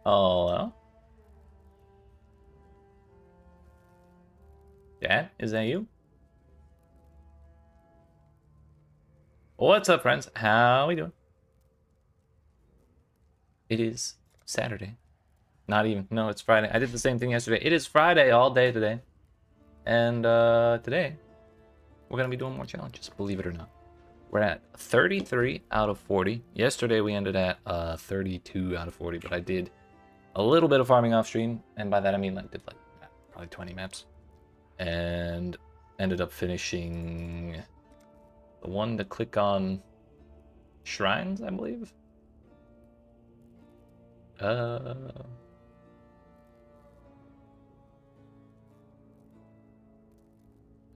Oh, well. Dad, is that you? What's up, friends? How we doing? It is Saturday. Not even. No, it's Friday. I did the same thing yesterday. It is Friday all day today. And today, we're going to be doing more challenges, believe it or not. We're at 33 out of 40. Yesterday, we ended at 32 out of 40, but I did a little bit of farming off stream. And by that, I mean, did probably 20 maps. And ended up finishing the one to click on shrines, I believe.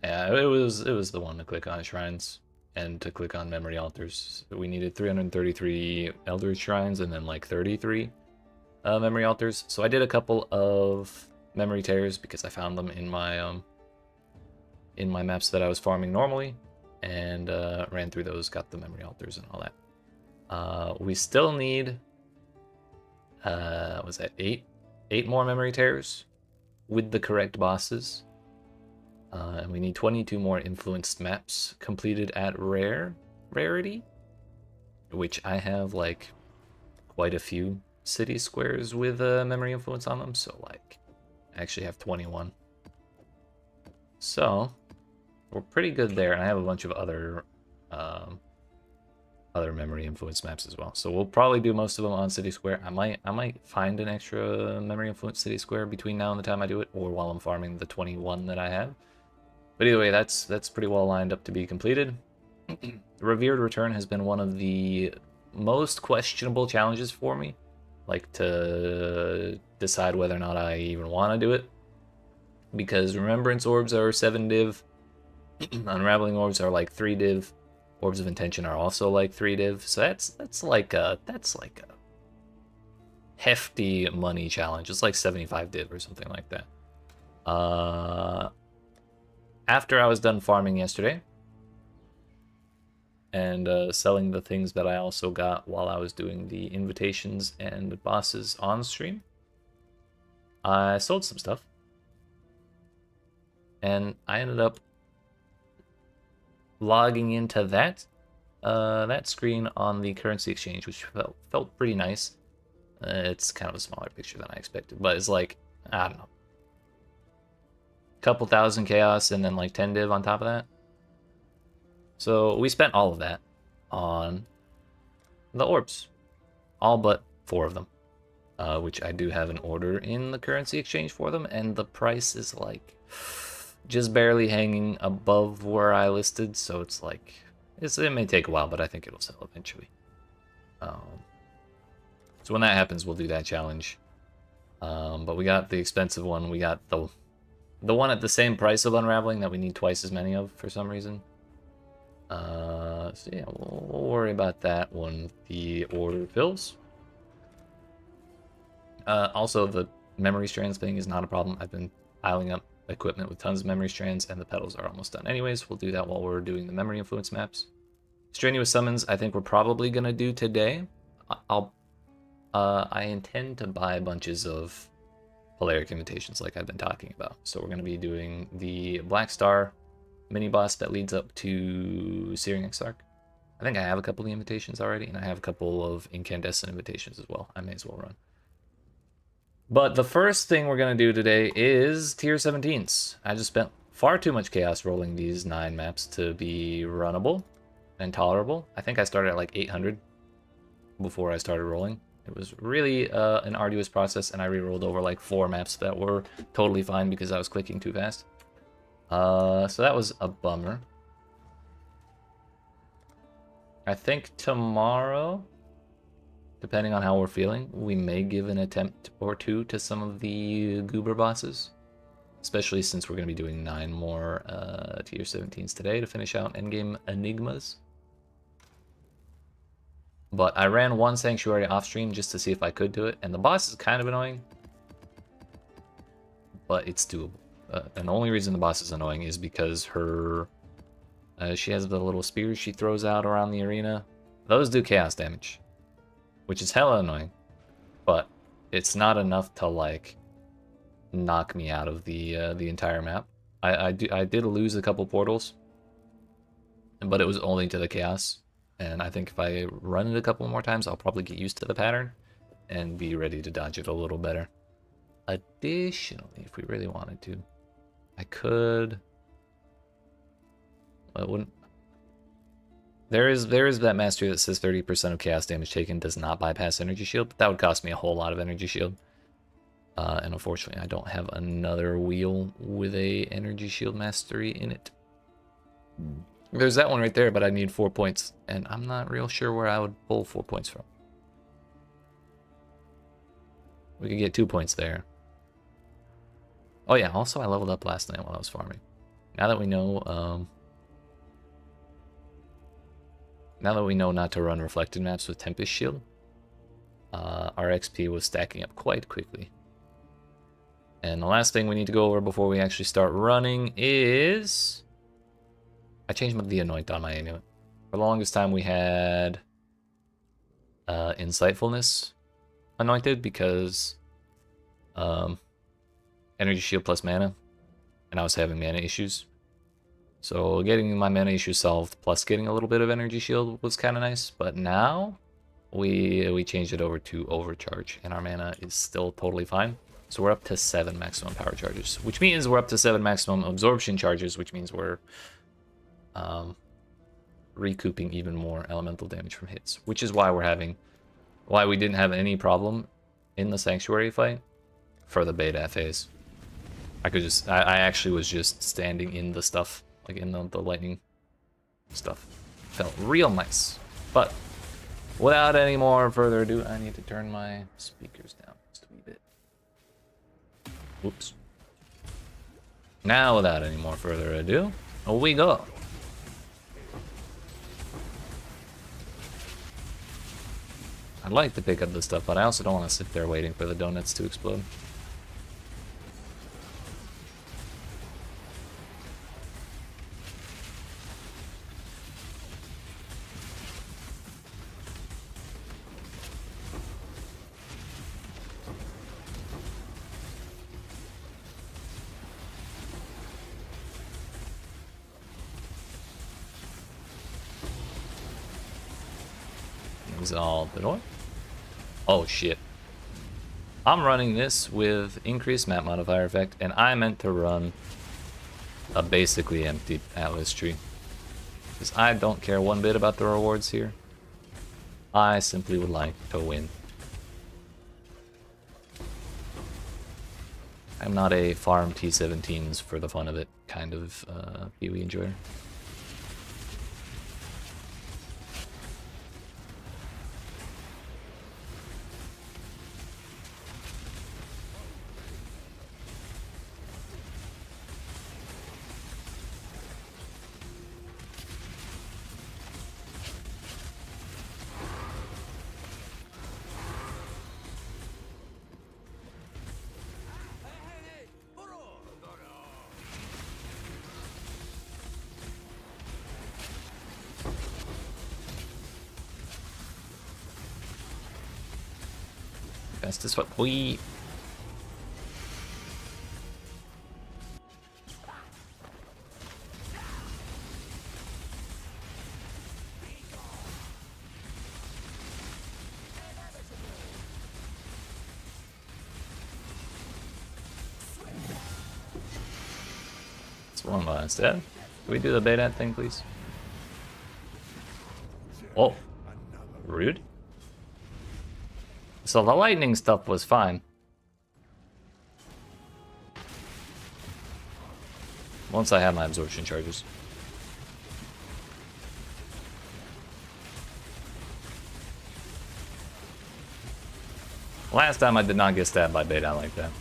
Yeah, it was the one to click on shrines and to click on memory altars. We needed 333 elder shrines and then like 33 memory altars. So I did a couple of memory tears because I found them in my maps that I was farming normally, and ran through those, got the memory altars and all that. We still need was that eight more memory tears with the correct bosses. And we need 22 more influenced maps completed at rarity, which I have like quite a few city squares with memory influence on them. So like, I actually have 21. So we're pretty good there, and I have a bunch of other memory influence maps as well. So we'll probably do most of them on city square. I might find an extra memory influence city square between now and the time I do it, or while I'm farming the 21 that I have. But either way, that's pretty well lined up to be completed. The Revered Return has been one of the most questionable challenges for me, like to decide whether or not I even want to do it. Because Remembrance Orbs are 7 div, Unraveling Orbs are like 3 div, Orbs of Intention are also like 3 div, so that's like a hefty money challenge. It's like 75 div or something like that. After I was done farming yesterday and selling the things that I also got while I was doing the invitations and bosses on stream, I sold some stuff. And I ended up logging into that screen on the currency exchange, which felt pretty nice. It's kind of a smaller picture than I expected, but it's like, I don't know, couple thousand chaos and then like 10 div on top of that. So we spent all of that on the orbs, all but 4 of them, which I do have an order in the currency exchange for them, and the price is like just barely hanging above where I listed, so it's like it may take a while, but I think it'll sell eventually. So when that happens, we'll do that challenge. But we got the expensive one. We got the one at the same price of Unraveling that we need twice as many of for some reason. So yeah, we'll worry about that when the order fills. Also, the memory strands thing is not a problem. I've been piling up equipment with tons of memory strands, and the petals are almost done anyways. We'll do that while we're doing the memory influence maps. Strenuous summons, I think we're probably gonna do today. I intend to buy bunches of Polaric invitations like I've been talking about. So we're going to be doing the Black Star mini boss that leads up to Searing Exarch. I think I have a couple of the invitations already, and I have a couple of incandescent invitations as well. I may as well run. But the first thing we're going to do today is tier 17s. I just spent far too much chaos rolling these 9 maps to be runnable and tolerable. I think I started at like 800 before I started rolling. It was really an arduous process, and I re-rolled over like 4 maps that were totally fine because I was clicking too fast. So that was a bummer. I think tomorrow, depending on how we're feeling, we may give an attempt or 2 to some of the Goober bosses. Especially since we're going to be doing 9 more tier 17s today to finish out endgame enigmas. But I ran 1 Sanctuary off stream just to see if I could do it, and the boss is kind of annoying, but it's doable. And the only reason the boss is annoying is because she has the little spears she throws out around the arena. Those do chaos damage, which is hella annoying, but it's not enough to like knock me out of the entire map. I did lose a couple portals, but it was only to the chaos. And I think if I run it a couple more times, I'll probably get used to the pattern and be ready to dodge it a little better. Additionally, if we really wanted to, I could. Well, it wouldn't. There is that mastery that says 30% of chaos damage taken does not bypass energy shield, but that would cost me a whole lot of energy shield. And unfortunately, I don't have another wheel with a energy shield mastery in it. There's that one right there, but I need 4 points, and I'm not real sure where I would pull 4 points from. We could get 2 points there. Oh yeah, also I leveled up last night while I was farming. Now that we know, not to run reflected maps with Tempest Shield, our XP was stacking up quite quickly. And the last thing we need to go over before we actually start running is... I changed the anoint on my amulet. For the longest time we had Insightfulness anointed because energy shield plus mana, and I was having mana issues. So getting my mana issues solved plus getting a little bit of energy shield was kind of nice, but now we changed it over to overcharge, and our mana is still totally fine. So we're up to 7 maximum power charges, which means we're up to 7 maximum absorption charges, which means we're recouping even more elemental damage from hits, which is why we didn't have any problem in the sanctuary fight for the beta phase. I actually was just standing in the stuff, like in the lightning stuff. Felt real nice. But without any more further ado, I need to turn my speakers down just a wee bit. Whoops. Now, without any more further ado, away we go. I'd like to pick up this stuff, but I also don't want to sit there waiting for the donuts to explode. Exile the door. Oh shit. I'm running this with increased map modifier effect, and I meant to run a basically empty Atlas tree. Because I don't care one bit about the rewards here. I simply would like to win. I'm not a farm T17s for the fun of it kind of PoE enjoyer. That's just what we... It's one by instead. Can we do the beta thing, please? Oh, rude. So the lightning stuff was fine. Once I have my absorption charges. Last time I did not get stabbed by beta like that.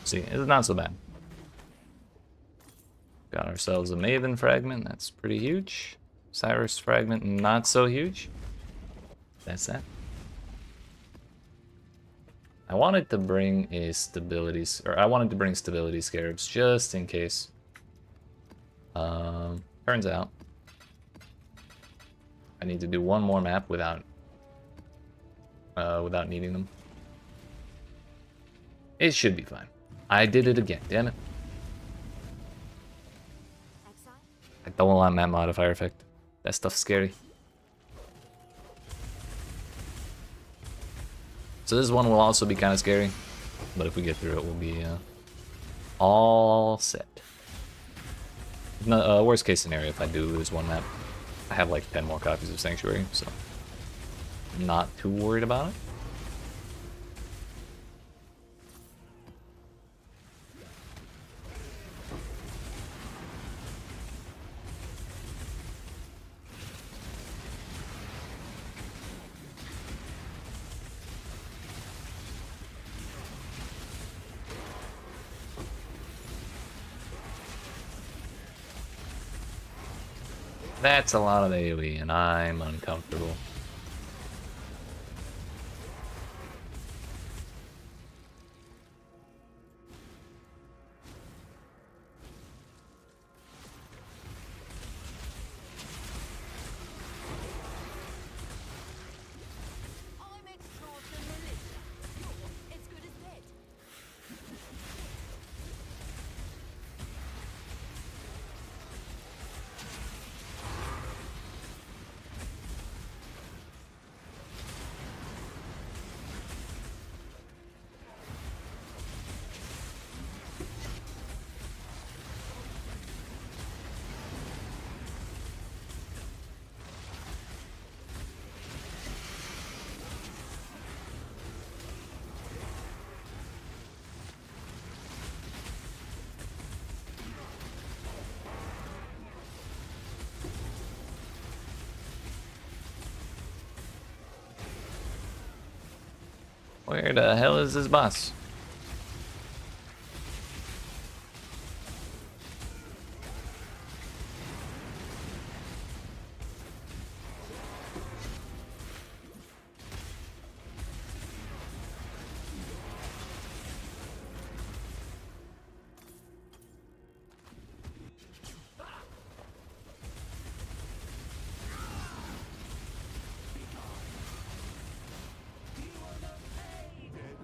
See, it's not so bad. Got ourselves a Maven fragment, that's pretty huge. Cyrus Fragment, not so huge. That's that. I wanted to bring a stability, or I wanted to bring stability scarabs just in case. Turns out I need to do one more map without needing them. It should be fine. I did it again, damn it. Exile? I don't want map modifier effect. That stuff's scary. So this one will also be kind of scary, but if we get through it, we'll be all set. No, worst case scenario, if I do lose one map, I have like 10 more copies of Sanctuary, so I'm not too worried about it. That's a lot of AoE, and I'm uncomfortable. I'm exhausted, militia. You're as good as dead. Where the hell is this boss?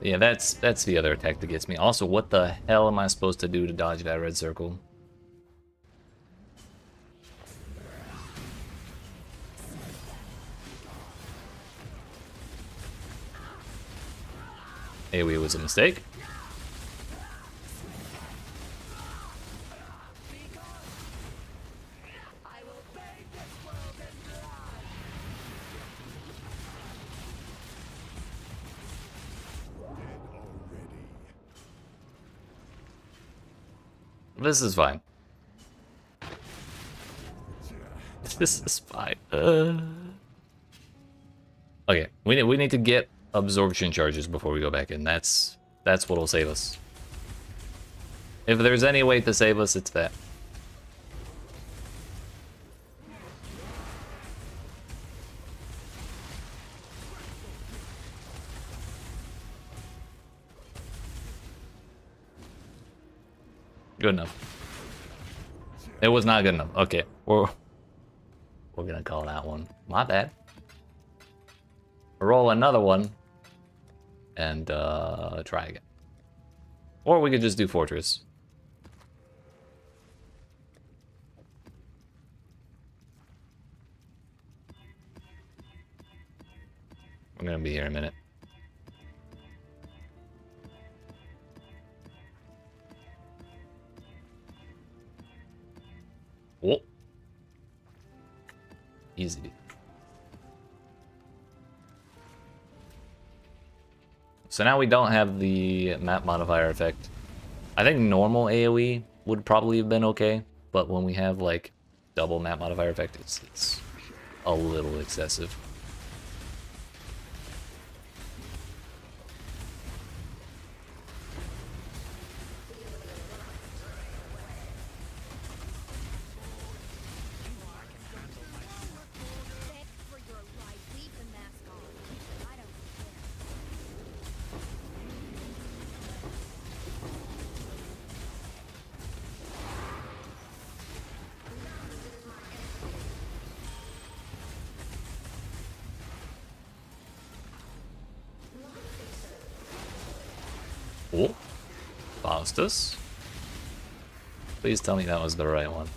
Yeah, that's the other attack that gets me. Also, what the hell am I supposed to do to dodge that red circle? AoE was a mistake. This is fine. This is fine. Okay, we need to get absorption charges before we go back in. That's what'll save us. If there's any way to save us, it's that. Good enough. It was not good enough. Okay, we're gonna call that one. My bad. Roll another one and try again. Or we could just do Fortress. I'm gonna be here in a minute. Whoa. Easy. So now we don't have the map modifier effect. I think normal AoE would probably have been okay, but when we have like double map modifier effect, it's a little excessive. Oh, Faustus. Please tell me that was the right one.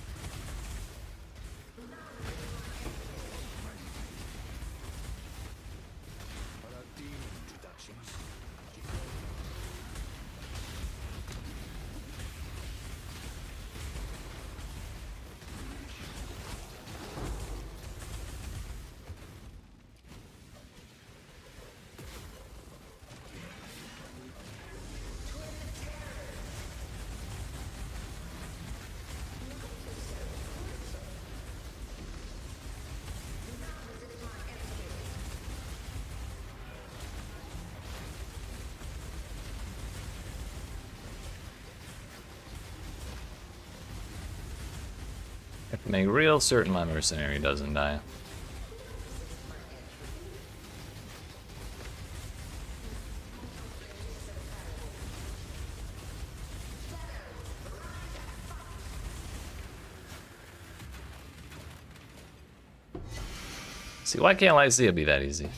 I have to make real certain my mercenary doesn't die. See, why can't Lycia be that easy?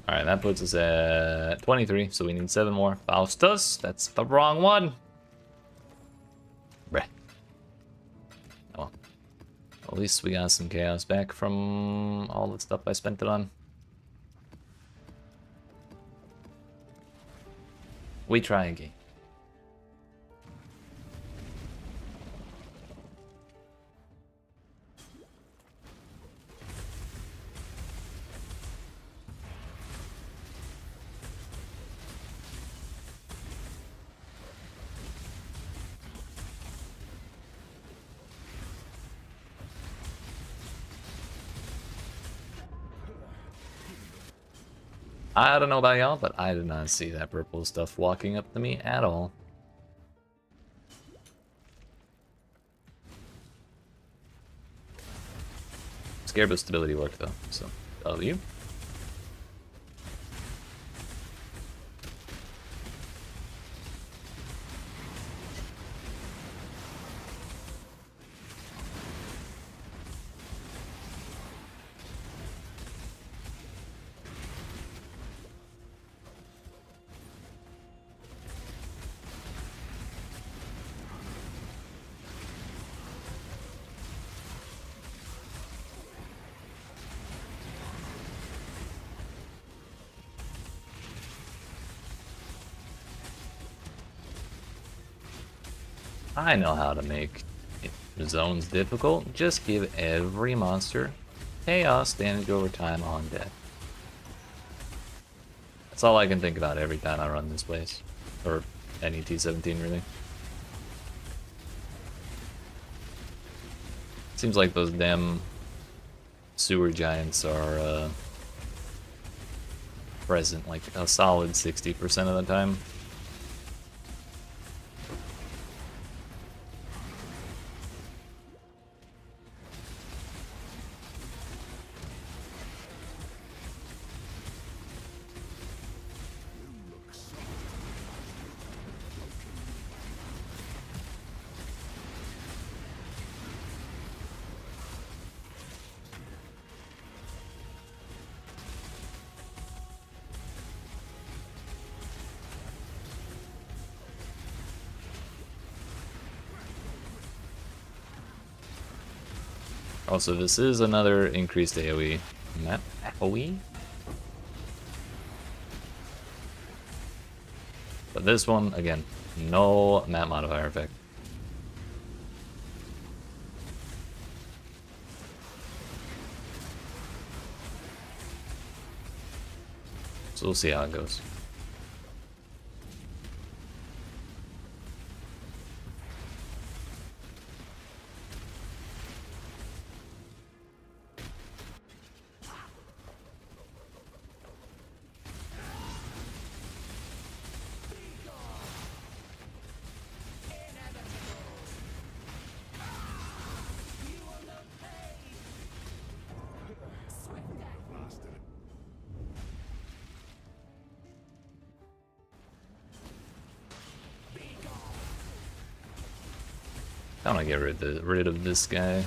Alright, that puts us at 23, so we need 7 more. Faustus, that's the wrong one. Bruh. Oh well. At least we got some chaos back from all the stuff I spent it on. We try again. I don't know about y'all, but I did not see that purple stuff walking up to me at all. Scarebus stability worked though, so W. I know how to make zones difficult. Just give every monster chaos damage over time on death. That's all I can think about every time I run this place. Or any T17 really. Seems like those damn sewer giants are present like a solid 60% of the time. Also, this is another increased AoE map. AoE? But this one, again, no map modifier effect. So we'll see how it goes. I want to get rid of this guy.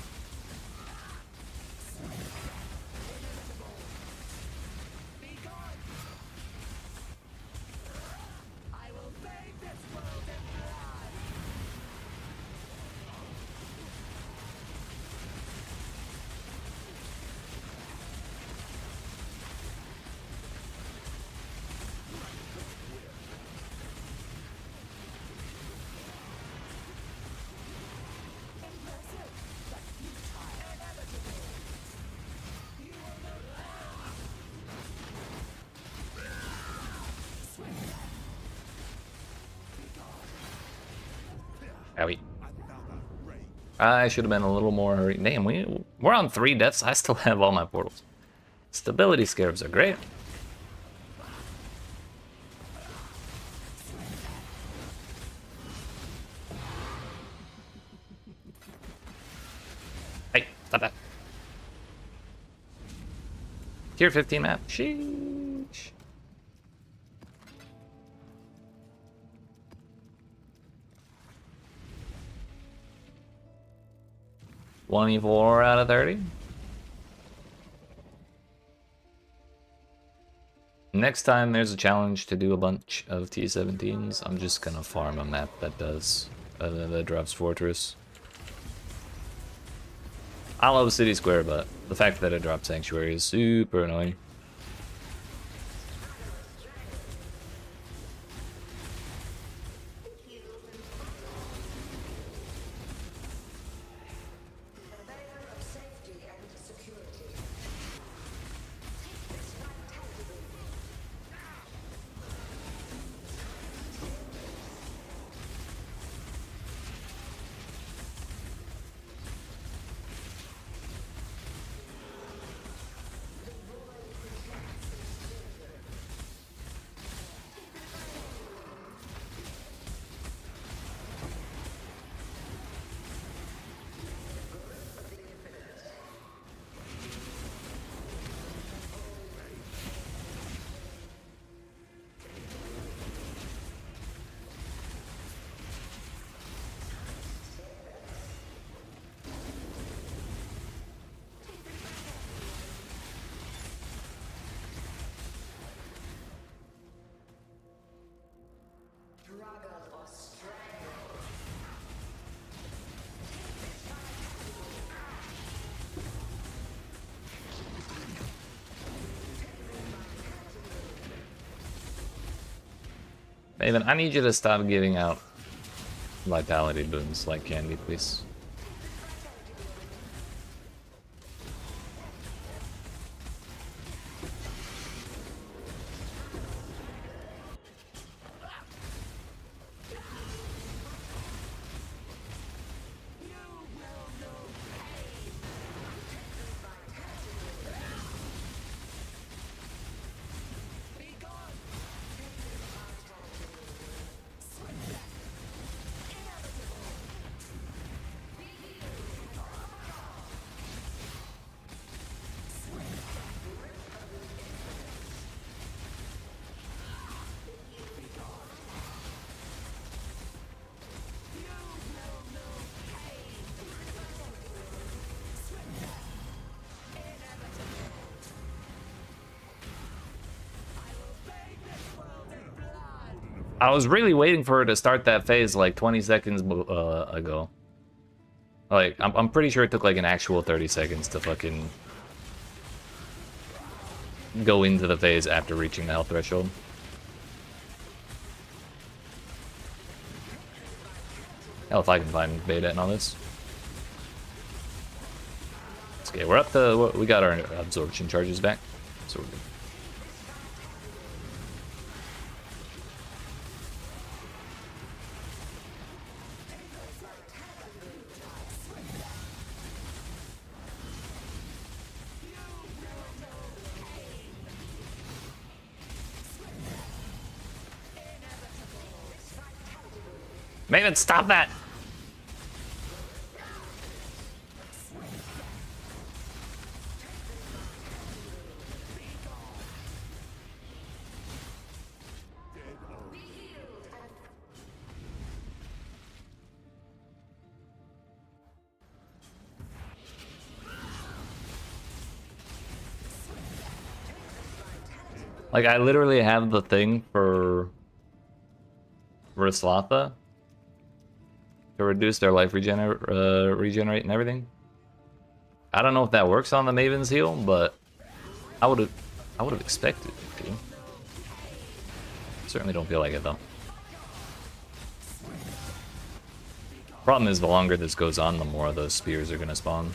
Owie. I should have been a little more... Damn, we're on 3 deaths. I still have all my portals. Stability scarabs are great. Hey, stop that. Tier 15 map. Sheesh. $24 out of 30. Next time there's a challenge to do a bunch of T17s, I'm just gonna farm a map that does that drops Fortress. I love City Square, but the fact that it drops Sanctuary is super annoying. Maven, I need you to stop giving out vitality boons like candy, please. I was really waiting for her to start that phase like 20 seconds ago. Like, I'm pretty sure it took like an actual 30 seconds to fucking go into the phase after reaching the health threshold. Hell, if I can find beta and all this. Okay, we're up to... We got our absorption charges back, so we're good. Maven, stop that! Like, I literally have the thing for Rislatha to reduce their life regenerate and everything. I don't know if that works on the Maven's heal, but I would have expected it to. Certainly don't feel like it though. Problem is, the longer this goes on, the more those spears are gonna spawn.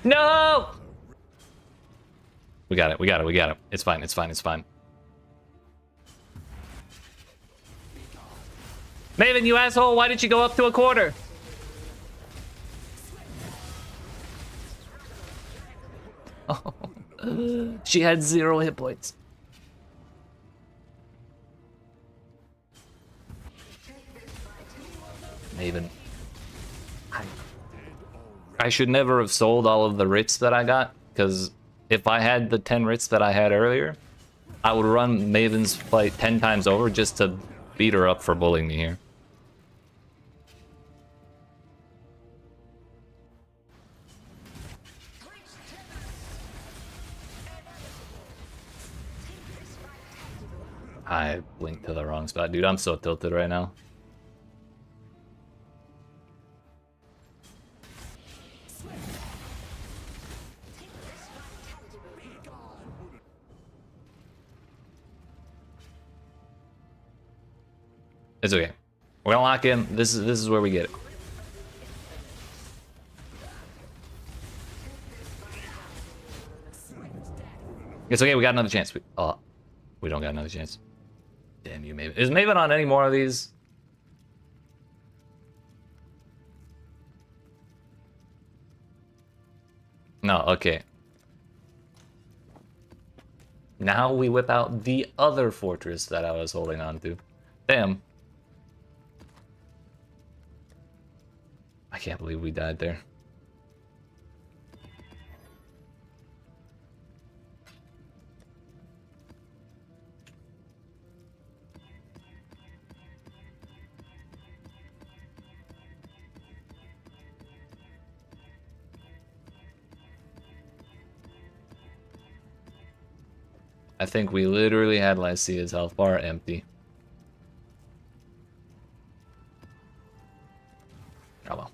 No! We got it, we got it, we got it. It's fine, it's fine, it's fine. Maven, you asshole, why did you go up to a quarter? Oh, she had 0 hit points. Maven. I should never have sold all of the writs that I got, because if I had the 10 writs that I had earlier, I would run Maven's fight 10 times over just to beat her up for bullying me here. I blinked to the wrong spot. Dude, I'm so tilted right now. It's okay. We're gonna lock in. This is where we get it. It's okay. We got another chance. We don't got another chance. Damn you, Maven. Is Maven on any more of these? No. Okay. Now we whip out the other fortress that I was holding on to. Damn. I can't believe we died there. I think we literally had Lycia's health bar empty. Oh well.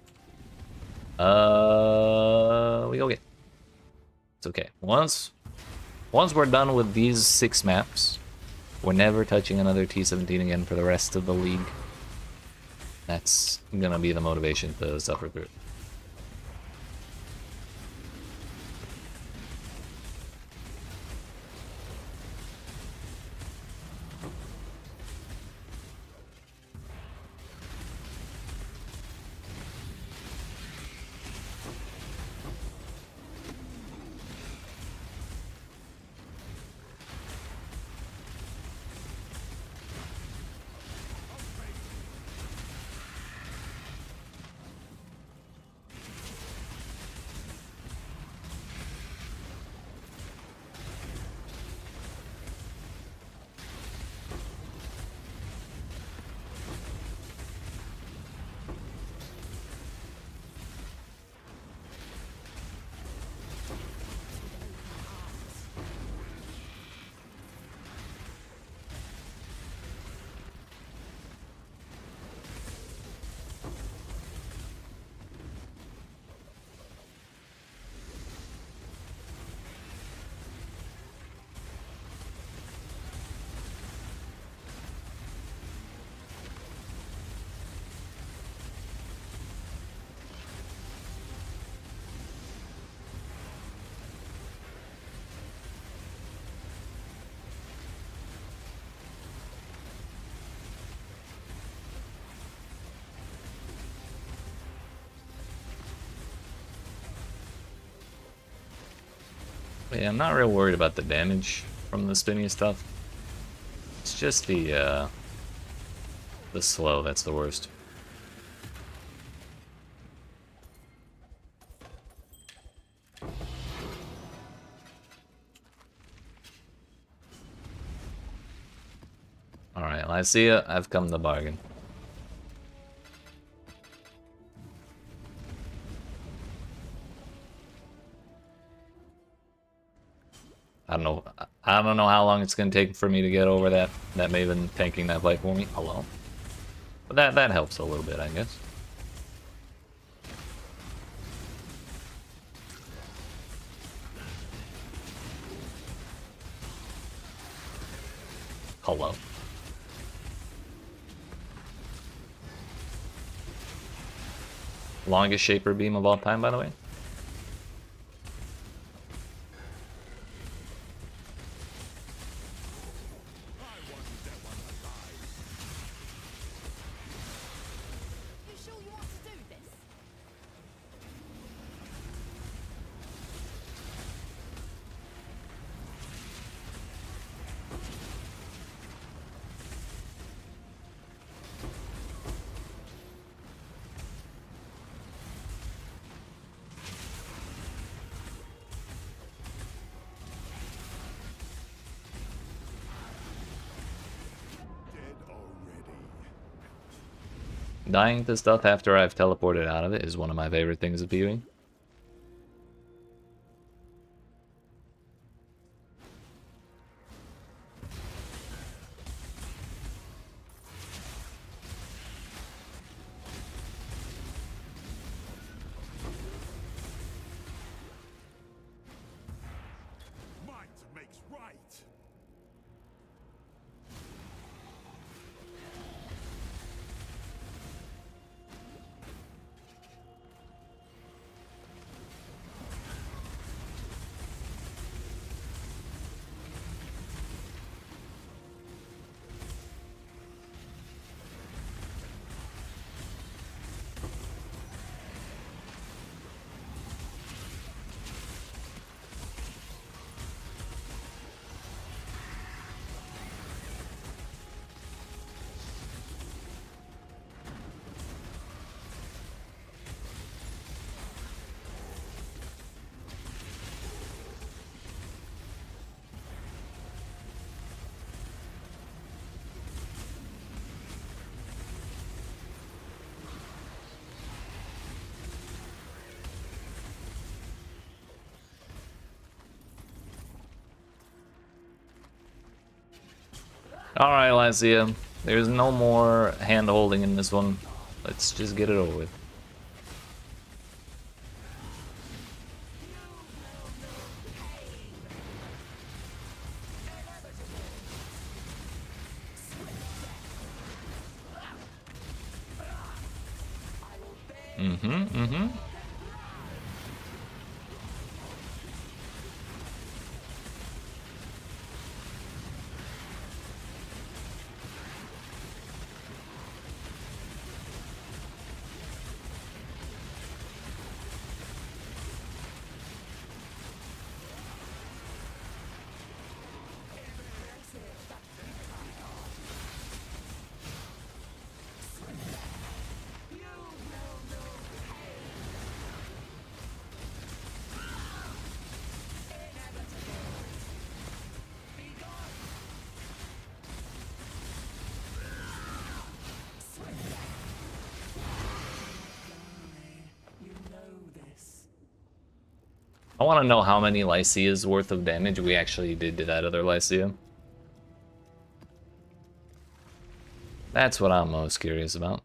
We go get. It's okay. Once we're done with these 6 maps, we're never touching another T17 again for the rest of the league. That's gonna be the motivation to suffer through it. Yeah, I'm not real worried about the damage from the spinny stuff. It's just the slow that's the worst. Alright, Lycia, I've come to bargain. I don't know how long it's gonna take for me to get over that Maven tanking that fight for me alone. But that helps a little bit, I guess. Hello. Longest shaper beam of all time, by the way. Dying to stuff after I've teleported out of it is one of my favorite things of PoE. Might makes right. Alright, Lycia. There's no more hand holding in this one. Let's just get it over with. Mm-hmm. I want to know how many Lycia's worth of damage we actually did to that other Lycia. That's what I'm most curious about.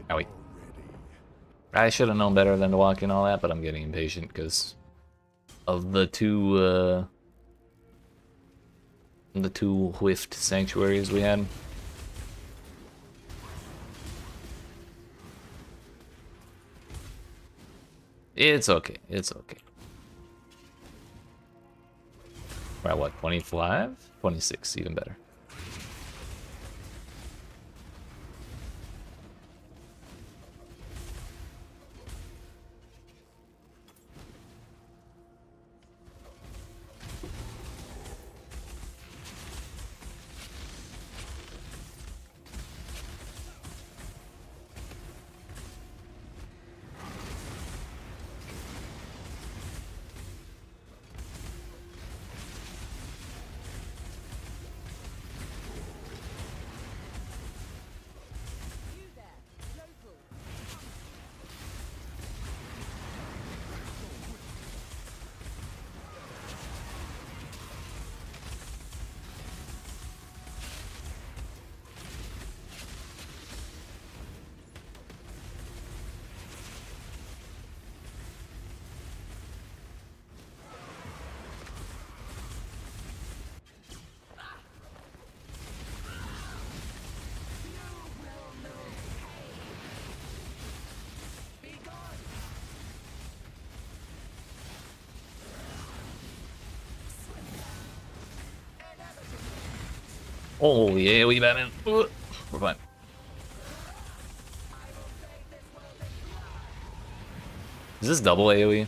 Owie. I should have known better than to walk in all that, but I'm getting impatient because of the two whiffed sanctuaries we had. It's okay. It's okay. We're at what, 25? 26, even better. Oh yeah, we Batman. We're fine. Is this double AoE? I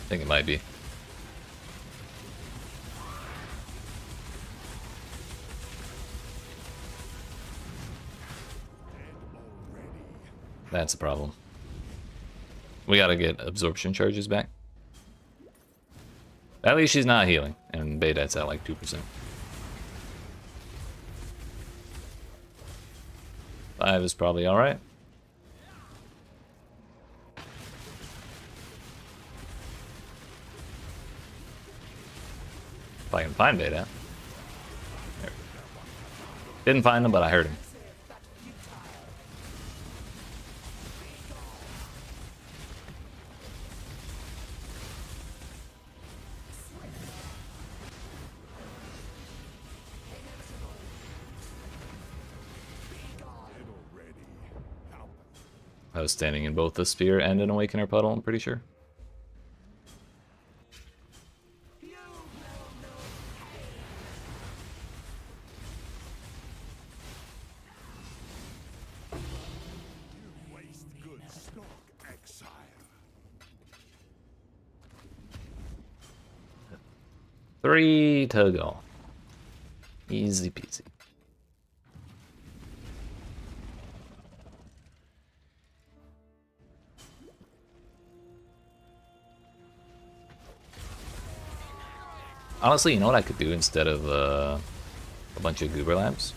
think it might be. That's a problem. We gotta get absorption charges back. At least she's not healing, and Baydat's at like 2%. 5 is probably alright. If I can find Baydat. There. Didn't find him, but I heard him. I was standing in both the spear and an awakener puddle, I'm pretty sure. Waste good stock, Exile. 3 to go. Easy peasy. Honestly, you know what I could do instead of a bunch of goober lamps?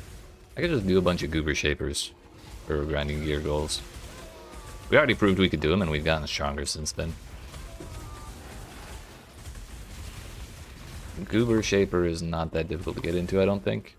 I could just do a bunch of goober shapers for grinding gear goals. We already proved we could do them, and we've gotten stronger since then. Goober shaper is not that difficult to get into, I don't think.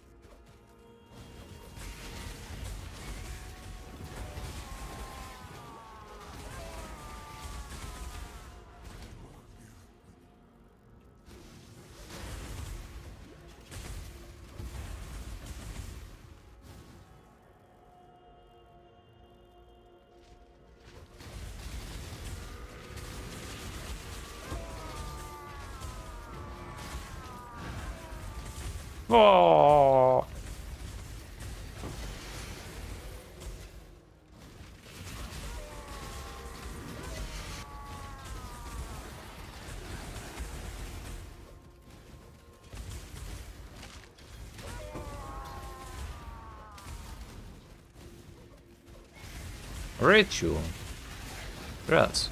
Oh! Ritual. Gross.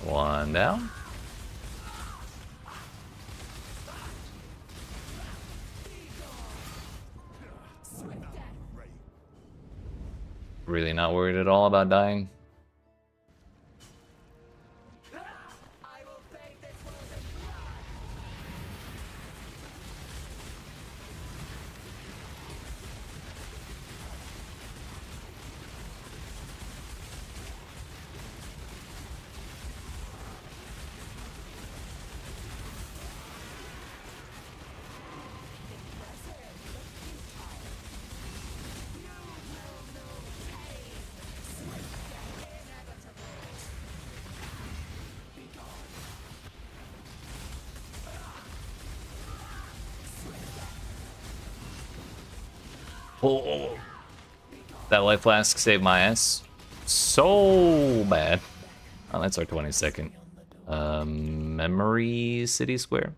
One down. Really not worried at all about dying. Oh, that life flask saved my ass so bad. Oh, that's our 22nd. Memory City Square.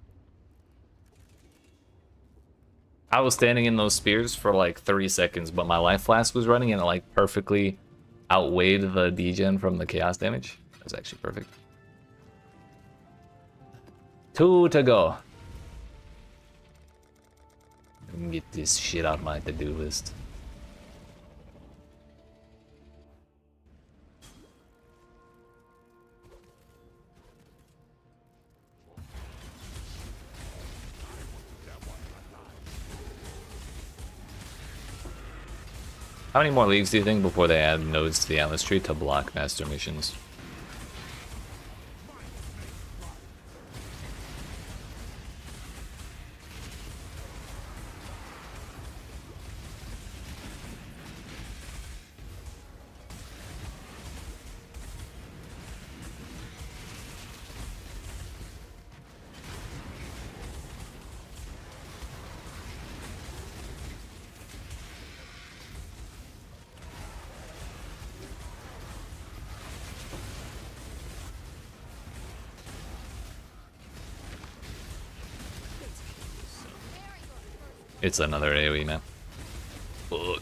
I was standing in those spears for like 30 seconds, but my life flask was running and it like perfectly outweighed the degen from the chaos damage. It was actually perfect. 2 to go. Get this shit off my to-do list. How many more leagues do you think before they add nodes to the Atlas tree to block master missions? It's another AoE, man. Ugh.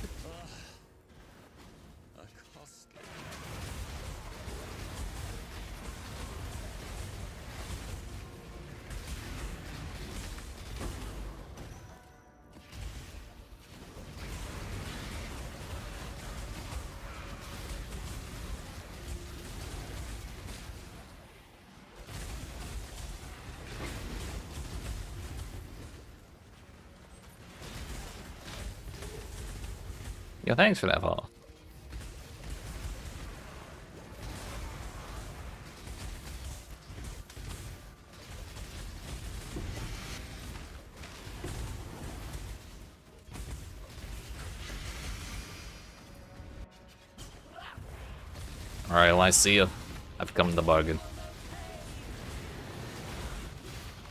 Yo, thanks for that follow. Alright, well, I see you. I've come to bargain.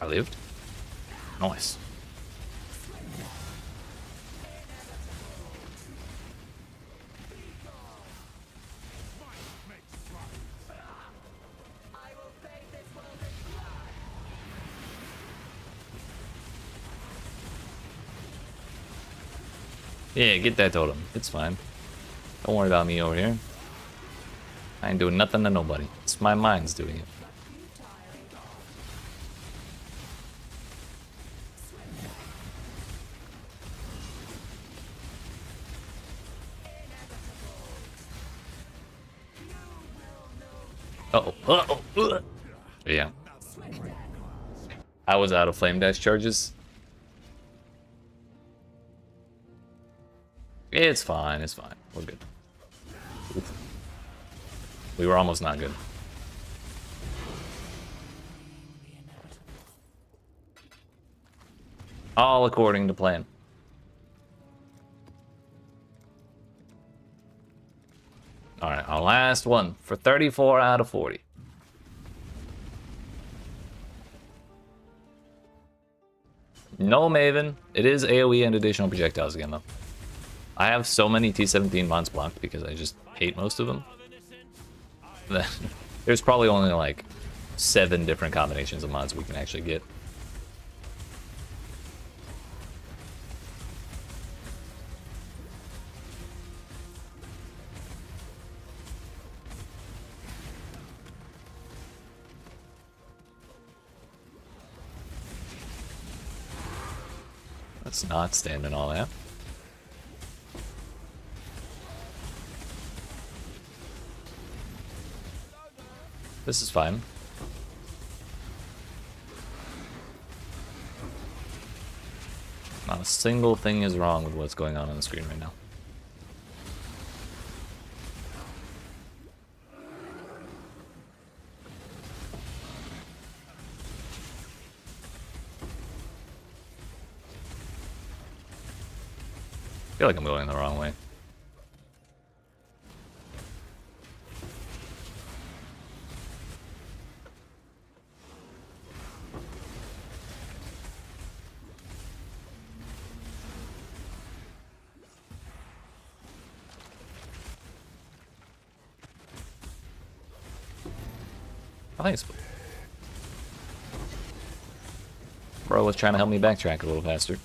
I lived? Nice. Yeah, get that totem. It's fine. Don't worry about me over here. I ain't doing nothing to nobody. It's my mind's doing it. Uh-oh. Uh-oh. Yeah. I was out of flame dash charges. It's fine, it's fine. We're good. Oof. We were almost not good. All according to plan. Alright, our last one for 34 out of 40. No Maven. It is AoE and additional projectiles again, though. I have so many T17 mods blocked because I just hate most of them. There's probably only like 7 different combinations of mods we can actually get. Let's not stand in all that. This is fine. Not a single thing is wrong with what's going on the screen right now. I feel like I'm going the wrong way. Nice. Bro was trying to help me backtrack a little faster.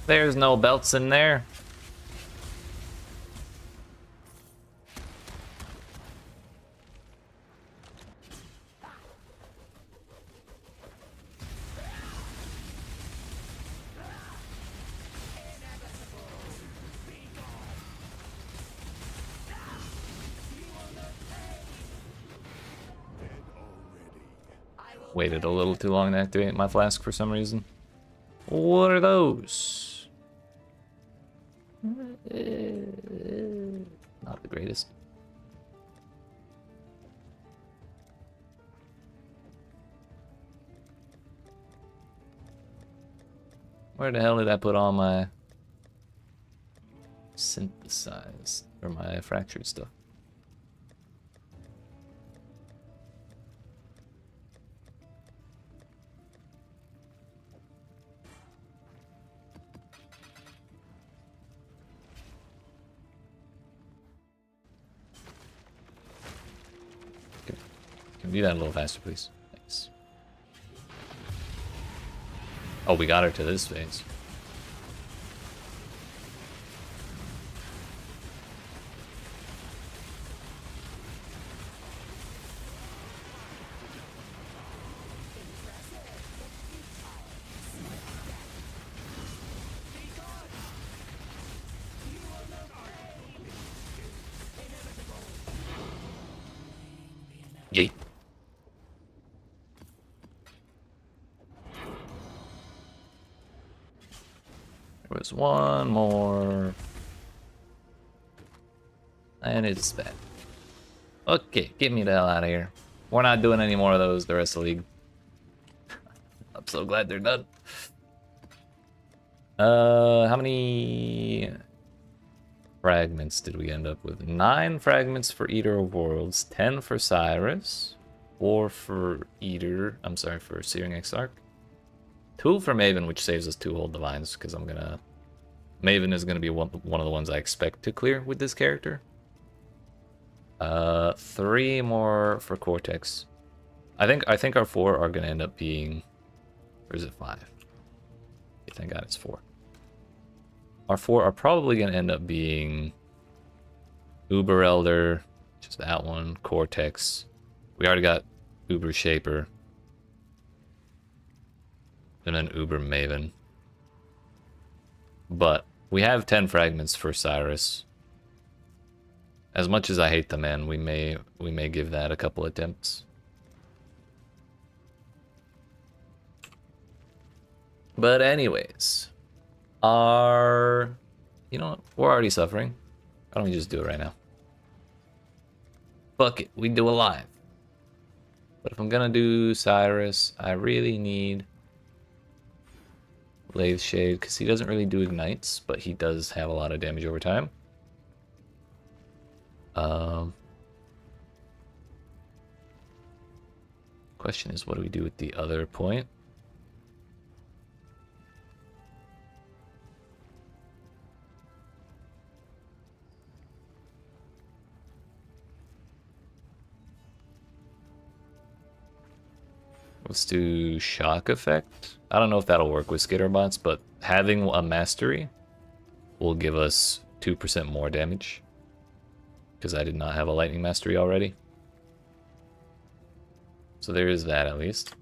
There's no belts in there. Waited a little too long to activate my flask for some reason. What are those? Not the greatest. Where the hell did I put all my synthesized or my fractured stuff? Can we do that a little faster, please? Thanks. Oh, we got her to this phase. Yeet. There was one more. And it's bad. Okay, get me the hell out of here. We're not doing any more of those the rest of the league. I'm so glad they're done. How many fragments did we end up with? 9 fragments for Eater of Worlds, 10 for Cyrus, 4 for Eater, I'm sorry, for Searing Exarch. 2 for Maven, which saves us 2 Hold Divines, because Maven is gonna be one of the ones I expect to clear with this character. 3 more for Cortex. I think our 4 are gonna end up being, or is it 5? Thank God it's 4. Our 4 are probably gonna end up being Uber Elder, which is that one, Cortex. We already got Uber Shaper. And then Uber Maven. But we have 10 fragments for Cyrus. As much as I hate the man, we may give that a couple attempts. But anyways, you know what? We're already suffering. Why don't we just do it right now? Fuck it, we do a live. But if I'm gonna do Cyrus, I really need Lathe Shade, because he doesn't really do ignites, but he does have a lot of damage over time. Question is, what do we do with the other point? Let's do Shock Effect. I don't know if that'll work with Skitterbots, but having a Mastery will give us 2% more damage. Because I did not have a Lightning Mastery already. So there is that at least.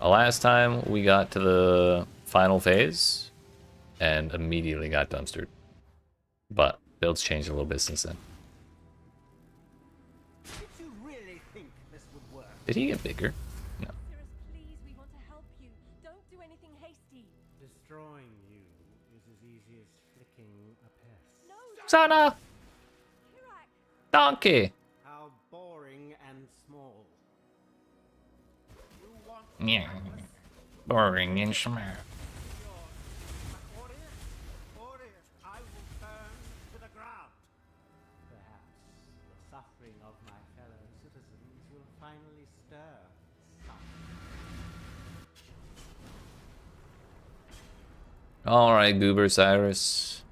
Last time we got to the final phase and immediately got dumpstered. But builds changed a little bit since then. Did you really think this would work? Did he get bigger? No. Cirrus, please, we want to help you. Don't do anything hasty. Destroying you is as easy as flicking a pest. No, Sana! Kirak. Donkey! How boring and small. You want Yeah. Boring and smart. Warriors, I will burn to the ground. Perhaps the suffering of my fellow citizens will finally stir some. Alright, Goober Cyrus.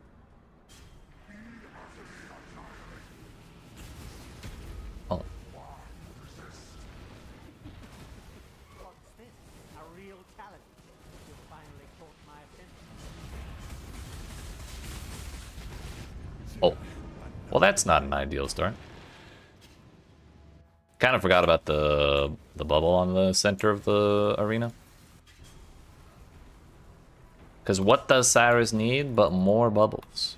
Oh. Well, that's not an ideal start. Kind of forgot about the bubble on the center of the arena. Because what does Cyrus need but more bubbles?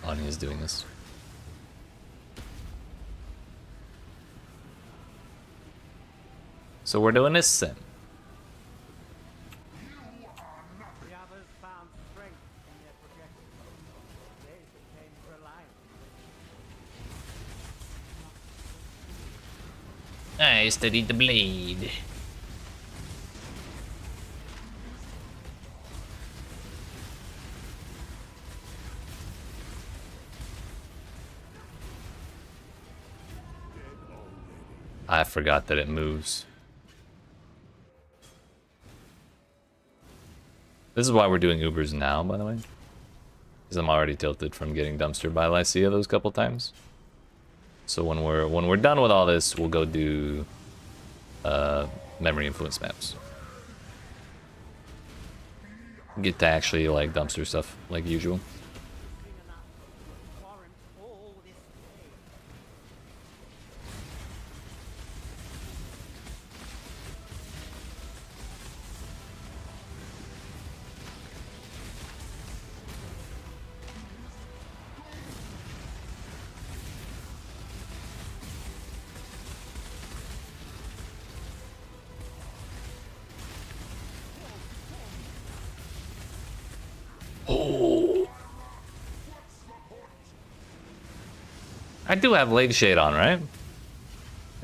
Ani is doing this. So we're doing this then. The others found strength in their projections. They became reliant. I studied the blade. I forgot that it moves. This is why we're doing Ubers now, by the way. Because I'm already tilted from getting dumpstered by Lycia those couple times. So when we're done with all this, we'll go do memory influence maps. Get to actually like dumpster stuff like usual. Warrant all this pain. Oh. I do have leg shade on, right?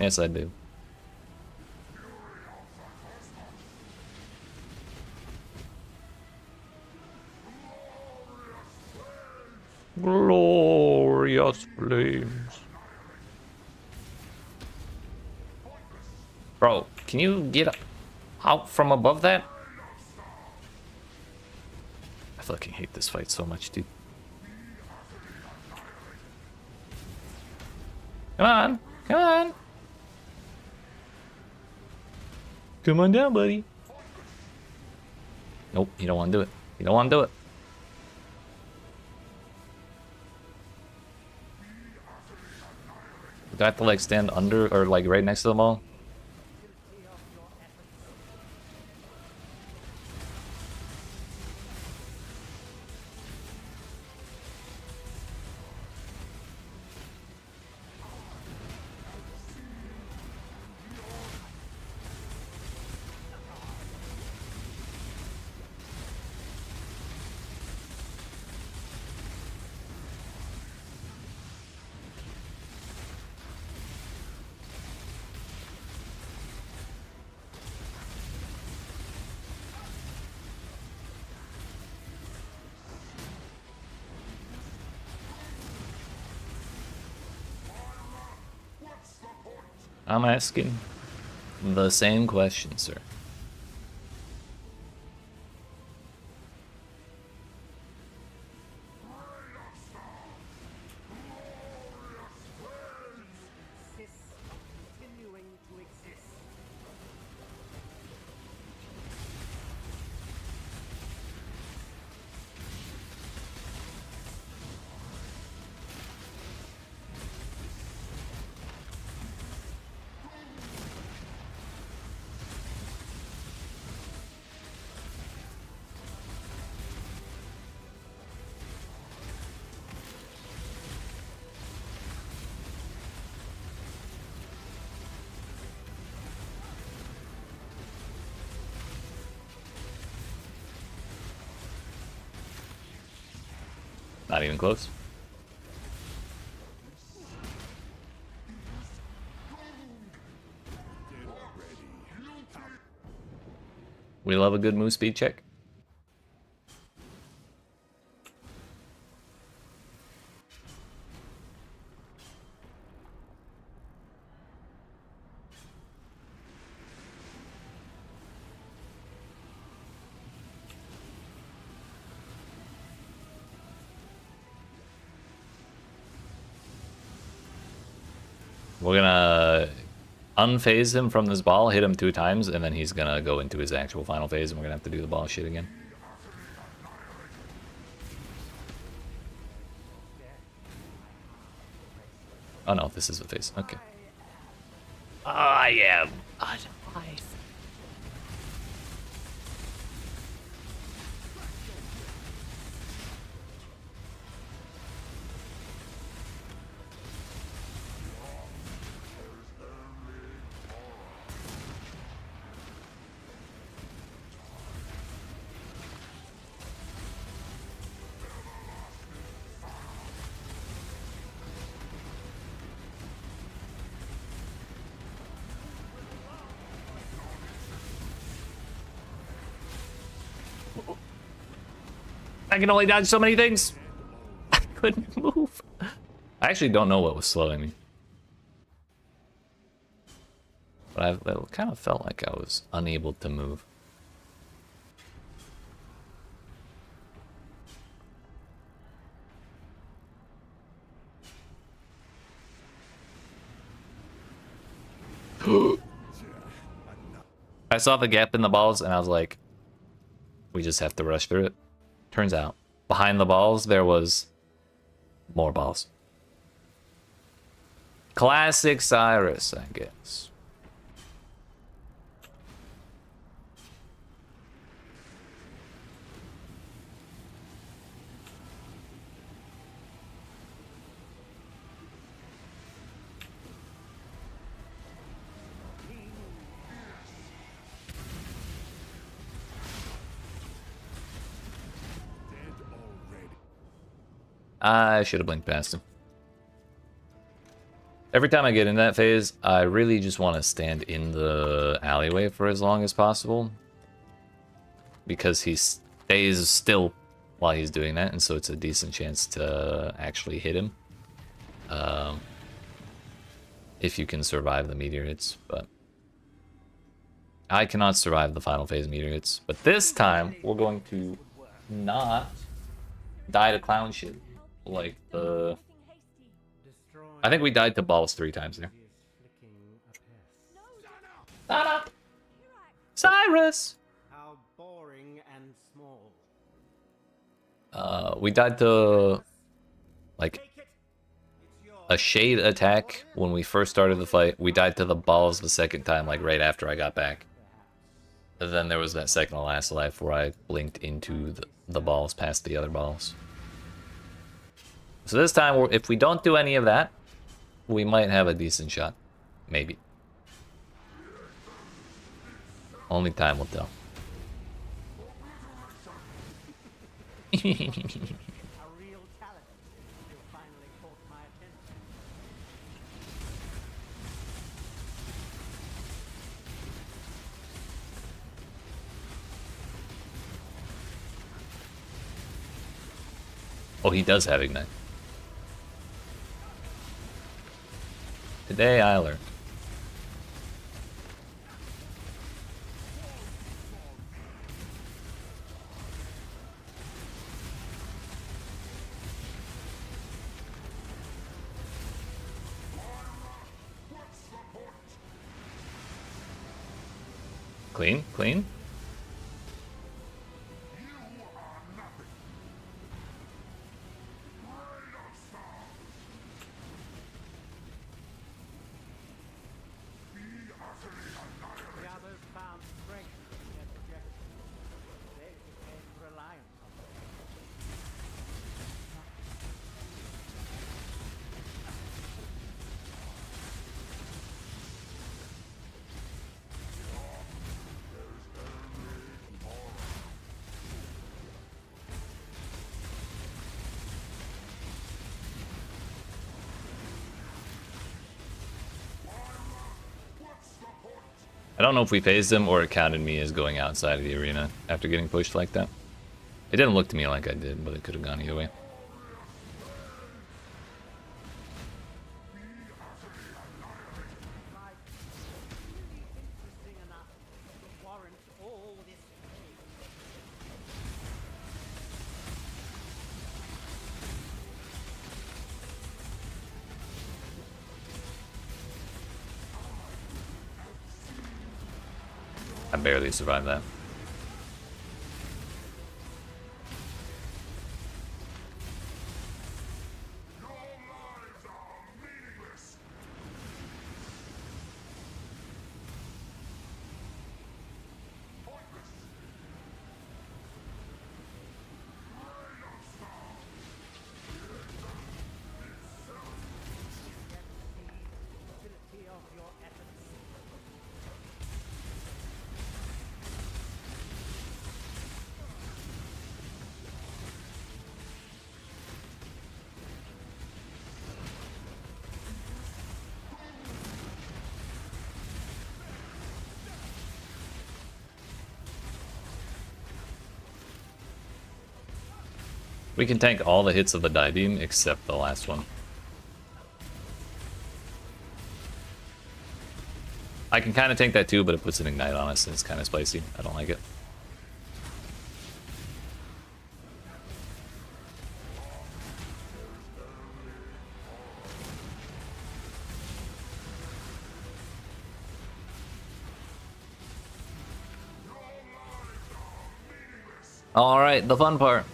Yes, I do. Glorious flames. Bro, can you get out from above that? I fucking hate this fight so much, dude. Come on, come on. Come on down, buddy. Nope, you don't want to do it. You don't want to do it. Do I have to like stand under or like right next to them all? I'm asking the same question, sir. Consists of continuing to exist. Not even close. We love a good move speed check. We're gonna unphase him from this ball, hit him 2 times, and then he's gonna go into his actual final phase, and we're gonna have to do the ball shit again. Oh no, this is the phase. Okay. I am alive. I can only dodge so many things. I couldn't move. I actually don't know what was slowing me. But it kind of felt like I was unable to move. I saw the gap in the balls and I was like, we just have to rush through it. Turns out, behind the balls, there was more balls. Classic Cyrus, I guess. I should have blinked past him. Every time I get in that phase, I really just want to stand in the alleyway for as long as possible. Because he stays still while he's doing that, and so it's a decent chance to actually hit him. If you can survive the meteor hits, but I cannot survive the final phase meteor hits. But this time, we're going to not die to clown shit. Like the... I think we died to balls 3 times there. Donna! Cyrus! How boring and small. We died to... like... a shade attack when we first started the fight. We died to the balls the second time, like right after I got back. And then there was that second to last life where I blinked into the balls past the other balls. So this time, if we don't do any of that, we might have a decent shot. Maybe. Only time will tell. A real talent. You finally caught my attention. Oh, he does have Ignite. Today I learned. Clean, clean. The others found strength in their projection. They became reliant on it. I don't know if we phased him or it counted me as going outside of the arena after getting pushed like that. It didn't look to me like I did, but it could have gone either way. Interesting enough to warrant all this pain. I barely survived that. We can tank all the hits of the die beam except the last one. I can kind of tank that too, but it puts an ignite on us and it's kind of spicy. I don't like it. All right, the fun part.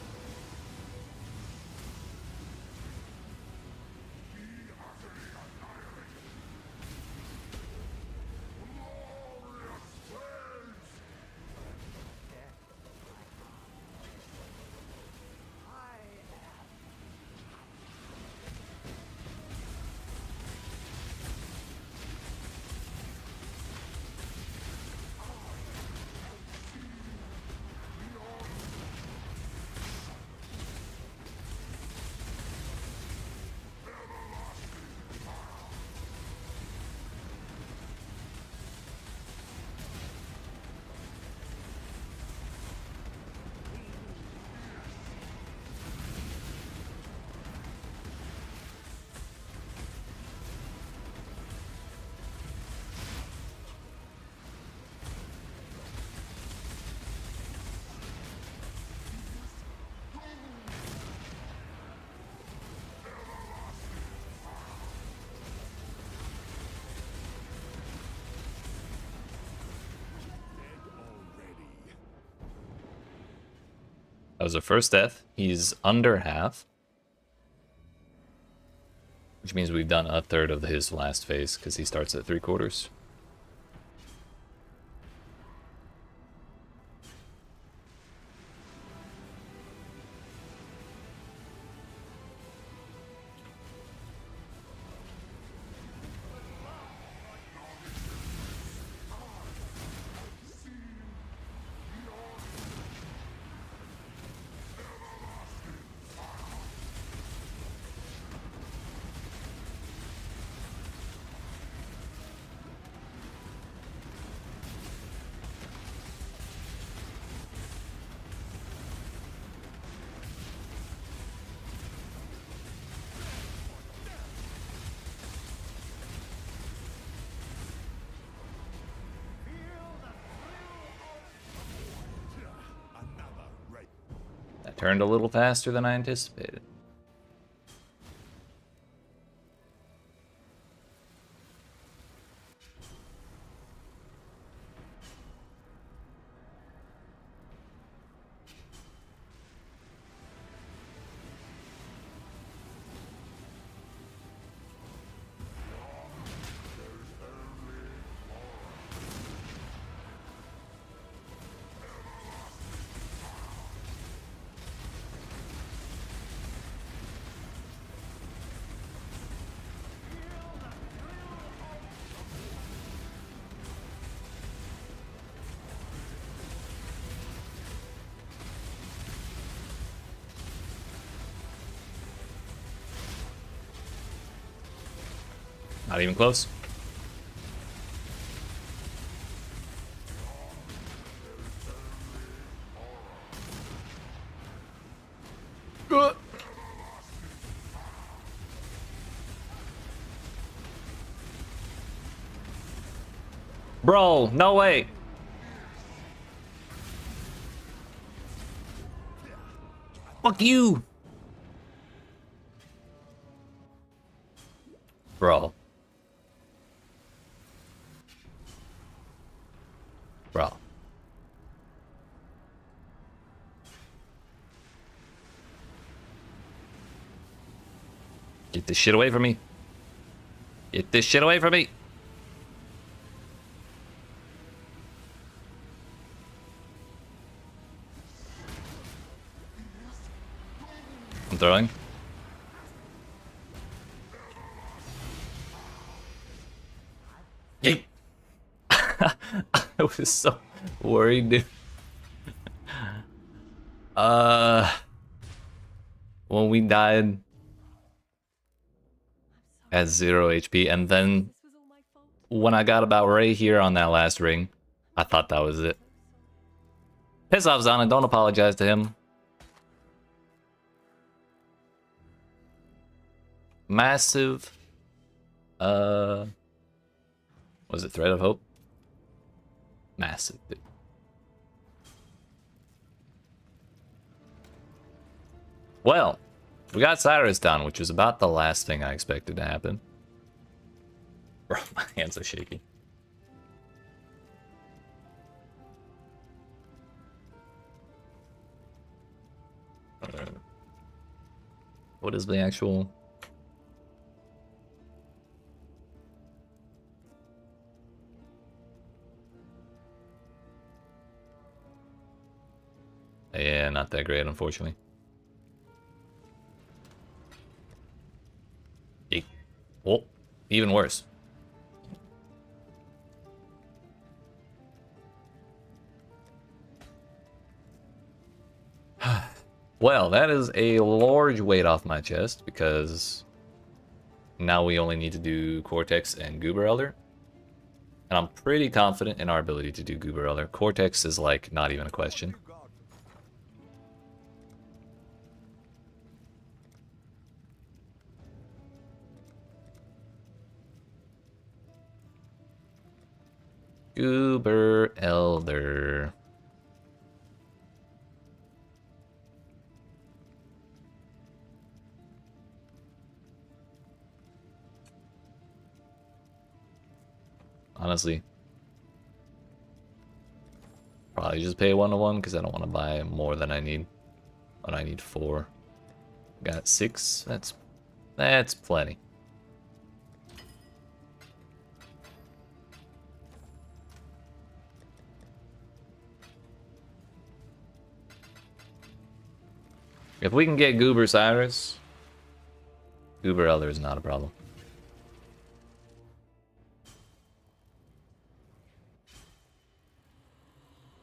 That was our first death. He's under half. Which means we've done a third of his last phase, because he starts at 3/4. That turned a little faster than I anticipated. Not even close. Bro, no way. Fuck you. Bro. Bro. Get this shit away from me. Get this shit away from me. I'm throwing. Yeet. I was so worried, dude. When we died at 0 HP, and then when I got about right here on that last ring, I thought that was it. Piss off, Zana. Don't apologize to him. massive, was it Thread of Hope? Massive. Well, we got Cyrus down, which was about the last thing I expected to happen. Bro, my hands are shaking. What is the actual... Yeah, not that great, unfortunately. Oh, even worse. Well, that is a large weight off my chest, because now we only need to do Cortex and Goober Elder. And I'm pretty confident in our ability to do Goober Elder. Cortex is like not even a question. Goober Elder. Honestly, probably just pay 1-to-1 because I don't want to buy more than I need. But I need 4. Got 6. That's plenty. If we can get Goober Cyrus, Goober Elder is not a problem.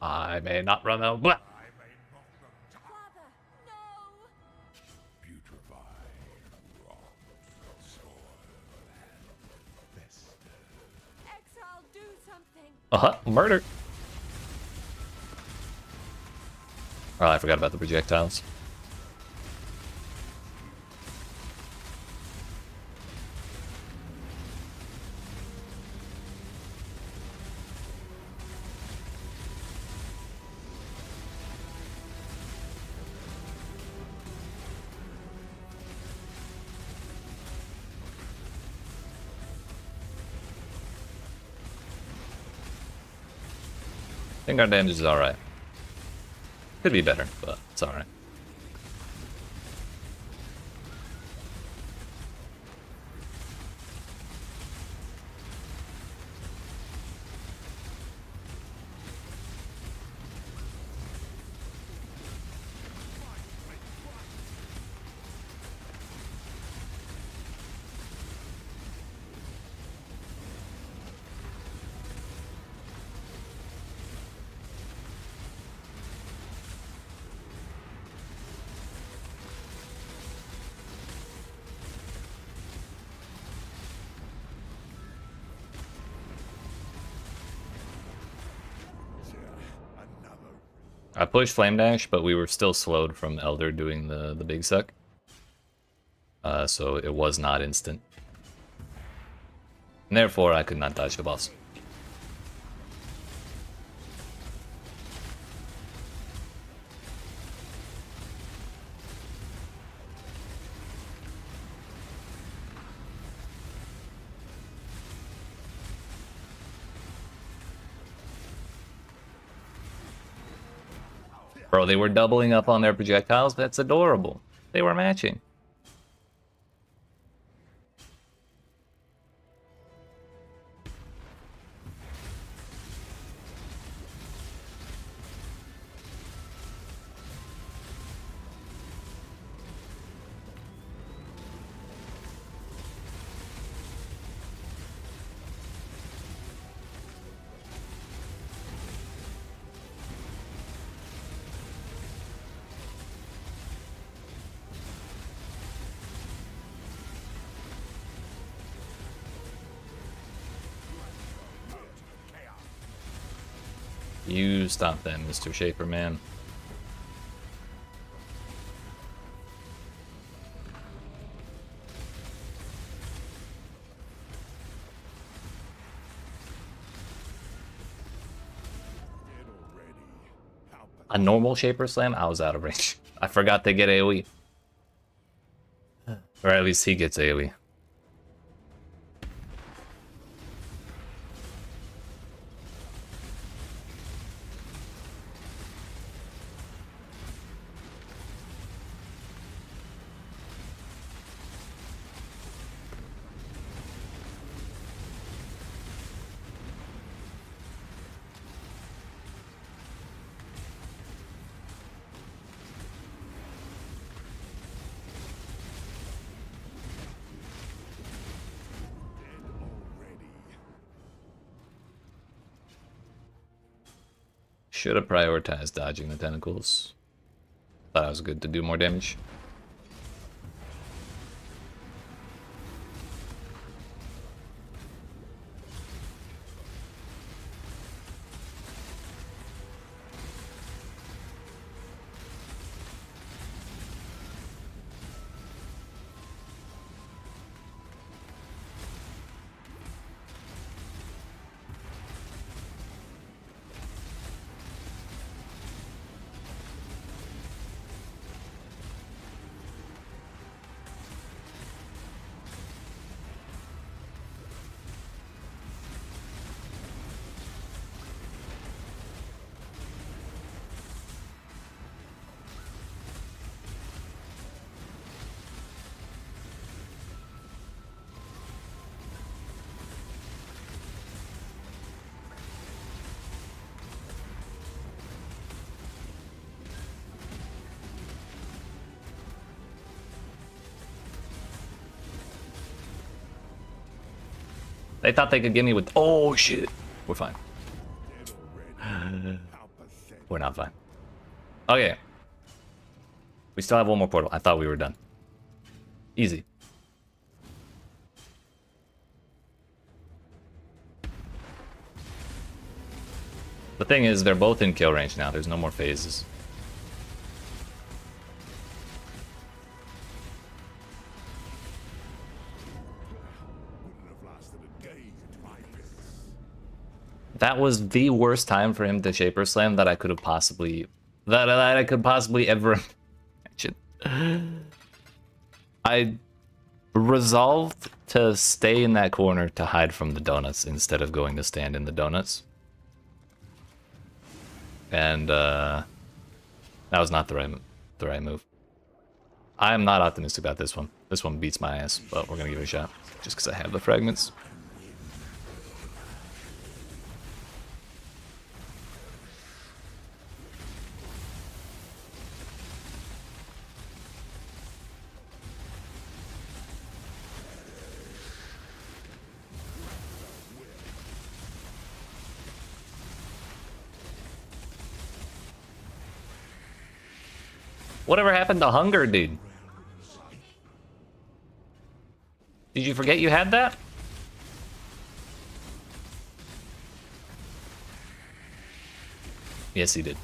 I may not run out. Blah. Father, no! Exile, do something! Murder. Oh, I forgot about the projectiles. I think our damage is alright. Could be better, but it's alright. I pushed Flame Dash, but we were still slowed from Elder doing the big suck. So it was not instant. And therefore, I could not dodge the boss. Bro, they were doubling up on their projectiles. That's adorable. They were matching. You stop them, Mr. Shaper Man. a normal Shaper Slam, I was out of range. I forgot they get AoE. Or at least he gets AoE. Should have prioritized dodging the tentacles. Thought it was good to do more damage. They thought they could get me with... Oh, shit. We're fine. We're not fine. Okay. We still have one more portal. I thought we were done. Easy. The thing is, they're both in kill range now. There's no more phases. That was the worst time for him to Shaper Slam that I could have possibly... That I could possibly ever imagine. I resolved to stay in that corner to hide from the donuts instead of going to stand in the donuts. And that was not the right move. I am not optimistic about this one. This one beats my ass, but we're gonna give it a shot just because I have the fragments. Whatever happened to hunger, dude? Did you forget you had that? Yes, he did.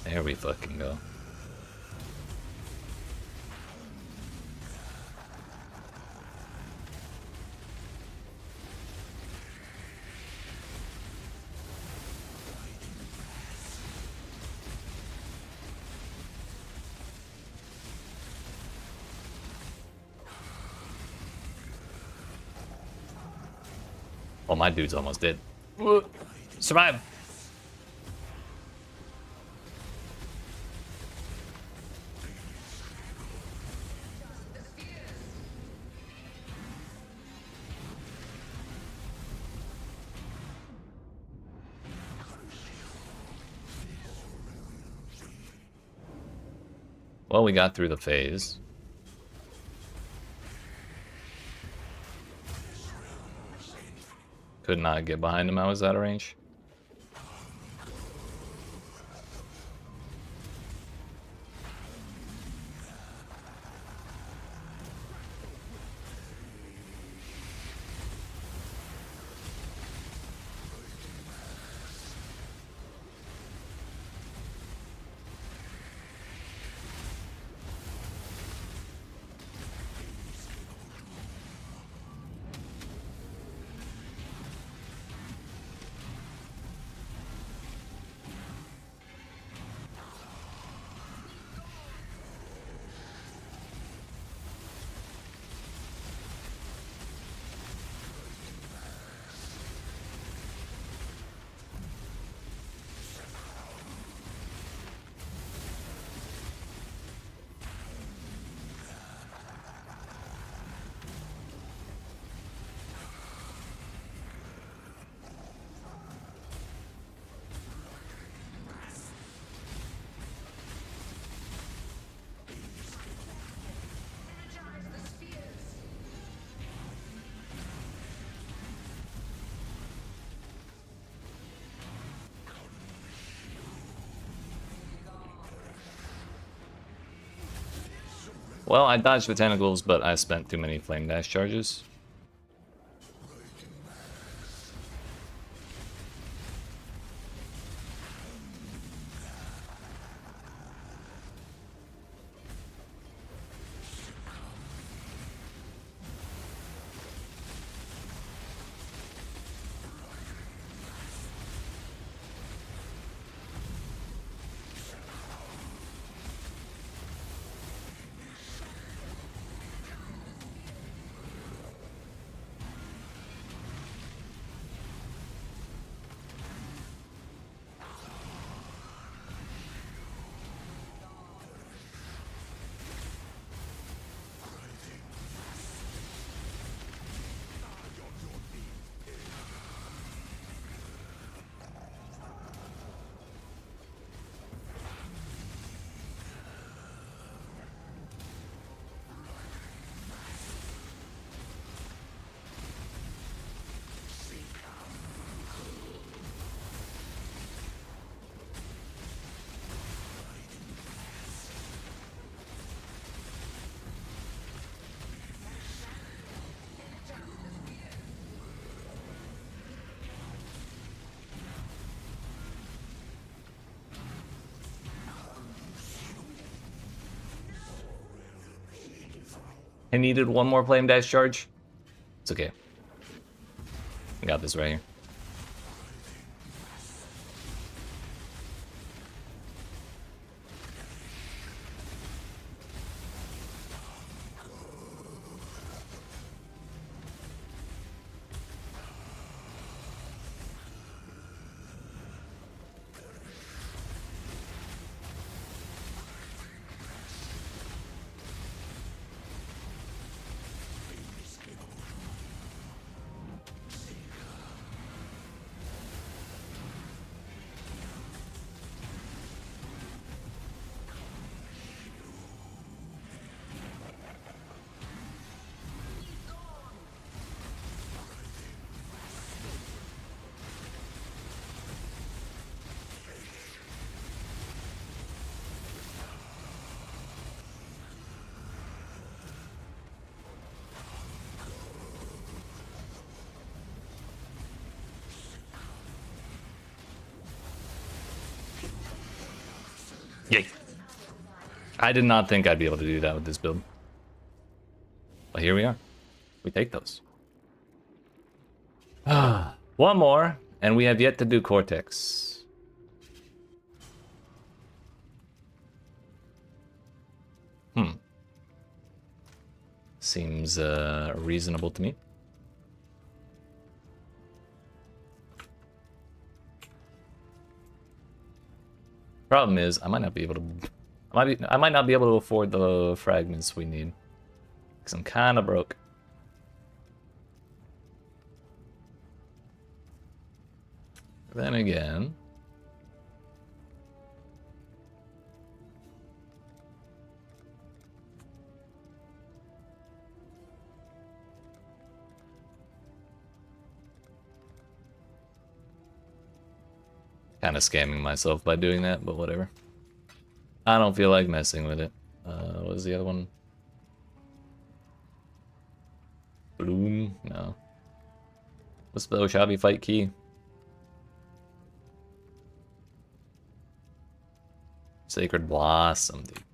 There we fucking go. Oh, my dude's almost dead. Survive. Well, we got through the phase. Could not get behind him. I was out of range. Well, I dodged the tentacles, but I spent too many flame dash charges. I needed one more flame dash charge. It's okay. I got this right here. Yay. I did not think I'd be able to do that with this build. But here we are. We take those. One more, and we have yet to do Cortex. Seems reasonable to me. Problem is, I might not be able to. I might not be able to afford the fragments we need, because I'm kind of broke. Then again, kind of scamming myself by doing that, but whatever. I don't feel like messing with it. What was the other one? Bloom? No. What's the Oshabi fight key? Sacred Blossom, dude.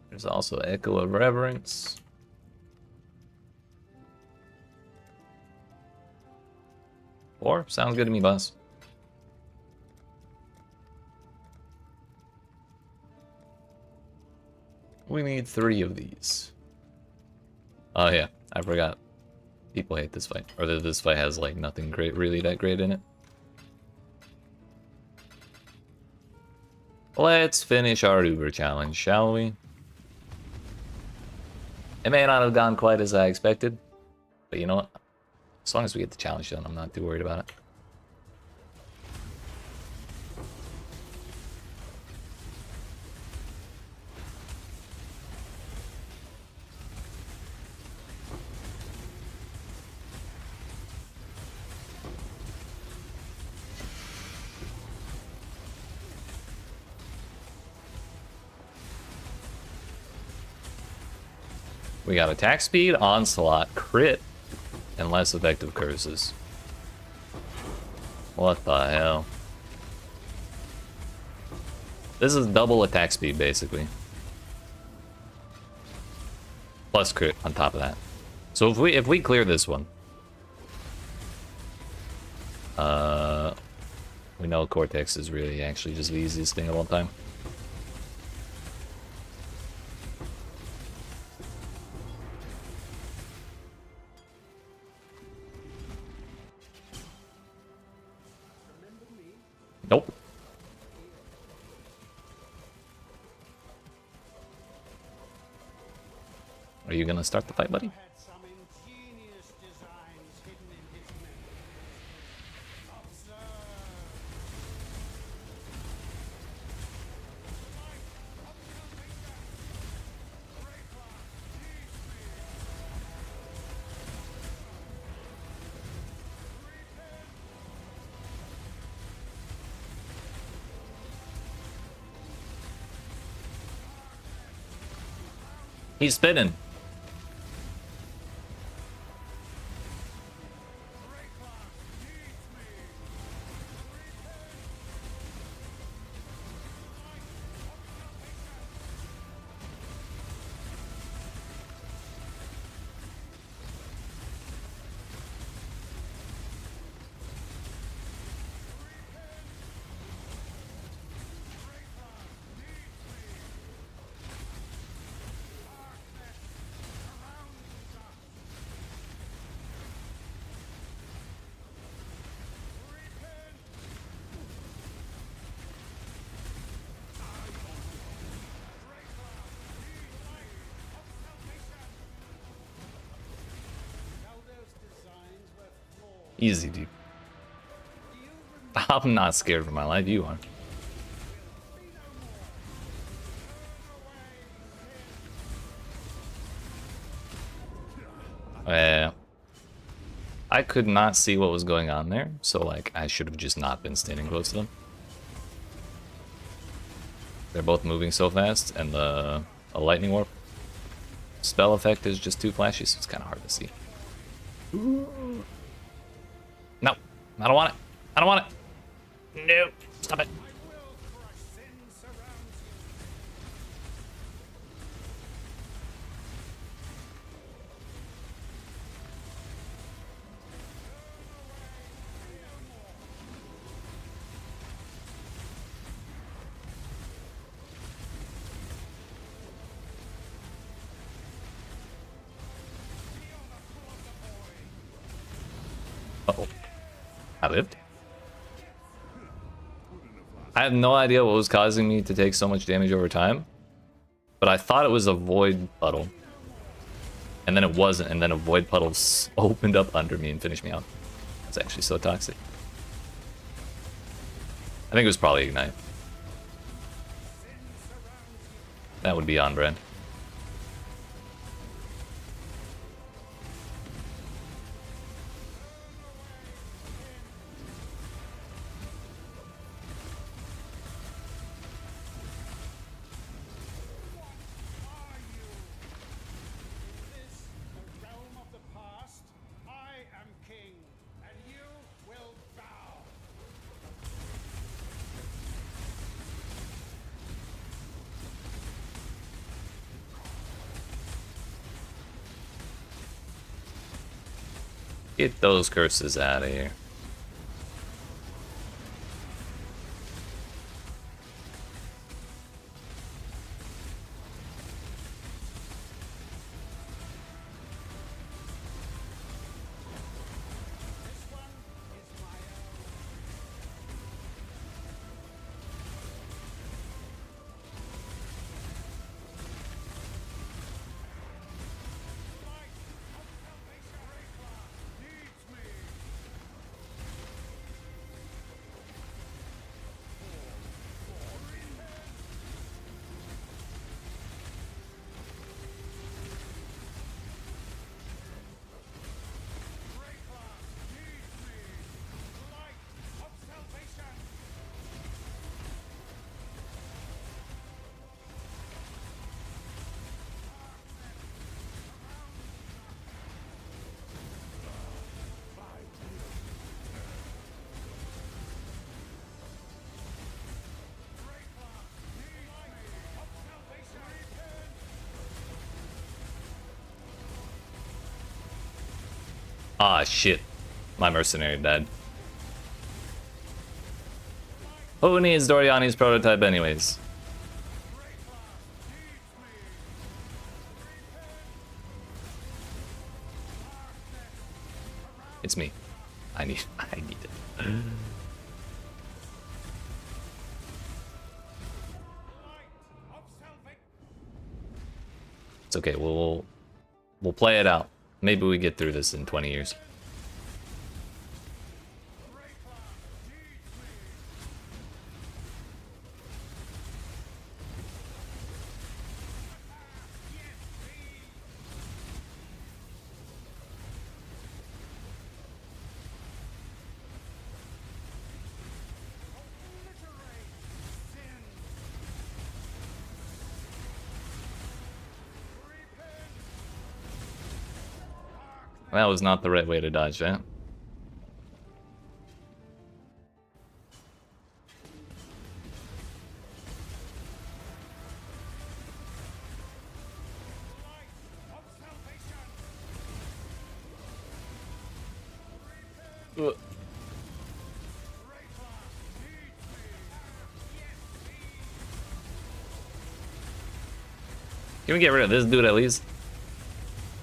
There's also Echo of Reverence. Four? Sounds good to me, boss. We need 3 of these. Oh yeah, I forgot. People hate this fight. Or that this fight has like nothing great, really that great in it. Let's finish our Uber challenge, shall we? It may not have gone quite as I expected, but you know what? As long as we get the challenge done, I'm not too worried about it. We got attack speed, onslaught, crit, and less effective curses. What the hell? This is double attack speed, basically. Plus crit on top of that. So if we clear this one, we know Cortex is really actually just the easiest thing of all time. Nope. Are you gonna start the fight, buddy? Had some ingenious designs hidden in his memory. Observe. He's spinning. Easy, dude. I'm not scared for my life, you are. I could not see what was going on there, so like I should have just not been standing close to them. They're both moving so fast, and a lightning warp spell effect is just too flashy, so it's kind of hard to see. No, I don't want it. I don't want it. No, stop it. Uh-oh. I lived. I have no idea what was causing me to take so much damage over time, but I thought it was a void puddle. And then it wasn't, and then a void puddle opened up under me and finished me out. That's actually so toxic. I think it was probably Ignite. That would be on brand. Get those curses out of here. Ah, shit. My mercenary died. Who needs Doriani's prototype anyways? It's me. I need it. It's okay. We'll play it out. Maybe we get through this in 20 years. That was not the right way to dodge that. Ugh. Can we get rid of this dude at least?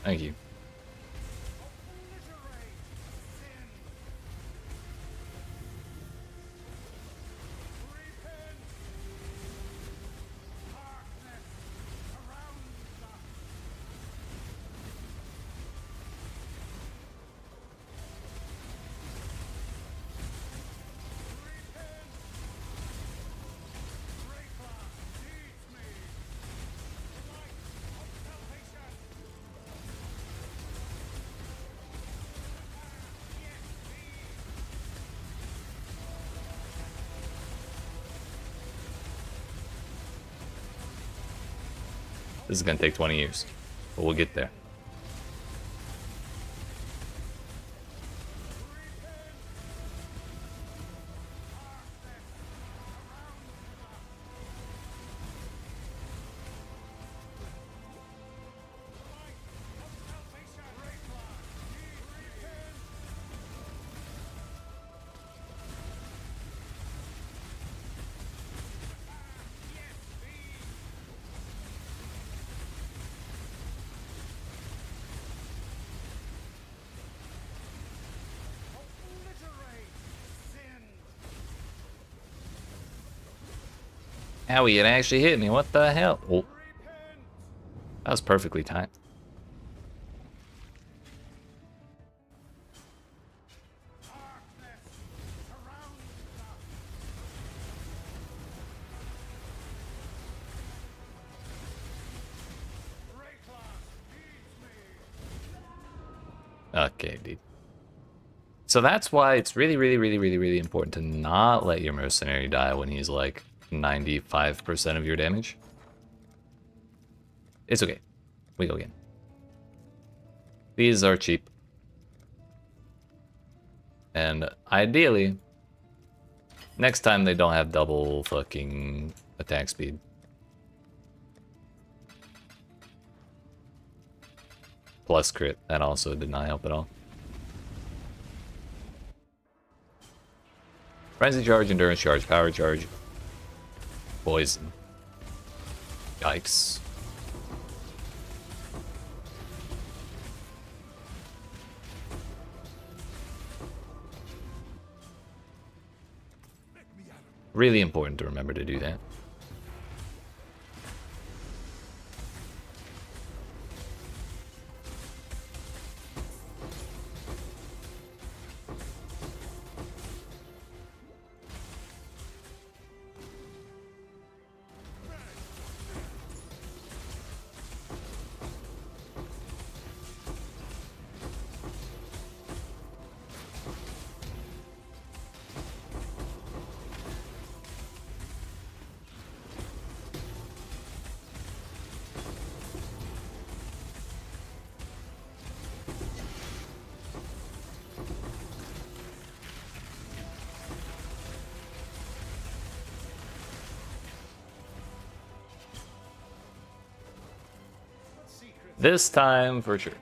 Thank you. This is gonna take 20 years, but we'll get there. Owie, it actually hit me. What the hell? Oh. That was perfectly timed. Okay, dude. So that's why it's really important to not let your mercenary die when he's like 95% of your damage. It's okay. We go again. These are cheap. And ideally, next time they don't have double fucking attack speed. Plus crit. That also did not help at all. Frenzy charge, endurance charge, power charge. Poison. Yikes. Really important to remember to do that. This time for sure.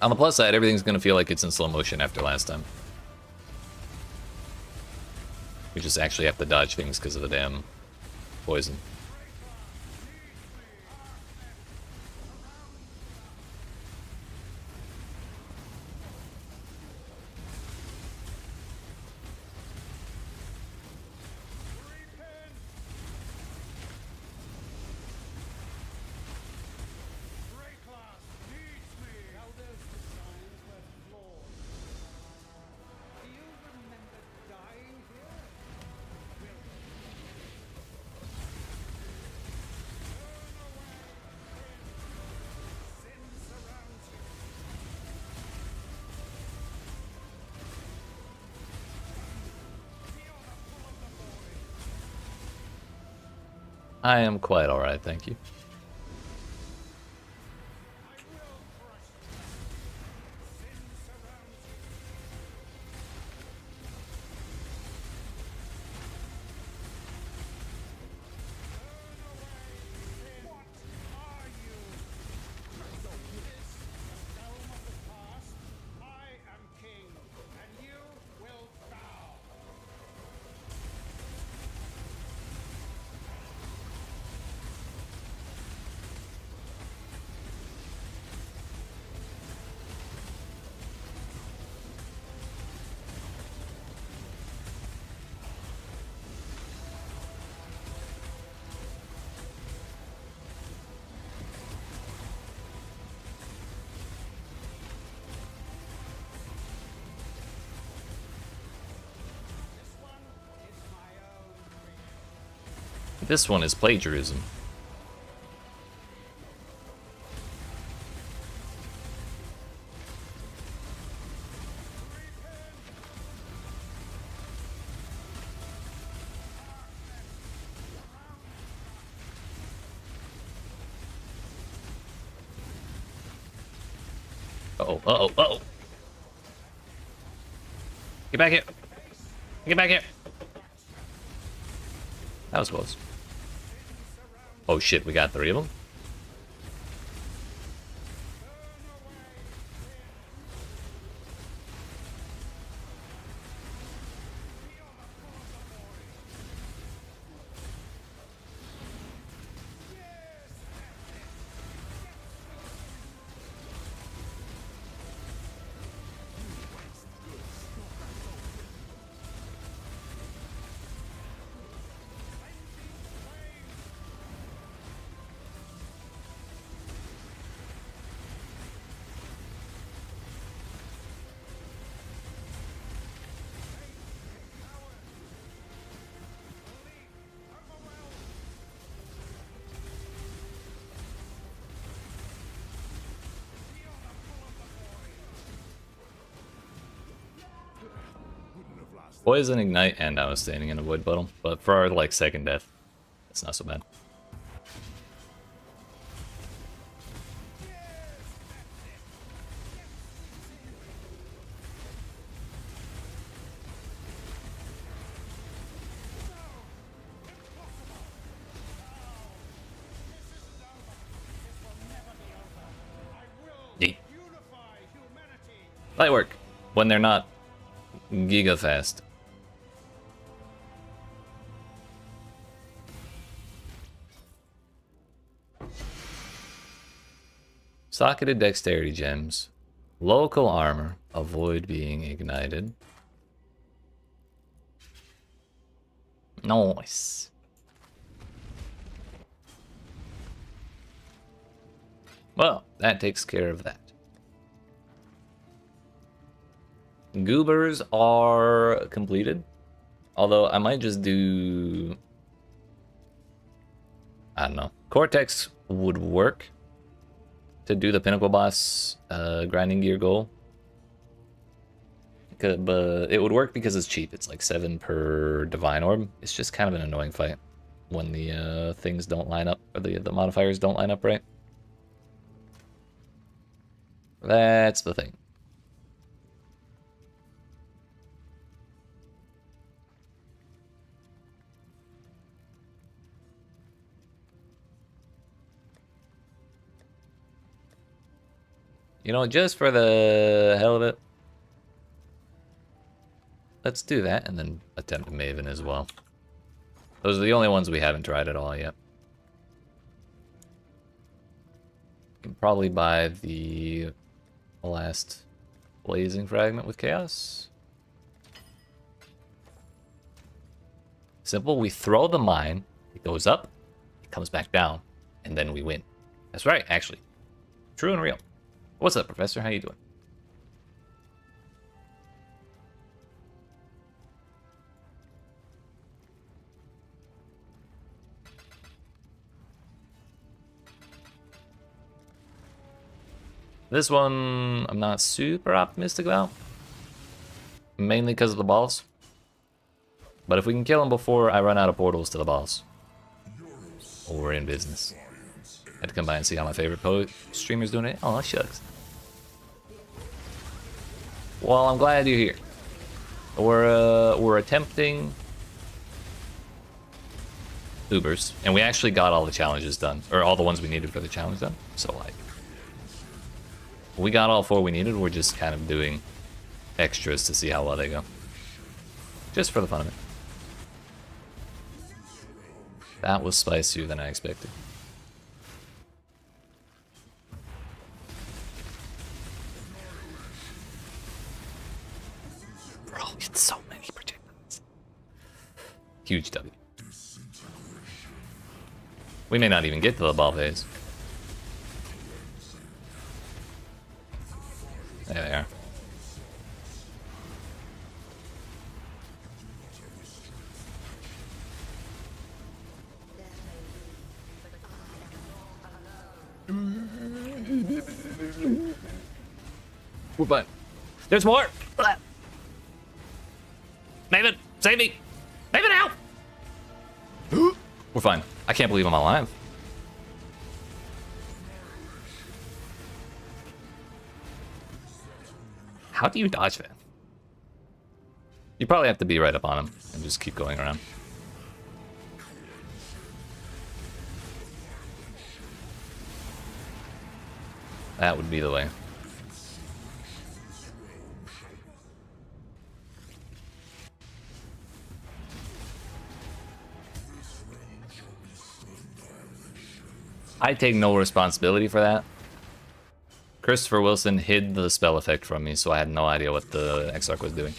On the plus side, everything's gonna feel like it's in slow motion after last time. We just actually have to dodge things because of the damn poison. Elders' designs were flawed. Do you remember dying here? Sin surrounds you. Feel the pull of the void. I am quite alright, thank you. I will crush you. Sin surrounds you. What are you? This the realm of the past. I am king, and you will bow. This one is my own creation. This one is plagiarism. Uh-oh, uh-oh, uh-oh. Get back here. Get back here. That was close. Oh shit, we got 3 of them? Poison, ignite, and I was standing in a void puddle. But for our like second death, it's not so bad. Yeet. Unify humanity. Light work when they're not giga fast. Socketed dexterity gems. Local armor. Avoid being ignited. Nice. Well, that takes care of that. Goobers are completed. Although I might just do... I don't know. Cortex would work to do the Pinnacle Boss grinding gear goal. But it would work because it's cheap. It's like 7 per Divine Orb. It's just kind of an annoying fight when the things don't line up, or the modifiers don't line up right. That's the thing. You know, just for the hell of it, let's do that and then attempt a Maven as well. Those are the only ones we haven't tried at all yet. Can probably buy the last blazing fragment with chaos. Simple. We throw the mine. It goes up. It comes back down, and then we win. That's right, actually. True and real. What's up, Professor? How you doing? This one, I'm not super optimistic about. Mainly because of the balls. But if we can kill him before I run out of portals to the balls, we're in business. I had to come by and see how my favorite PoE streamer's doing it. Oh, shucks. Well, I'm glad you're here. We're attempting Ubers, and we actually got all the challenges done, or all the ones we needed for the challenge done. So like, we got all 4 we needed. We're just kind of doing extras to see how well they go, just for the fun of it. That was spicier than I expected. Bro, it's so many projectiles. Huge W. We may not even get to the ball phase. There they are. We're fine. There's more! Maven, save me! Maven, help! We're fine. I can't believe I'm alive. How do you dodge that? You probably have to be right up on him and just keep going around. That would be the way. I take no responsibility for that. Christopher Wilson hid the spell effect from me, so I had no idea what the Exarch was doing.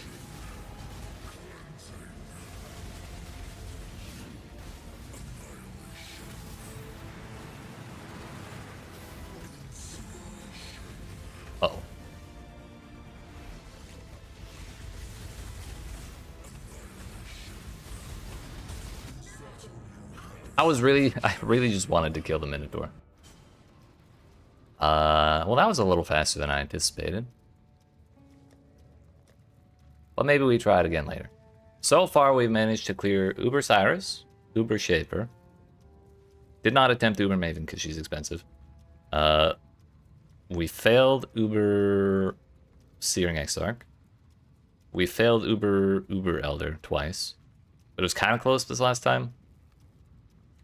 Uh-oh. I really just wanted to kill the Minotaur. Well, that was a little faster than I anticipated. But maybe we try it again later. So far, we've managed to clear Uber Cyrus, Uber Shaper. Did not attempt Uber Maven because she's expensive. We failed Uber Searing Exarch. We failed Uber Elder twice. But it was kind of close this last time.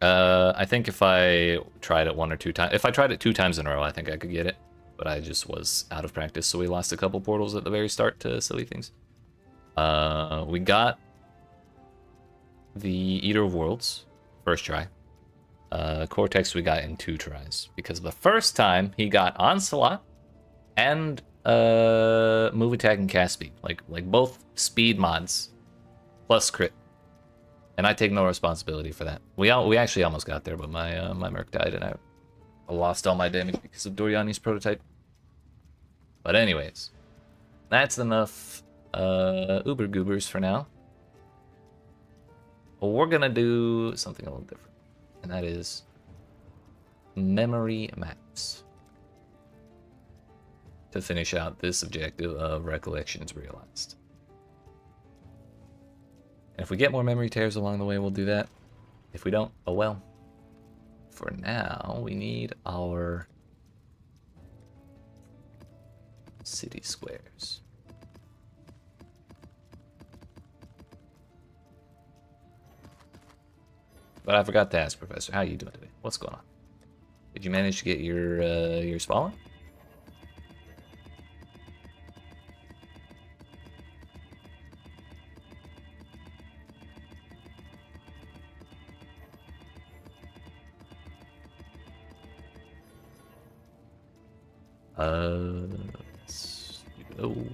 I think if I tried it 1 or 2 times, if I tried it 2 times in a row, I think I could get it. But I just was out of practice, so we lost a couple portals at the very start to silly things. We got the Eater of Worlds, first try. Cortex we got in 2 tries. Because the first time, he got Onslaught and Move Attack and Cast Speed. Like both speed mods, plus crit. And I take no responsibility for that. We actually almost got there, but my Merc died and I lost all my damage because of Doriani's prototype. But anyways, that's enough Uber Goobers for now. Well, we're gonna do something a little different, and that is memory maps to finish out this objective of Recollections Realized. And if we get more memory tears along the way, we'll do that. If we don't, oh well. For now, we need our city squares. But I forgot to ask, Professor, how are you doing today? What's going on? Did you manage to get your fallen? Let's do those.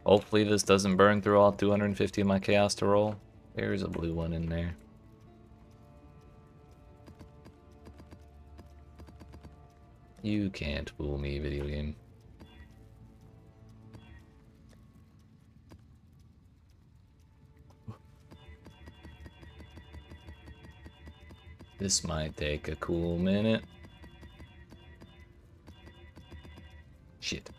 Hopefully this doesn't burn through all 250 of my chaos to roll. There's a blue one in there. You can't fool me, video game. This might take a cool minute. Shit.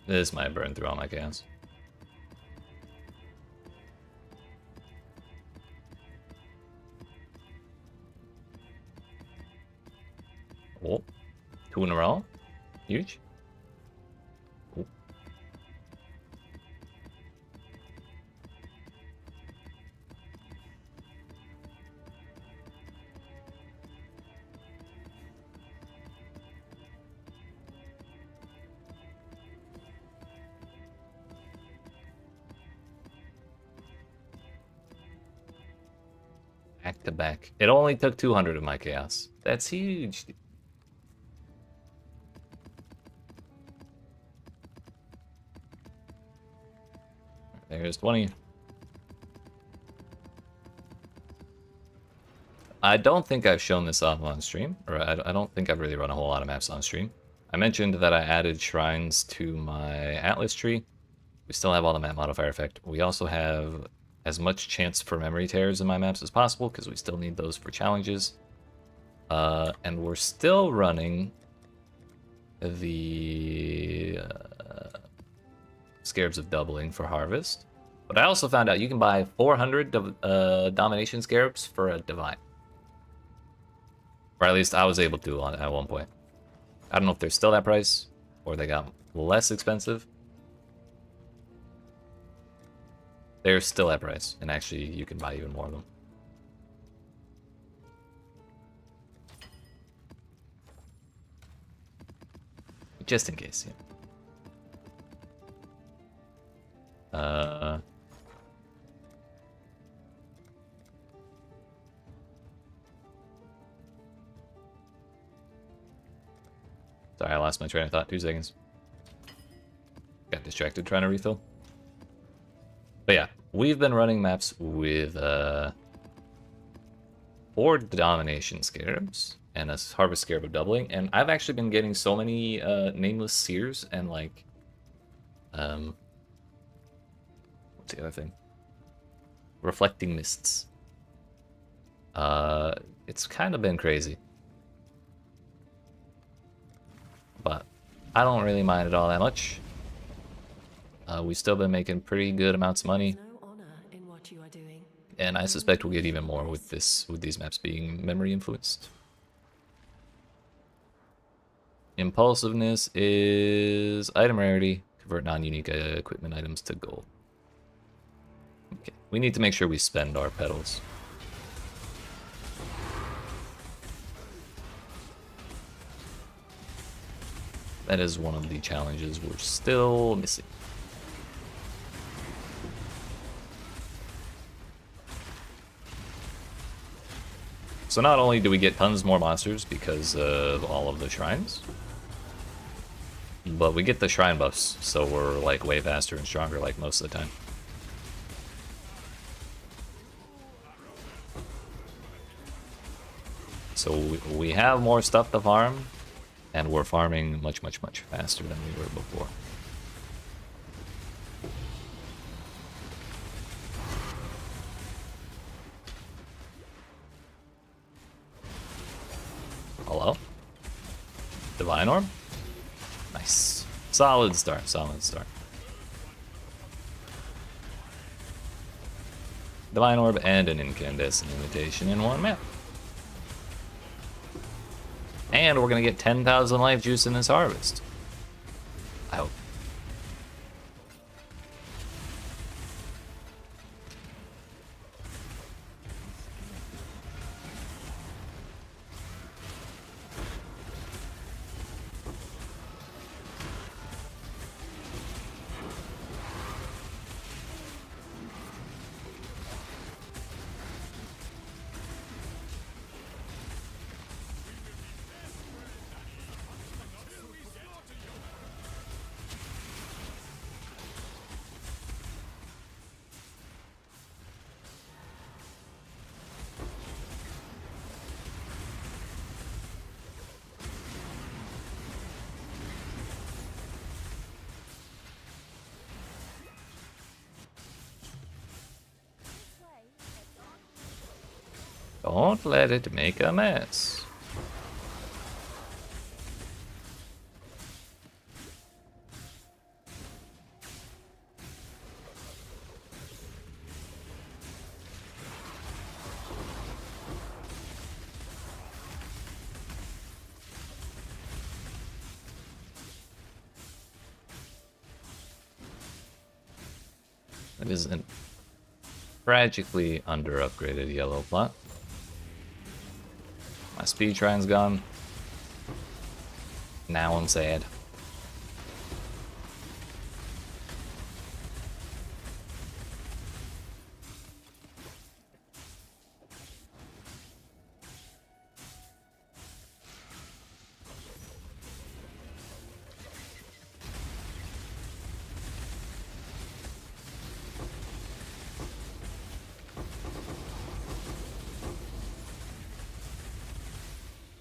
This might burn through all my chaos. Oh, 2 in a row. Huge. Cool. Back to back. It only took 200 of my chaos. That's huge. There's 20. I don't think I've shown this off on stream, or I don't think I've really run a whole lot of maps on stream. I mentioned that I added shrines to my Atlas tree. We still have all the map modifier effect. We also have as much chance for memory tears in my maps as possible, because we still need those for challenges. And we're still running the Scarabs of Doubling for Harvest. But I also found out you can buy 400 Domination Scarabs for a Divine. Or at least I was able to at one point. I don't know if they're still that price, or they got less expensive. They're still at price, and actually you can buy even more of them. Just in case, yeah. Sorry, I lost my train of thought. 2 seconds. Got distracted trying to refill. But yeah, we've been running maps with 4 Domination Scarabs and a Harvest Scarab of Doubling, and I've actually been getting so many Nameless Seers and like what's the other thing? Reflecting Mists. It's kind of been crazy. But I don't really mind it all that much. We've still been making pretty good amounts of money. No honor in what you are doing. And I suspect we'll get even more with these maps being memory influenced. Impulsiveness is item rarity. Convert non-unique equipment items to gold. Okay, we need to make sure we spend our petals. That is one of the challenges we're still missing. So not only do we get tons more monsters because of all of the shrines, but we get the shrine buffs, so we're like way faster and stronger like most of the time. So we have more stuff to farm, and we're farming much, much, much faster than we were before. Hello? Divine Orb? Nice. Solid start, solid start. Divine Orb and an Incandescent Invitation in one map. And we're gonna get 10,000 life juice in this harvest. I hope. Don't let it make a mess. It is a tragically under upgraded yellow plot. My speed trine's gone. Now I'm sad.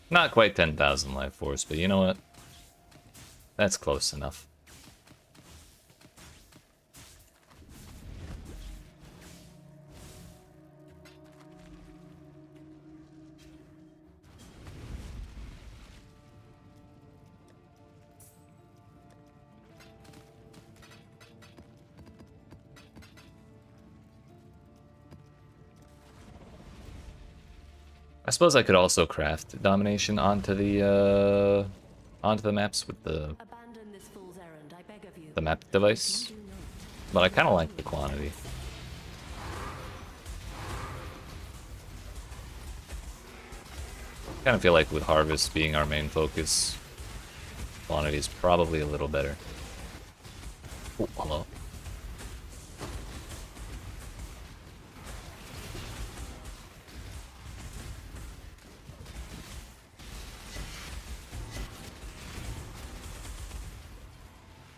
Not quite 10,000 life force, but you know what? That's close enough. I suppose I could also craft domination onto the maps with Abandon this fool's errand, I beg of you. the map device, but I kind of like the quantity. Kind of feel like with harvest being our main focus, quantity is probably a little better. Oh, hello.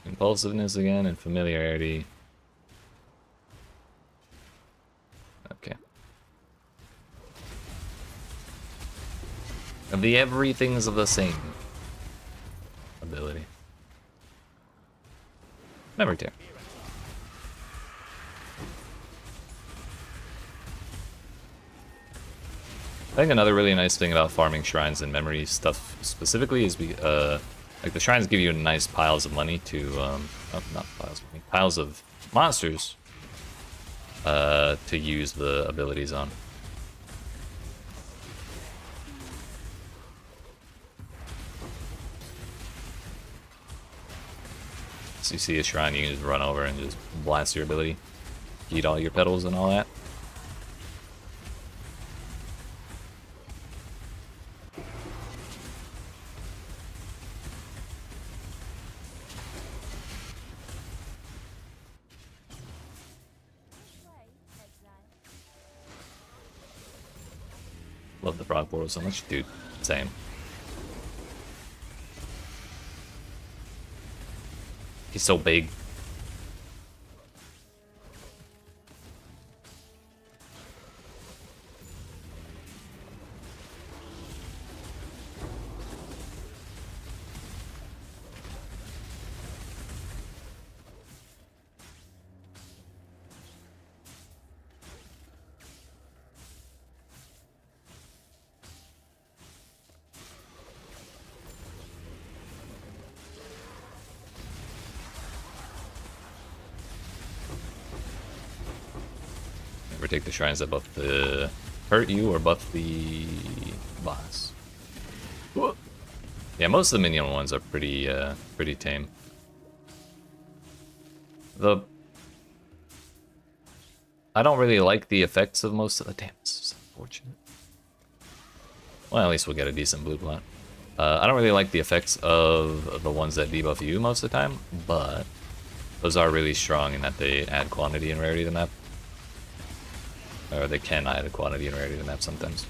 Impulsiveness again and familiarity. Okay. And the everything's of the same ability. Memory tear. I think another really nice thing about farming shrines and memory stuff specifically is like the shrines give you nice piles of money to not piles of money, piles of monsters to use the abilities on. So you see a shrine, you can just run over and just blast your ability, eat all your petals and all that. Love the frog portal so much, dude. Same. He's so big. Never take the shrines that buff you or buff the boss. Whoa. Yeah, most of the minion ones are pretty tame. I don't really like the effects of most of the... Damn, this is unfortunate. Well, at least we'll get a decent blue plot. I don't really like the effects of the ones that debuff you most of the time, but those are really strong in that they add quantity and rarity to the map. Or they can add a quantity and rarity to the map sometimes.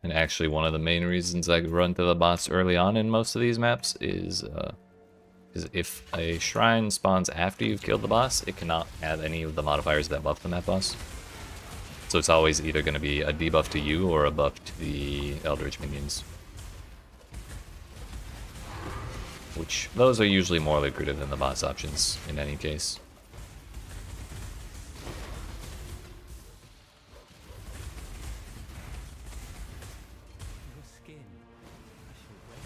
And actually, one of the main reasons I run to the boss early on in most of these maps is if a shrine spawns after you've killed the boss, it cannot add any of the modifiers that buff the map boss. So it's always either going to be a debuff to you or a buff to the Eldritch minions. Which, those are usually more lucrative than the boss options in any case. Your skin. I shall wait.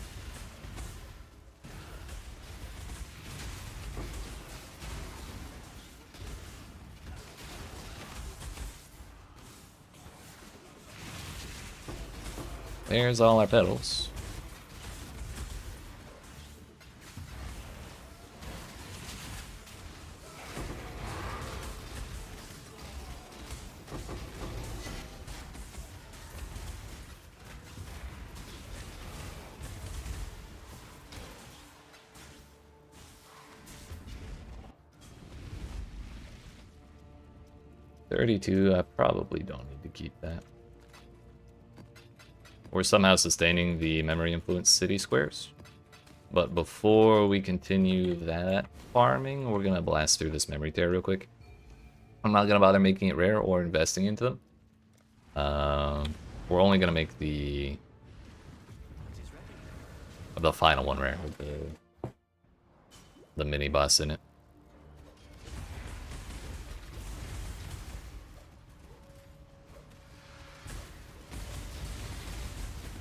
There's all our petals. $32, I probably don't need to keep that. We're somehow sustaining the memory influence city squares. But before we continue that farming, we're gonna blast through this memory tear real quick. I'm not gonna bother making it rare or investing into them. We're only gonna make the final one rare with the mini boss in it.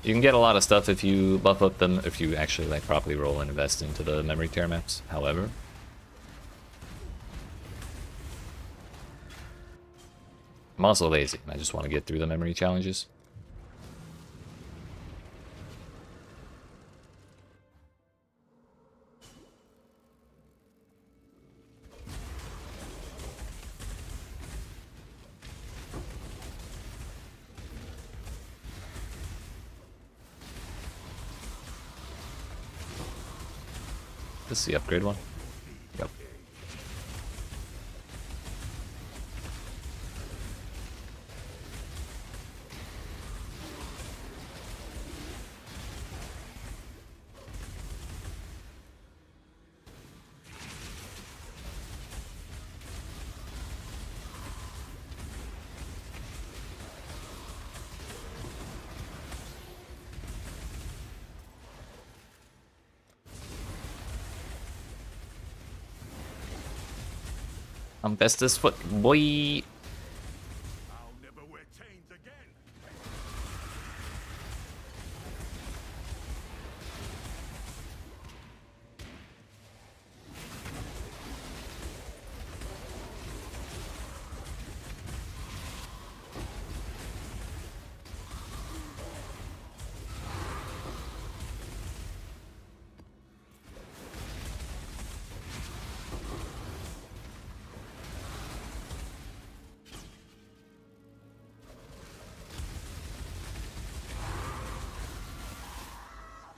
You can get a lot of stuff if you buff up them, if you actually like properly roll and invest into the memory tear maps. However, I'm also lazy. I just want to get through the memory challenges. This is the upgrade one. Yep. I'm best as foot, boy. I'll never wear chains again.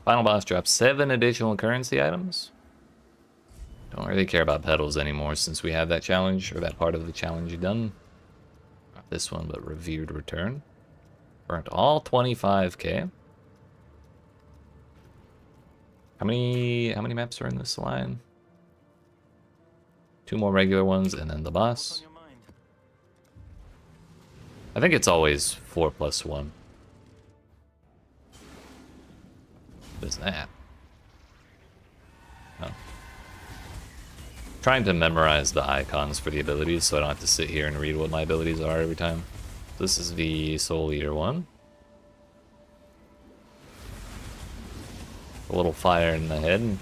Final boss drops 7 additional currency items. Don't really care about petals anymore since we have that challenge, or that part of the challenge done. Not this one, but Revered Return. Burnt all 25k. How many maps are in this line? 2 more regular ones and then the boss. I think it's always 4+1. What is that? Oh. Trying to memorize the icons for the abilities so I don't have to sit here and read what my abilities are every time. This is the Soul Eater one. A little fire in the head.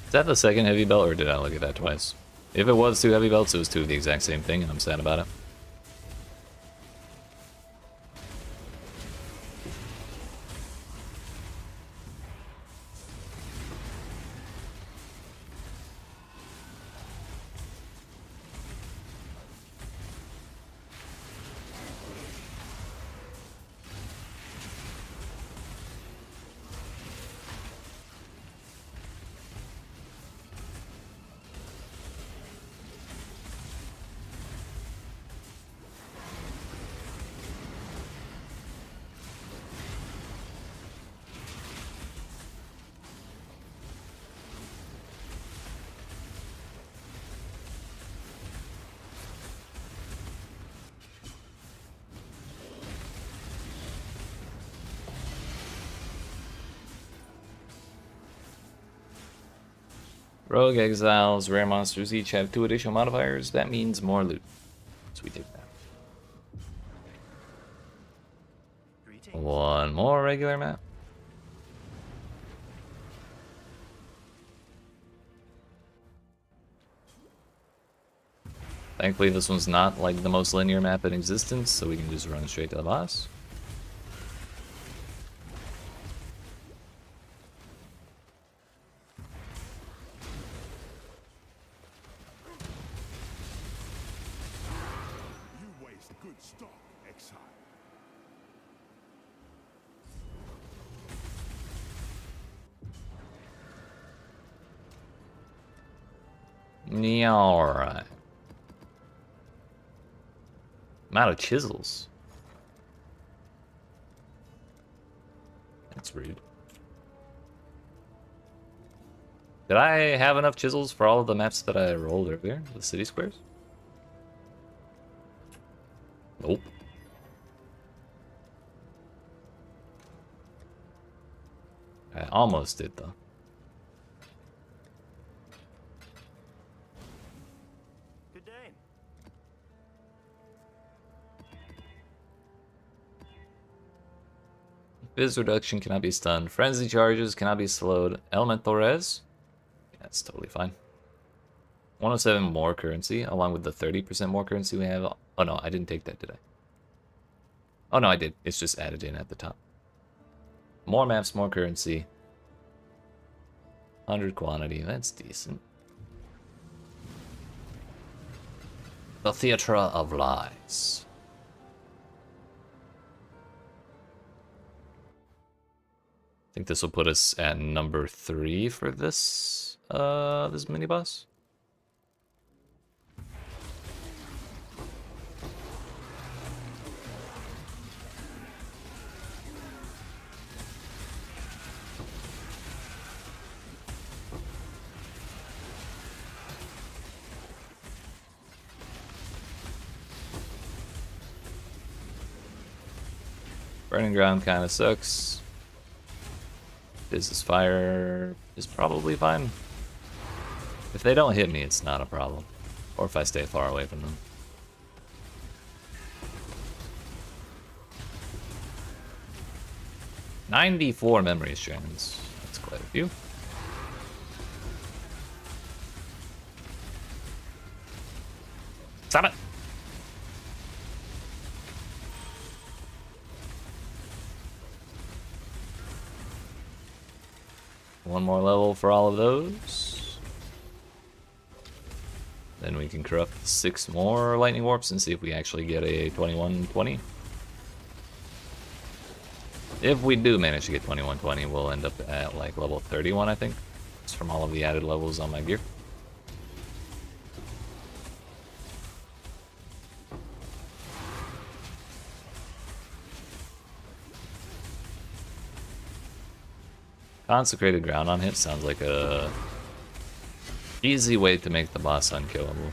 Is that the second heavy belt, or did I look at that twice? If it was 2 heavy belts, it was 2 of the exact same thing, and I'm sad about it. Rogue Exiles, rare monsters each have 2 additional modifiers. That means more loot. So we take that. One more regular map. Thankfully this one's not like the most linear map in existence, so we can just run straight to the boss. You waste good stock, Exile. Yeah, alright. I'm out of chisels. That's rude. Did I have enough chisels for all of the maps that I rolled earlier? The city squares? Nope. I almost did though. Good day. Fizz reduction cannot be stunned. Frenzy charges cannot be slowed. Elemental res? Yeah, that's totally fine. 107 more currency, along with the 30% more currency we have. Oh no, I didn't take that, did I? Oh no, I did. It's just added in at the top. More maps, more currency. 100 quantity, that's decent. The Theatre of Lies. I think this will put us at number 3 for this this mini boss. Burning ground kind of sucks. Business fire is probably fine. If they don't hit me, it's not a problem. Or if I stay far away from them. "94 memory strands. That's quite a few. Stop it! One more level for all of those. Then we can corrupt 6 more lightning warps and see if we actually get a 2120. If we do manage to get 2120, we'll end up at like level 31, I think. It's from all of the added levels on my gear. Consecrated ground on hit sounds like a easy way to make the boss unkillable.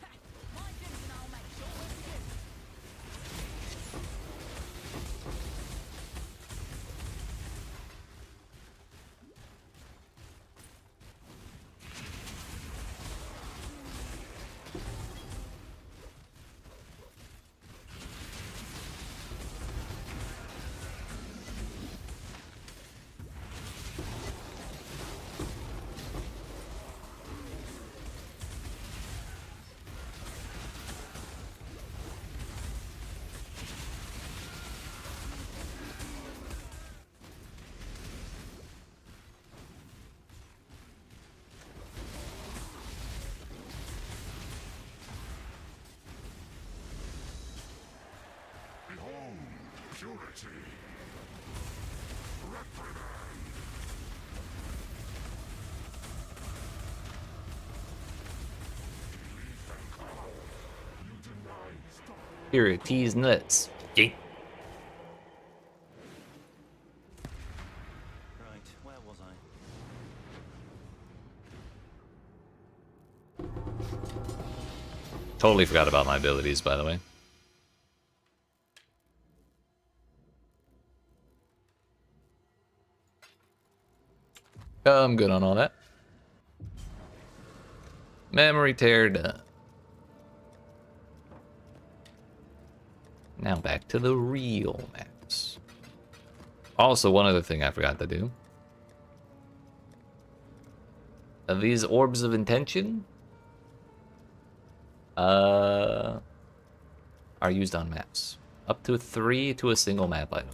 My dibs and I'll make sure it's good. Purity's nuts. Yeet. Right, where was I? Totally forgot about my abilities, by the way. I'm good on all that. Memory tear done. Now back to the real maps. Also, one other thing I forgot to do. These orbs of intention are used on maps. Up to 3 to a single map item.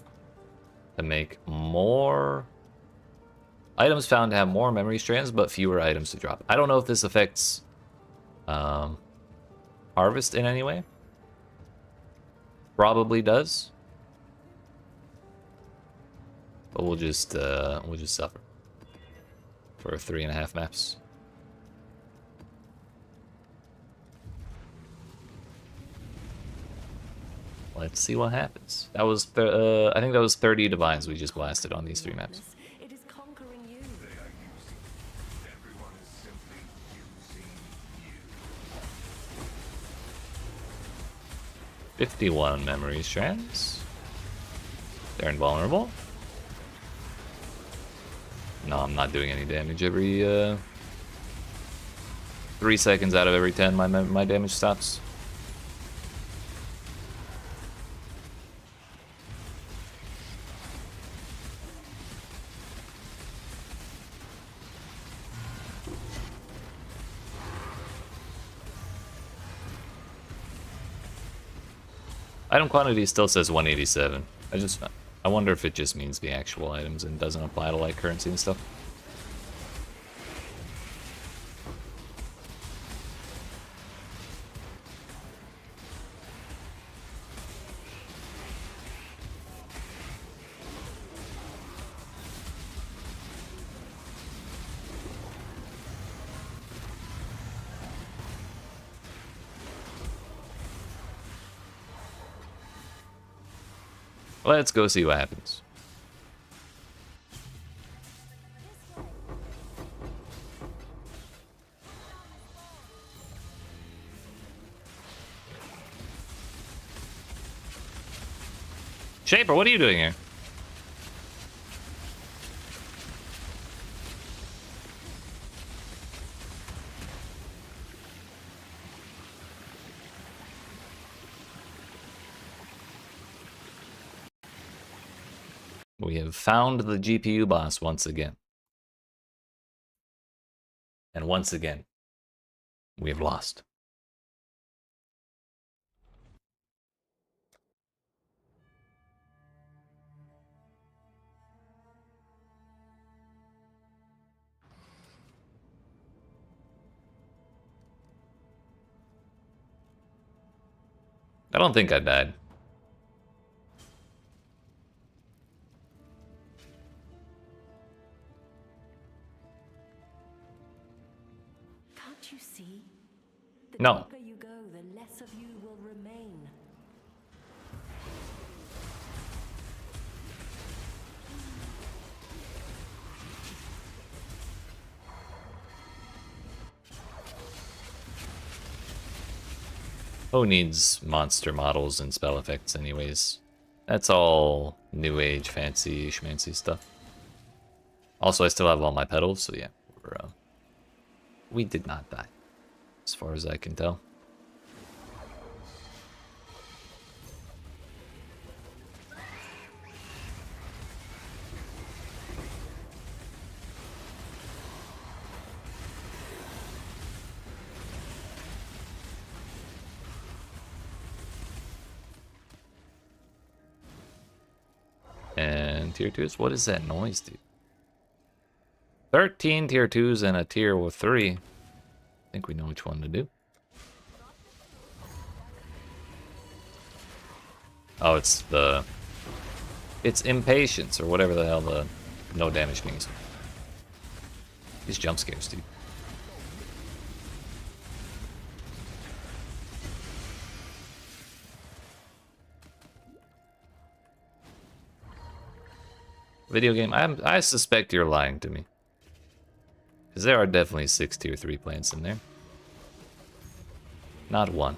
To make more items found to have more memory strands, but fewer items to drop. I don't know if this affects harvest in any way. Probably does. But we'll just suffer for 3.5 maps. Let's see what happens. That was I think that was 30 divines we just blasted on these 3 maps. It is conquering you. 51 memory strands. They're invulnerable. No, I'm not doing any damage every 3 seconds out of every 10 my damage stops. Item quantity still says 187. I wonder if it just means the actual items and doesn't apply to like currency and stuff. Let's go see what happens. Shaper, what are you doing here? We have found the GPU boss once again. And once again, We have lost. I don't think I died. Can't you see? The No. deeper you go, the less of you will remain. Who needs monster models and spell effects anyways? That's all new age fancy schmancy stuff. Also, I still have all my petals, so yeah, we did not die, as far as I can tell. And tier 2s, what does that noise do? 13 tier 2s and a tier 3. I think we know which one to do. Oh, it's impatience, or whatever the hell the no damage means. These jump scares, dude. Video game, I suspect you're lying to me. Because there are definitely 6 tier 3 plants in there. Not one.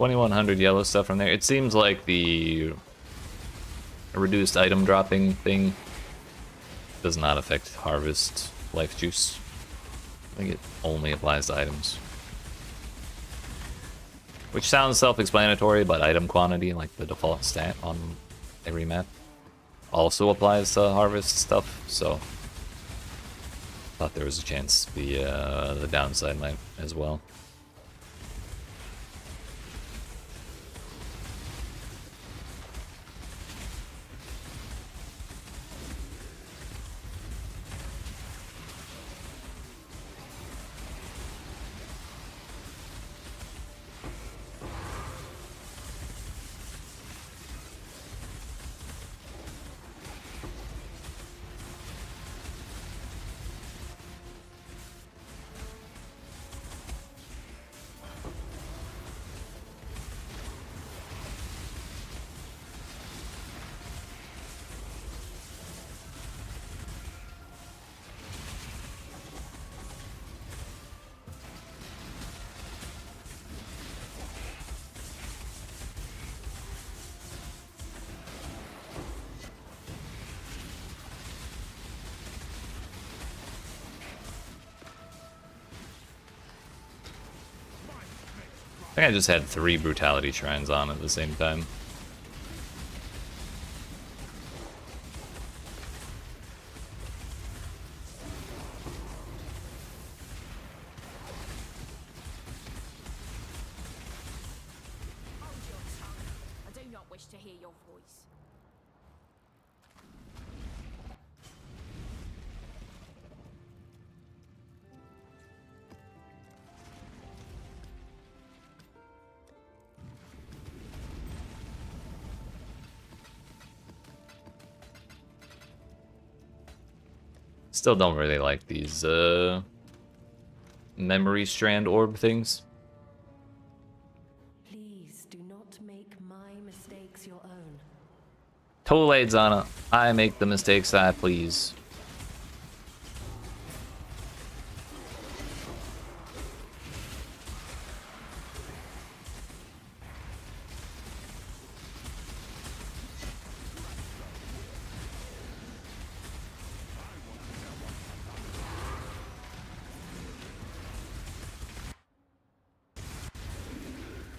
$2,100 yellow stuff from there. It seems like the reduced item dropping thing does not affect harvest life juice. I think it only applies to items. Which sounds self-explanatory, but item quantity, like the default stat on every map, also applies to harvest stuff, so thought there was a chance the downside might as well. I think I just had 3 brutality shrines on at the same time. Hold your tongue. I do not wish to hear your voice. Still don't really like these memory strand orb things. Please do not make my mistakes your own. Too late, Zana. I make the mistakes I please.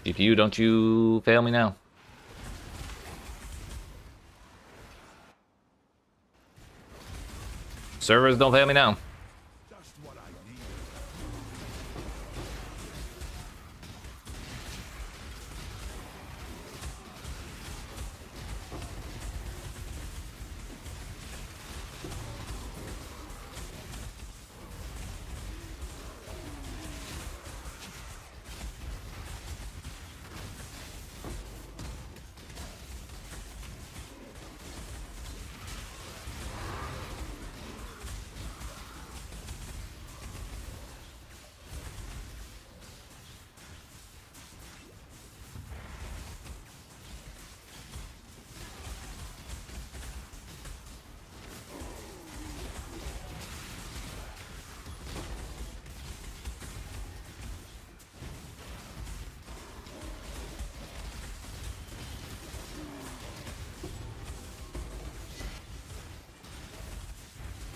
GPU, don't you fail me now. Servers, don't fail me now.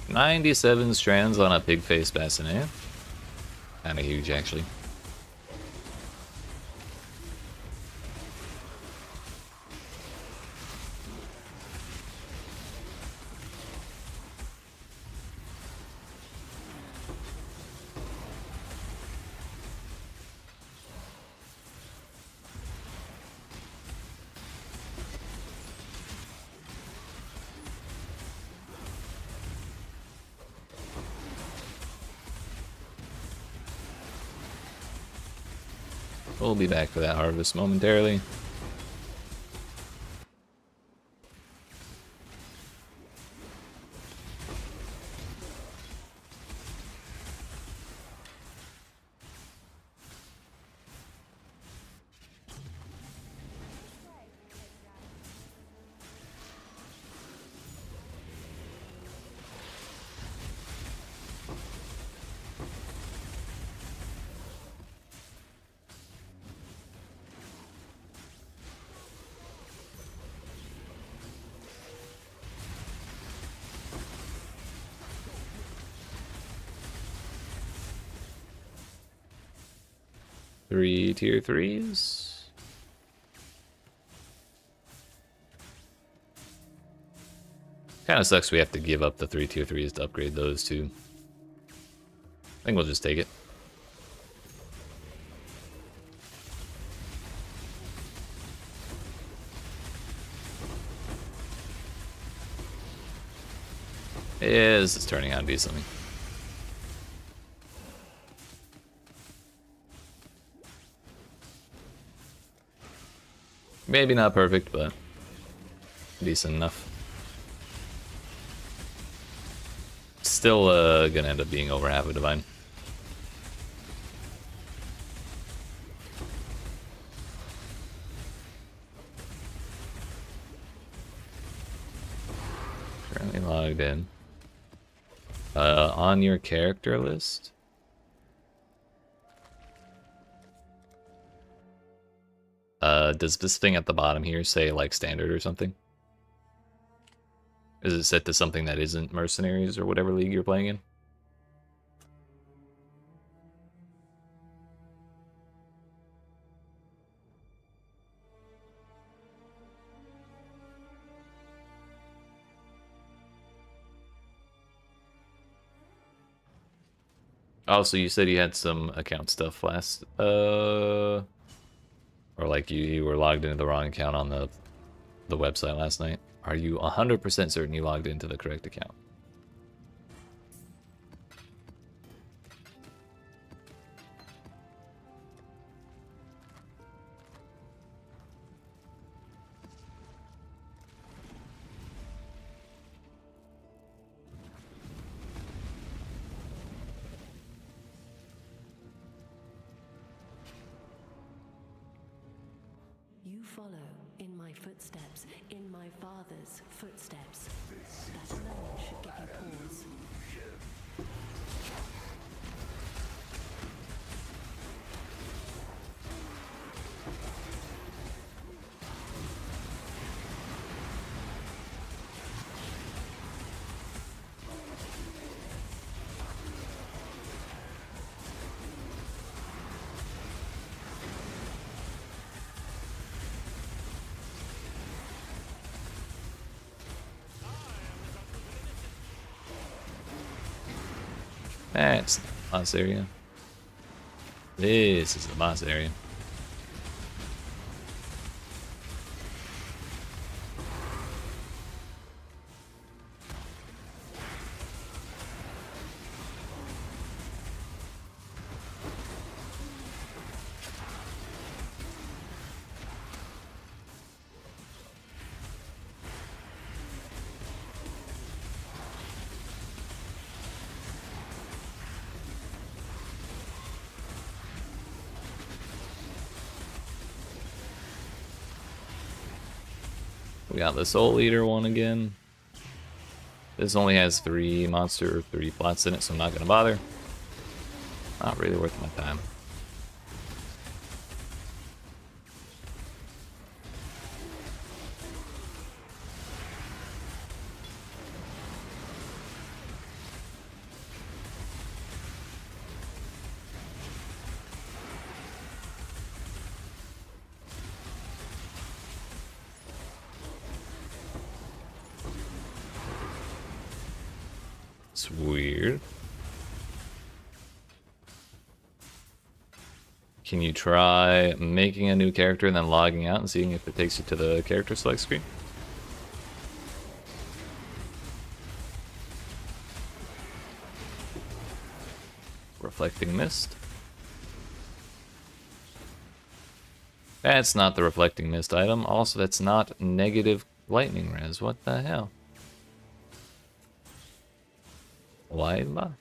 $97 strands on a pig face bassinet. Kinda huge, actually. We'll be back for that harvest momentarily. Three tier 3s. Kinda sucks we have to give up the 3 tier 3s to upgrade those too. I think we'll just take it. Yeah, this is turning out to be something. Maybe not perfect, but decent enough. Still gonna end up being over half a divine. Currently logged in. On your character list. Does this thing at the bottom here say like standard or something? Is it set to something that isn't mercenaries or whatever league you're playing in? Oh, so you said you had some account stuff last, or like you were logged into the wrong account on the website last night. Are you 100% certain you logged into the correct account? follow in my footsteps, in my father's footsteps. That alone should give you pause. That's the boss area. This is the boss area. We got the Soul Eater one again. This only has 3 monster or 3 plots in it, so I'm not gonna bother. Not really worth my time. It's weird. Can you try making a new character and then logging out and seeing if it takes you to the character select screen? Reflecting Mist. That's not the Reflecting Mist item. Also, that's not negative lightning res. What the hell? Why bother?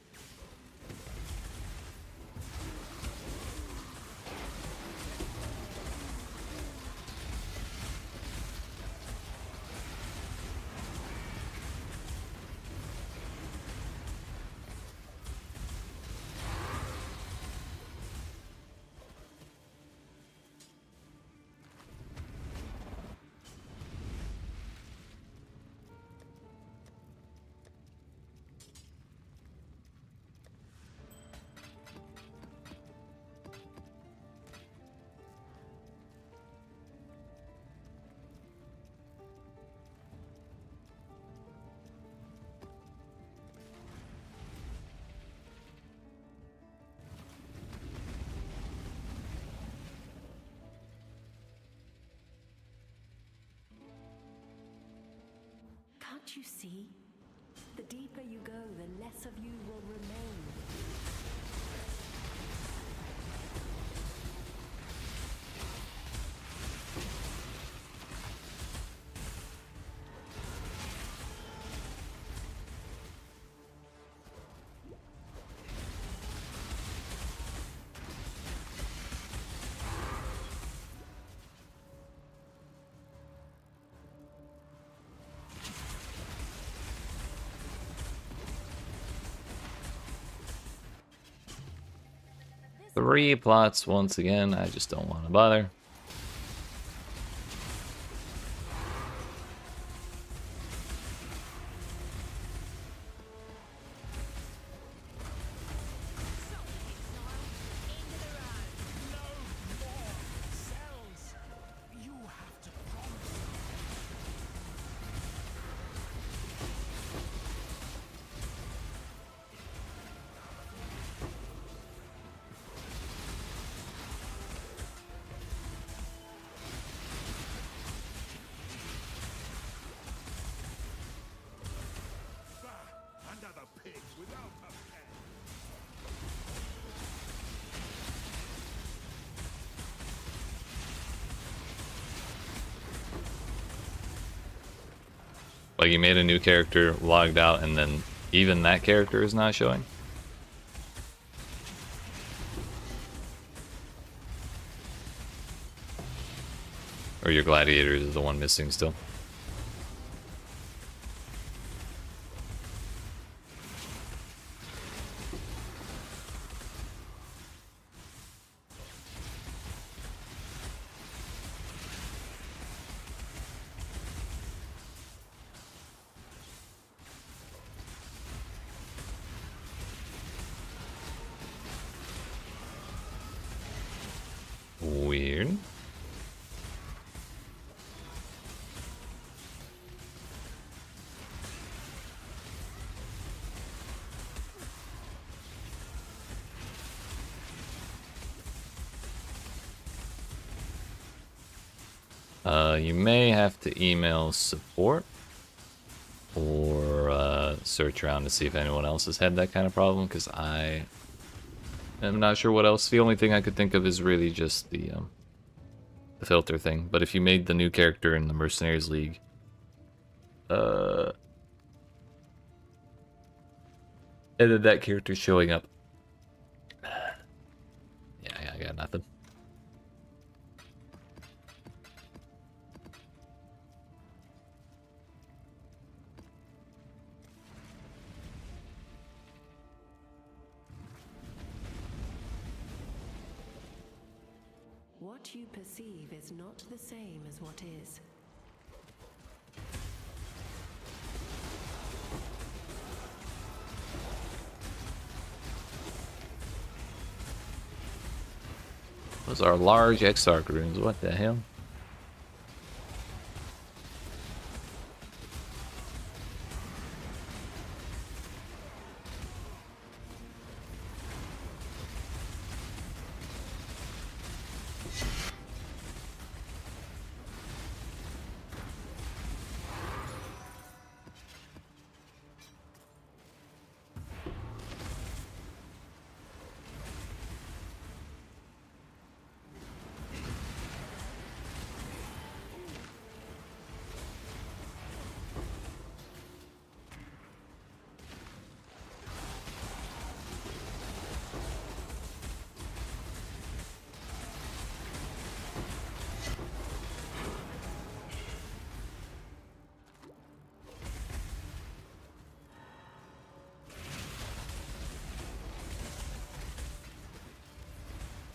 Can't you see? The deeper you go, the less of you will remain. Three plots once again. I just don't want to bother. Like you made a new character, logged out, and then even that character is not showing? Or your gladiators is the one missing still. Weird. You may have to email support or search around to see if anyone else has had that kind of problem, because I am not sure what else. The only thing I could think of is really just the filter thing. But if you made the new character in the Mercenaries League, and then that character showing up, yeah, I got nothing. What you perceive is not the same as what is. Those are large Exarch runes. What the hell?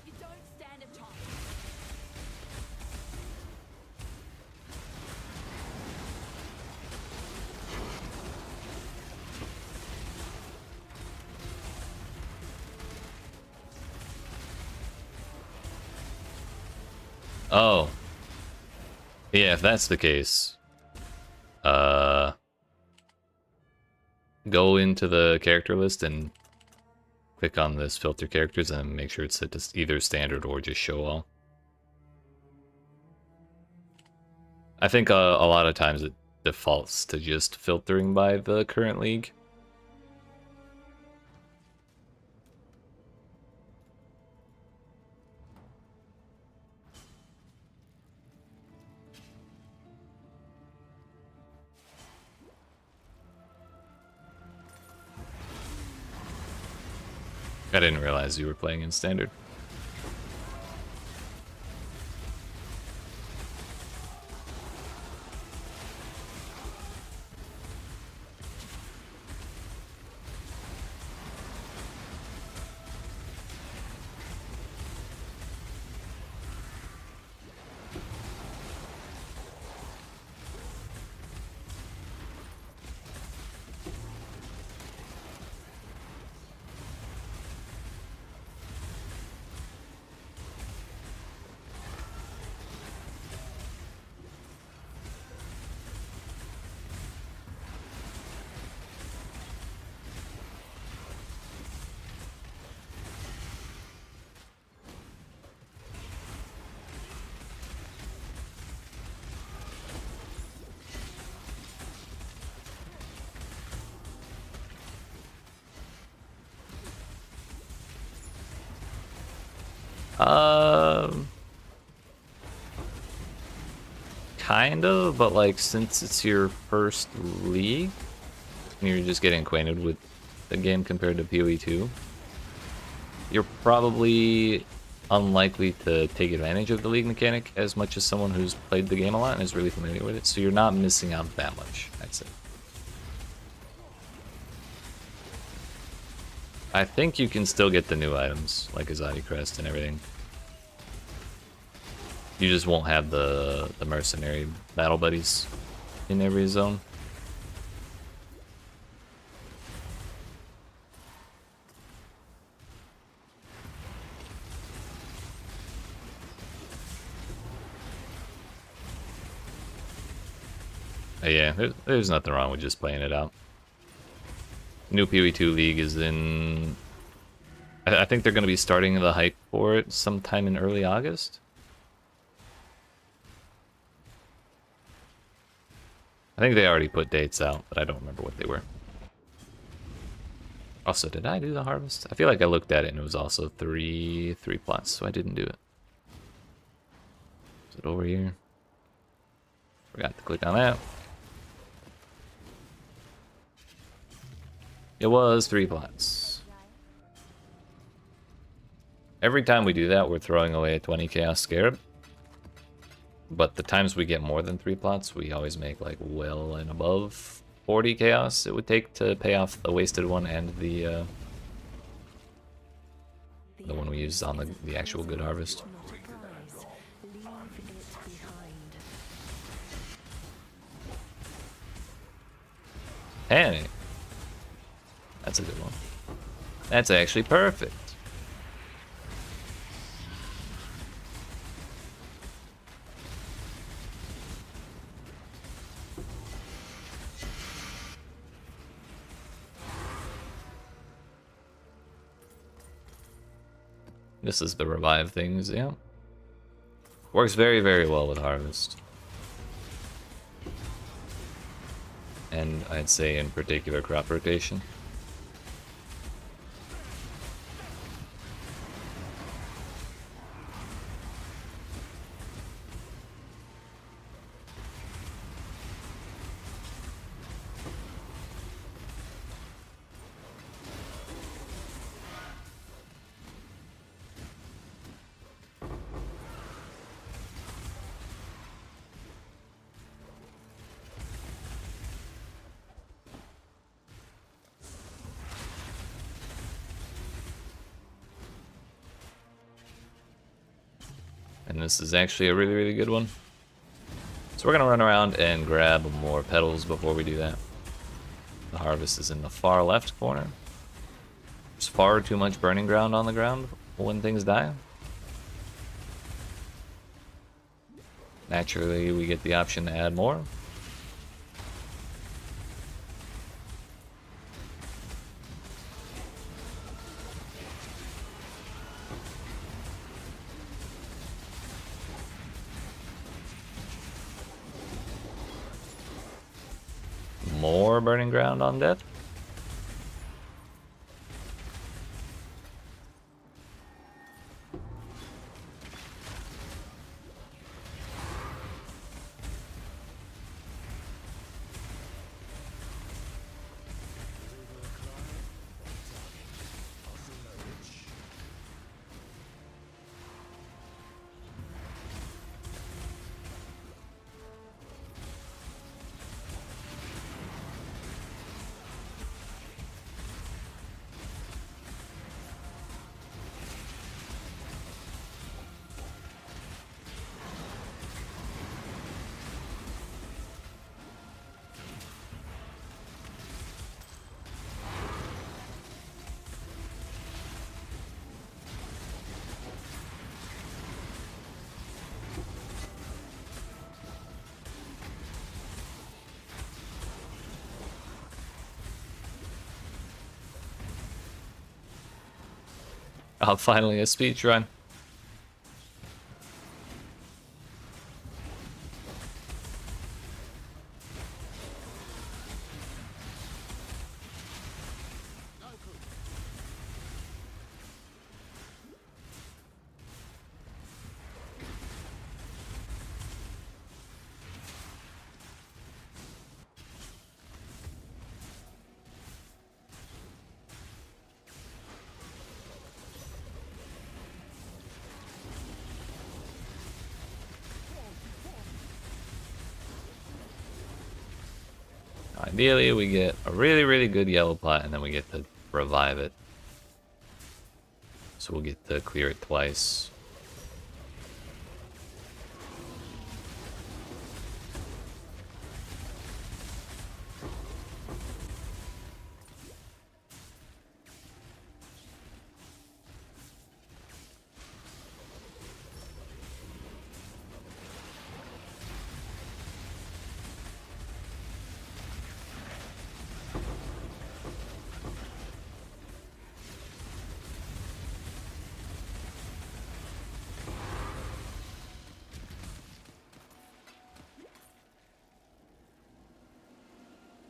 You don't stand a chance. Oh. Yeah, if that's the case, go into the character list and click on this filter characters and make sure it's set to either standard or just show all. I think a lot of times it defaults to just filtering by the current league. I didn't realize you were playing in standard. Kind of, but like since it's your first league, and you're just getting acquainted with the game compared to PoE 2, you're probably unlikely to take advantage of the league mechanic as much as someone who's played the game a lot and is really familiar with it. So you're not missing out that much, I'd say. I think you can still get the new items, like Azadi Crest and everything. You just won't have the mercenary battle buddies in every zone. Yeah, there's nothing wrong with just playing it out. New PoE 2 League is in... I think they're going to be starting the hype for it sometime in early August. I think they already put dates out, but I don't remember what they were. Also, did I do the harvest? I feel like I looked at it and it was also three plots, so I didn't do it. Is it over here? Forgot to click on that. It was 3 plots. Every time we do that, we're throwing away a 20 Chaos Scarab. But the times we get more than 3 plots, we always make like well and above 40 Chaos it would take to pay off the wasted one and the one we use on the actual good harvest. Not a prize. Leave it behind. Panic. That's a good one. That's actually perfect. This is the revive things, yeah. Works very, very well with harvest. And I'd say in particular crop rotation. And this is actually a really, really good one. So we're going to run around and grab more petals before we do that. The harvest is in the far left corner. There's far too much burning ground on the ground when things die. Naturally, we get the option to add more. More burning ground on death. Oh, finally a speech run. Ideally, we get a really, really good yellow plot, and then we get to revive it. So we'll get to clear it twice.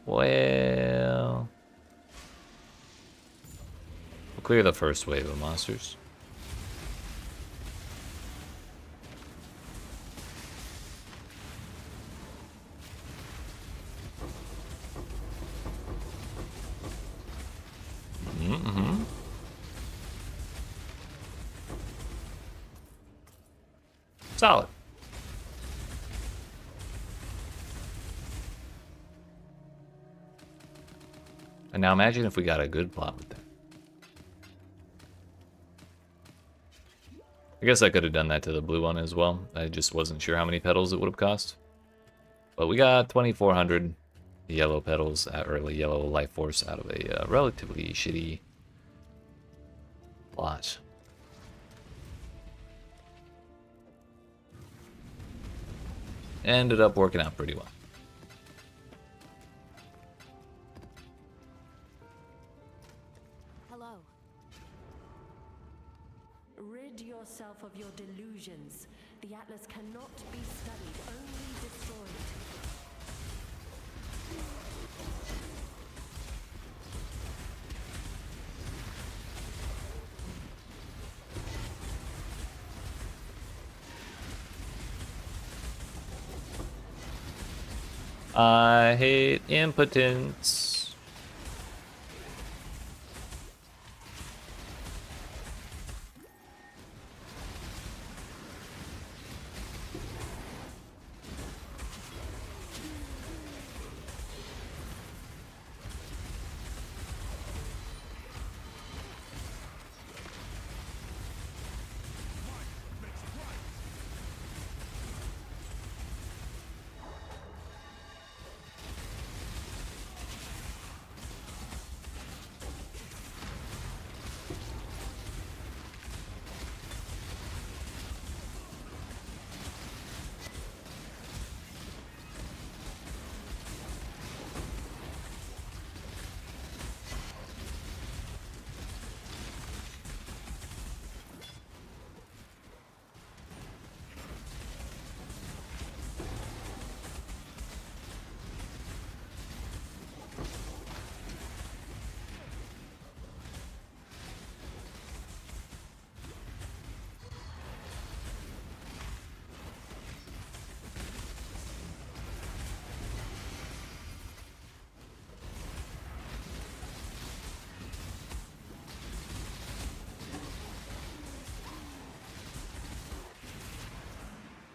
Well, we'll clear the first wave of monsters. Mm-hmm. Solid. And now imagine if we got a good plot with that. I guess I could have done that to the blue one as well. I just wasn't sure how many petals it would have cost. But we got 2,400 yellow petals, or yellow life force out of a relatively shitty plot. Ended up working out pretty well. Hello. Rid yourself of your delusions. The Atlas cannot be studied, only destroyed. I hate impotence.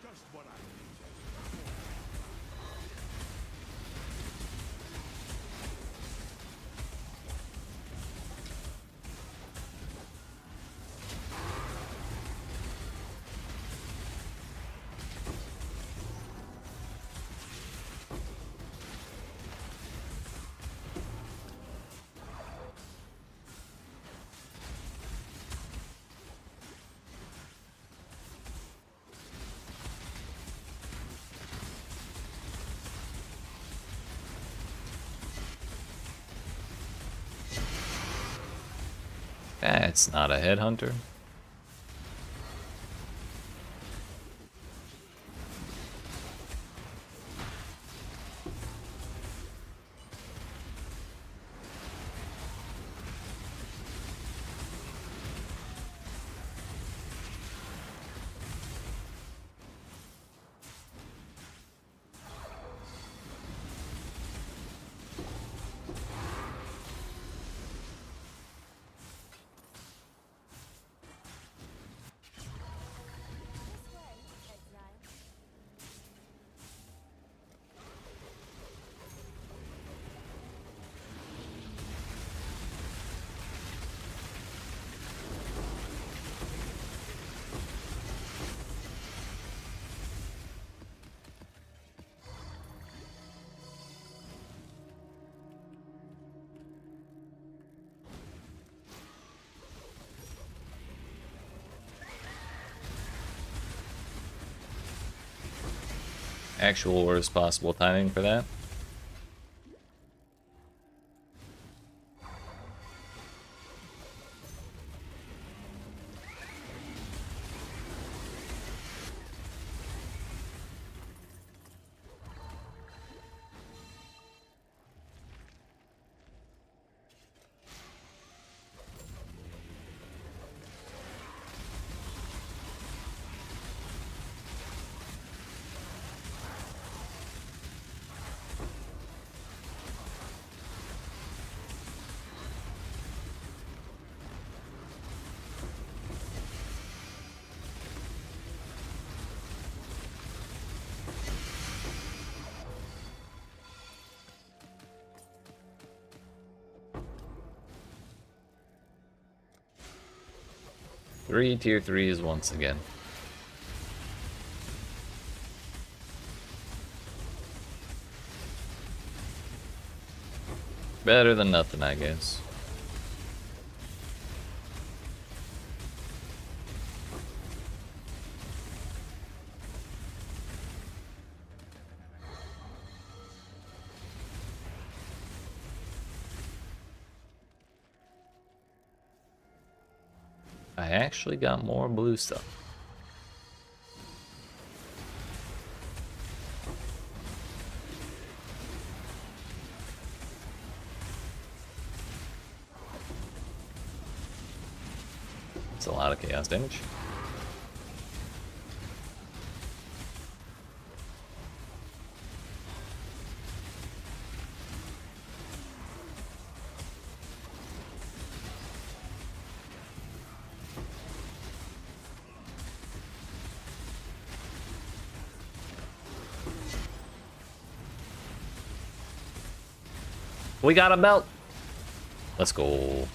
Just what I needed. That's not a headhunter. actual worst possible timing for that. Three tier 3s once again. Better than nothing, I guess. I actually got more blue stuff. It's a lot of chaos damage. We got a belt. Let's go.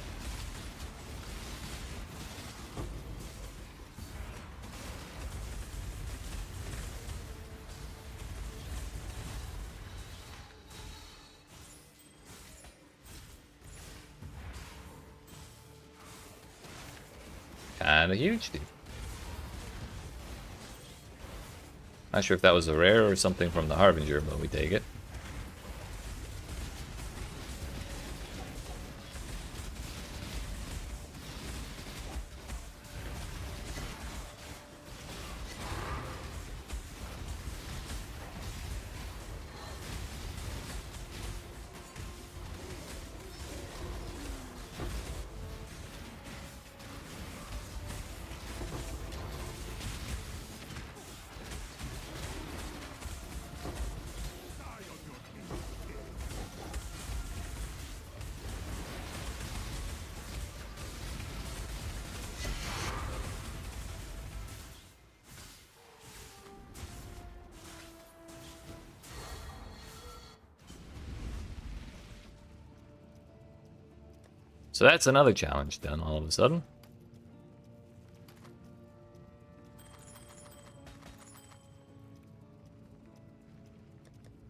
Kinda huge, dude. Not sure if that was a rare or something from the Harbinger, but we take it. So that's another challenge done all of a sudden.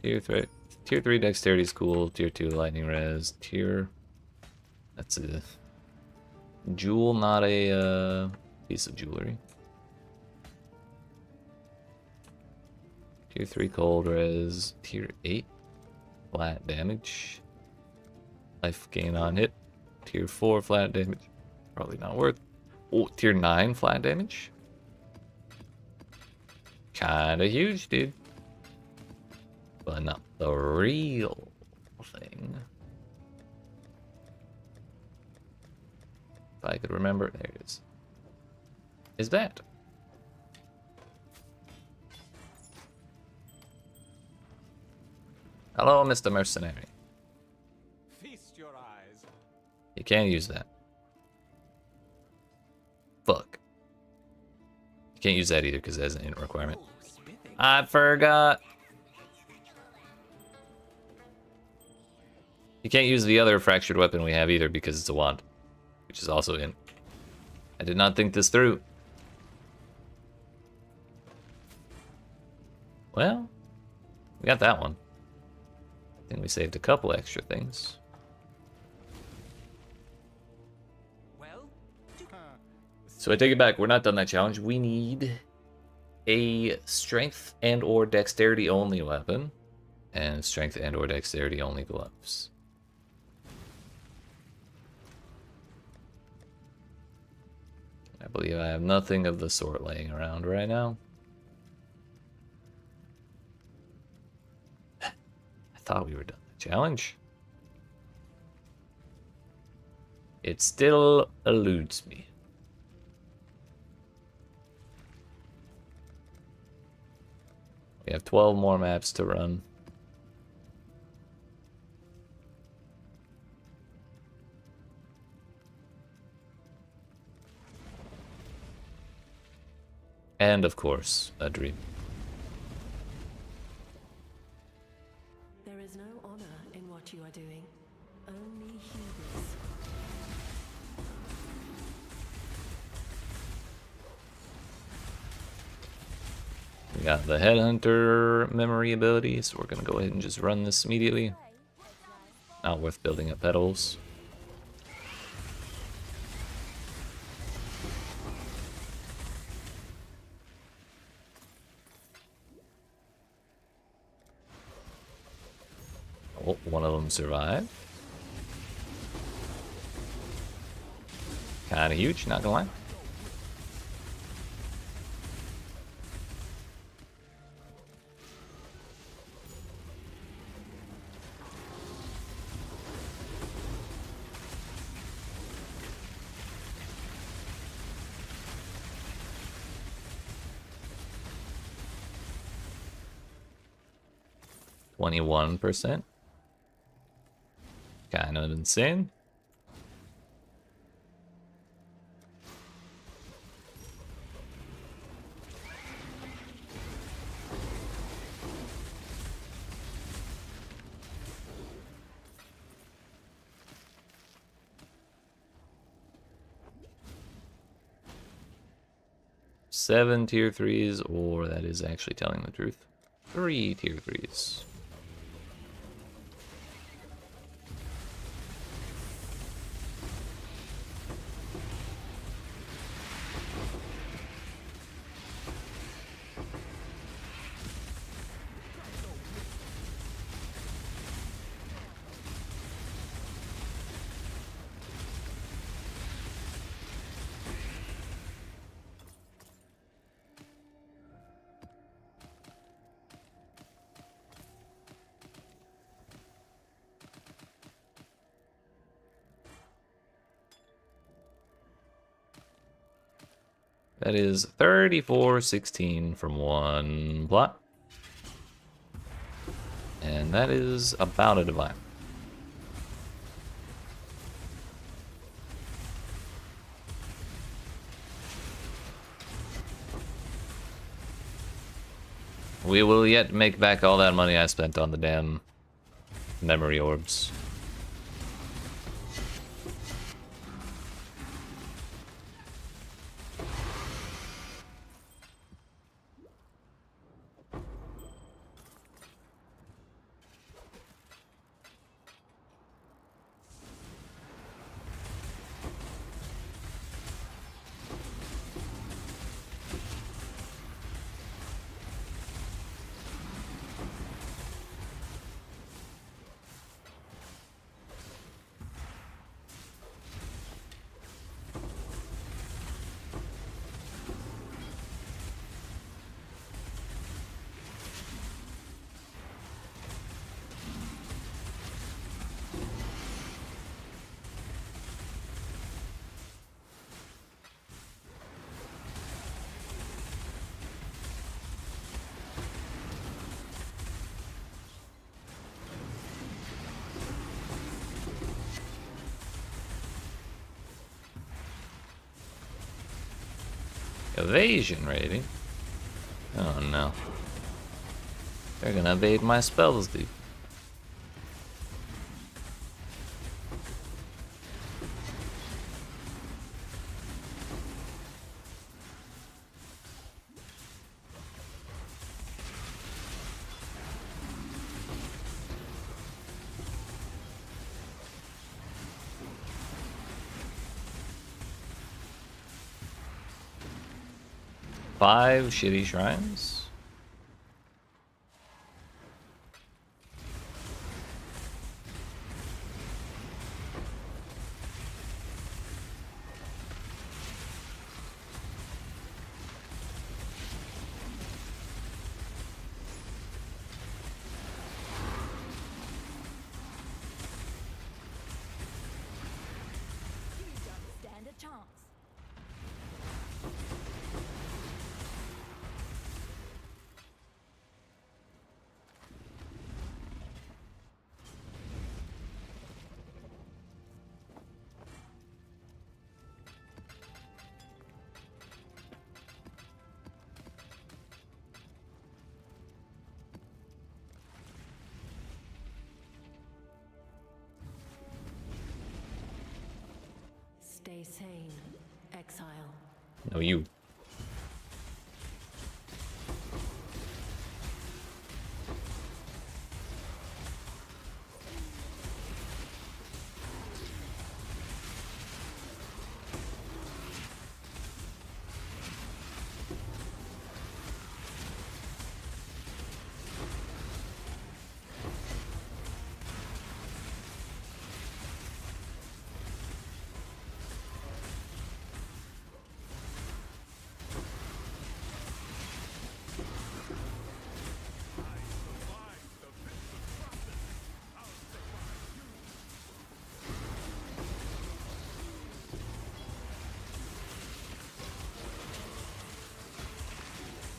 Tier 3 dexterity is cool. Tier 2 lightning res. That's a jewel, not a piece of jewelry. Tier 3 cold res. Tier 8 flat damage. Life gain on hit. Tier 4 flat damage. Probably not worth. Oh, tier 9 flat damage. Kinda huge, dude. But not the real thing. If I could remember, there it is. Is that? Hello, Mr. Mercenary. Feast your eyes. You can't use that. Fuck. You can't use that either because it has an int requirement. I forgot. You can't use the other fractured weapon we have either because it's a wand, which is also int. I did not think this through. Well, we got that one. I think we saved a couple extra things. Well, So I take it back. We're not done that challenge. We need a strength and or dexterity only weapon and strength and or dexterity only gloves. I believe I have nothing of the sort laying around right now. I thought we were done the challenge. It still eludes me. We have 12 more maps to run. And of course, a dream. There is no honor in what you are doing, only hubris. We got the Headhunter memory ability, so we're gonna go ahead and just run this immediately. Not worth building up petals. Oh, one of them survived. Kinda huge, not gonna lie. %. Kind of insane. Seven tier 3s, or that is actually telling the truth. 3 tier 3s. That is 34-16 from one plot. And that is about a divine. We will yet make back all that money I spent on the damn memory orbs. Evasion rating? Oh no. They're gonna evade my spells, dude. 5 shitty shrines. You don't stand a chance. Stay sane, Exile. No, you.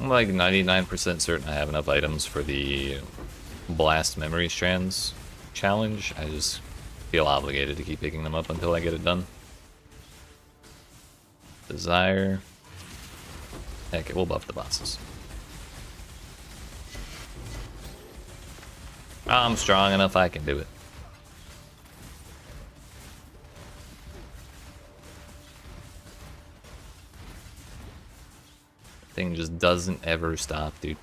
I'm like 99% certain I have enough items for the Blast Memory Strands challenge. I just feel obligated to keep picking them up until I get it done. Desire. Heck, it will buff the bosses. I'm strong enough, I can do it. Thing just doesn't ever stop, dude.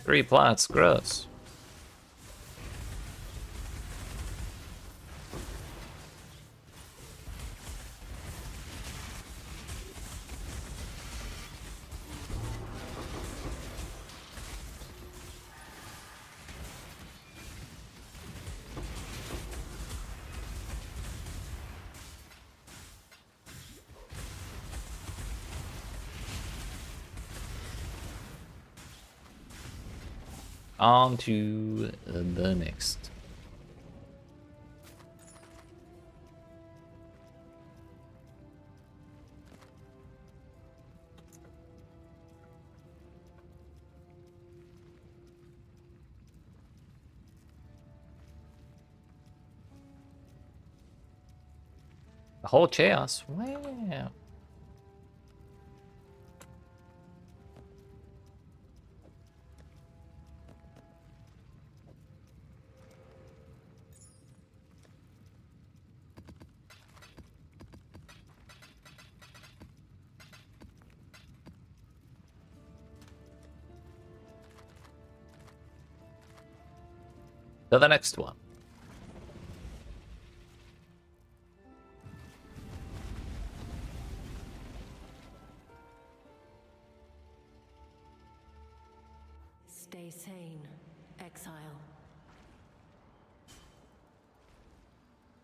Three plots, gross. On to the next. The whole chaos. Wow. To the next one. Stay sane, Exile.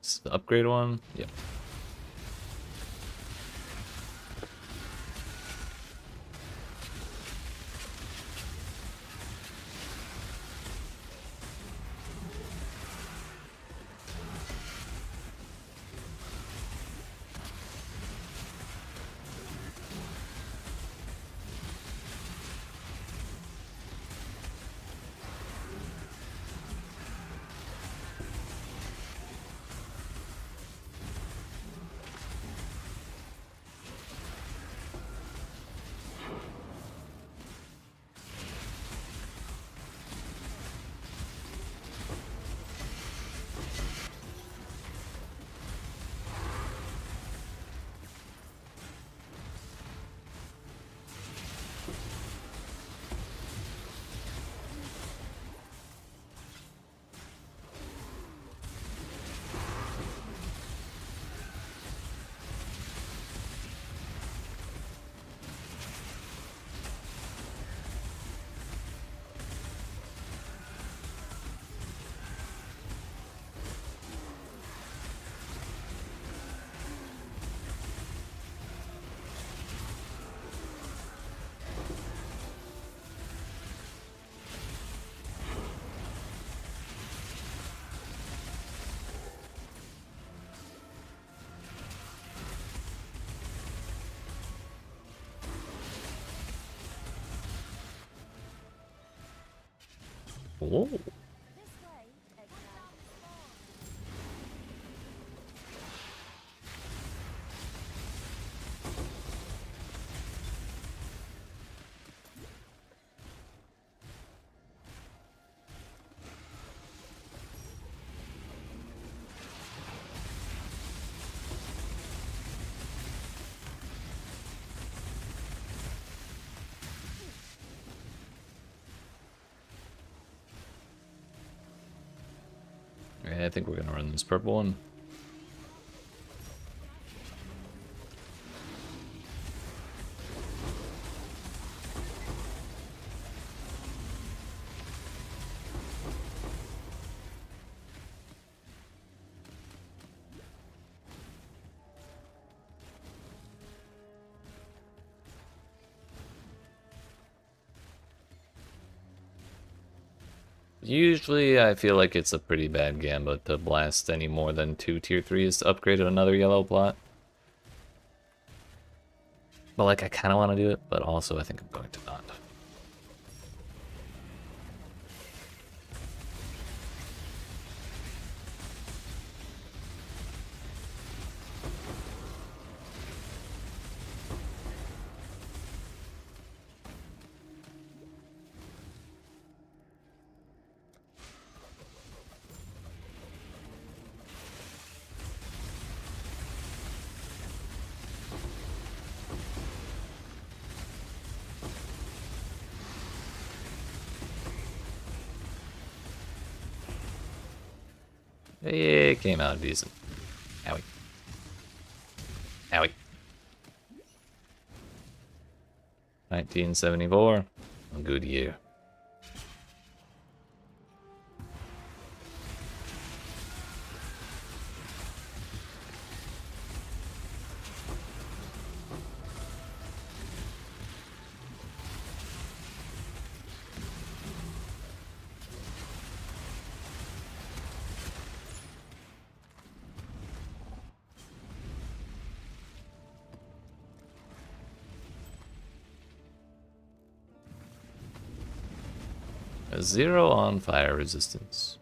This is the upgrade one. Yep. Oh. This way, Exile. Yeah, I think we're gonna run this purple one. Usually I feel like it's a pretty bad gambit to blast any more than 2 tier 3s to upgrade another yellow plot. But like I kinda wanna do it, but also I think I'm going to not. It came out decent. Owie. Owie. 1974. A good year. A 0 on fire resistance.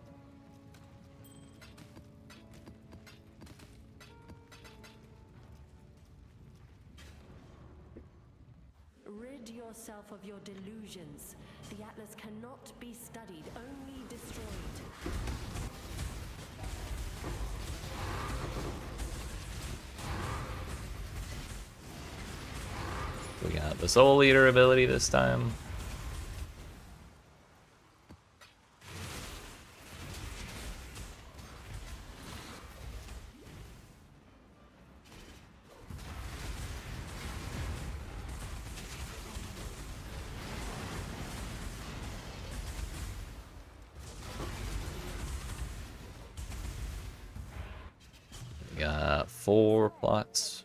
Rid yourself of your delusions. The Atlas cannot be studied, only destroyed. We got the Soul Eater ability this time. We got 4 plots.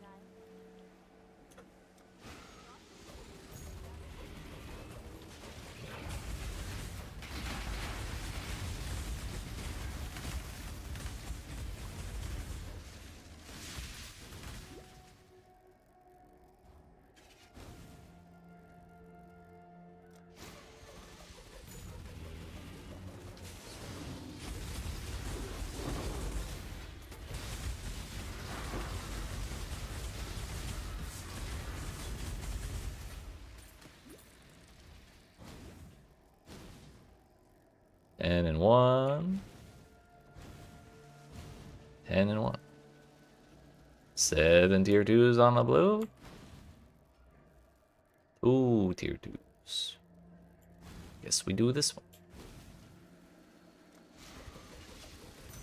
Ten and 1. 10 and 1. 7 tier 2s on the blue. 2 tier 2s. Guess we do this one.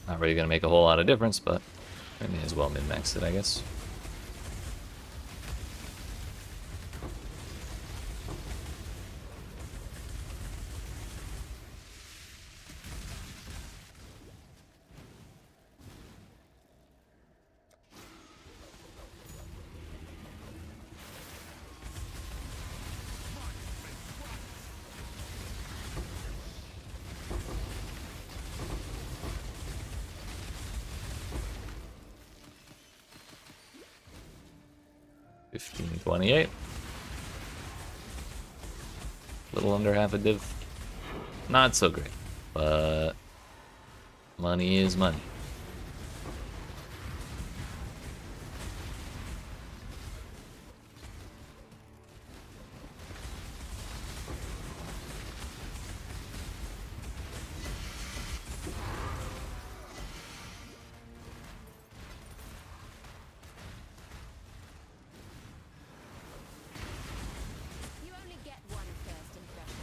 Not really gonna make a whole lot of difference, but I may as well min-max it, I guess. $15.28. Little under half a div. Not so great. But money is money. You only get one first impression.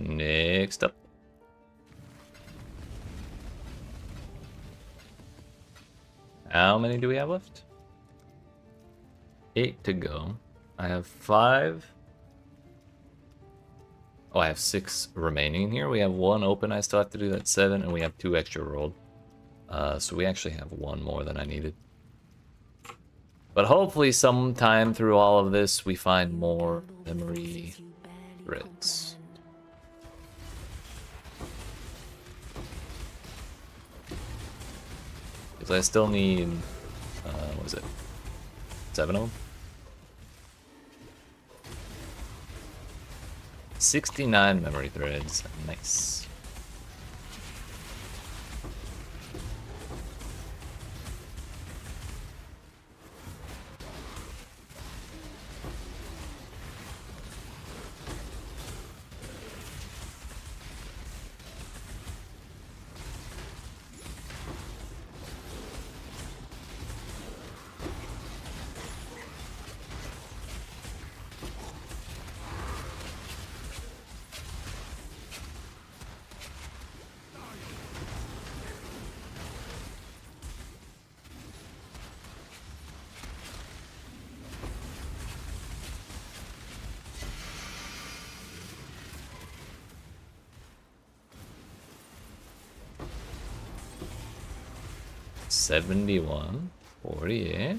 Next up. How many do we have left? 8 to go. I have 5. Oh, I have 6 remaining in here. We have 1 open I still have to do. That's 7, and we have 2 extra rolled. So we actually have 1 more than I needed. But hopefully sometime through all of this we find more memory You barely threads. comprehend. Because I still need, what is it? 7 of them? 69 memory threads. Nice. $71, 48.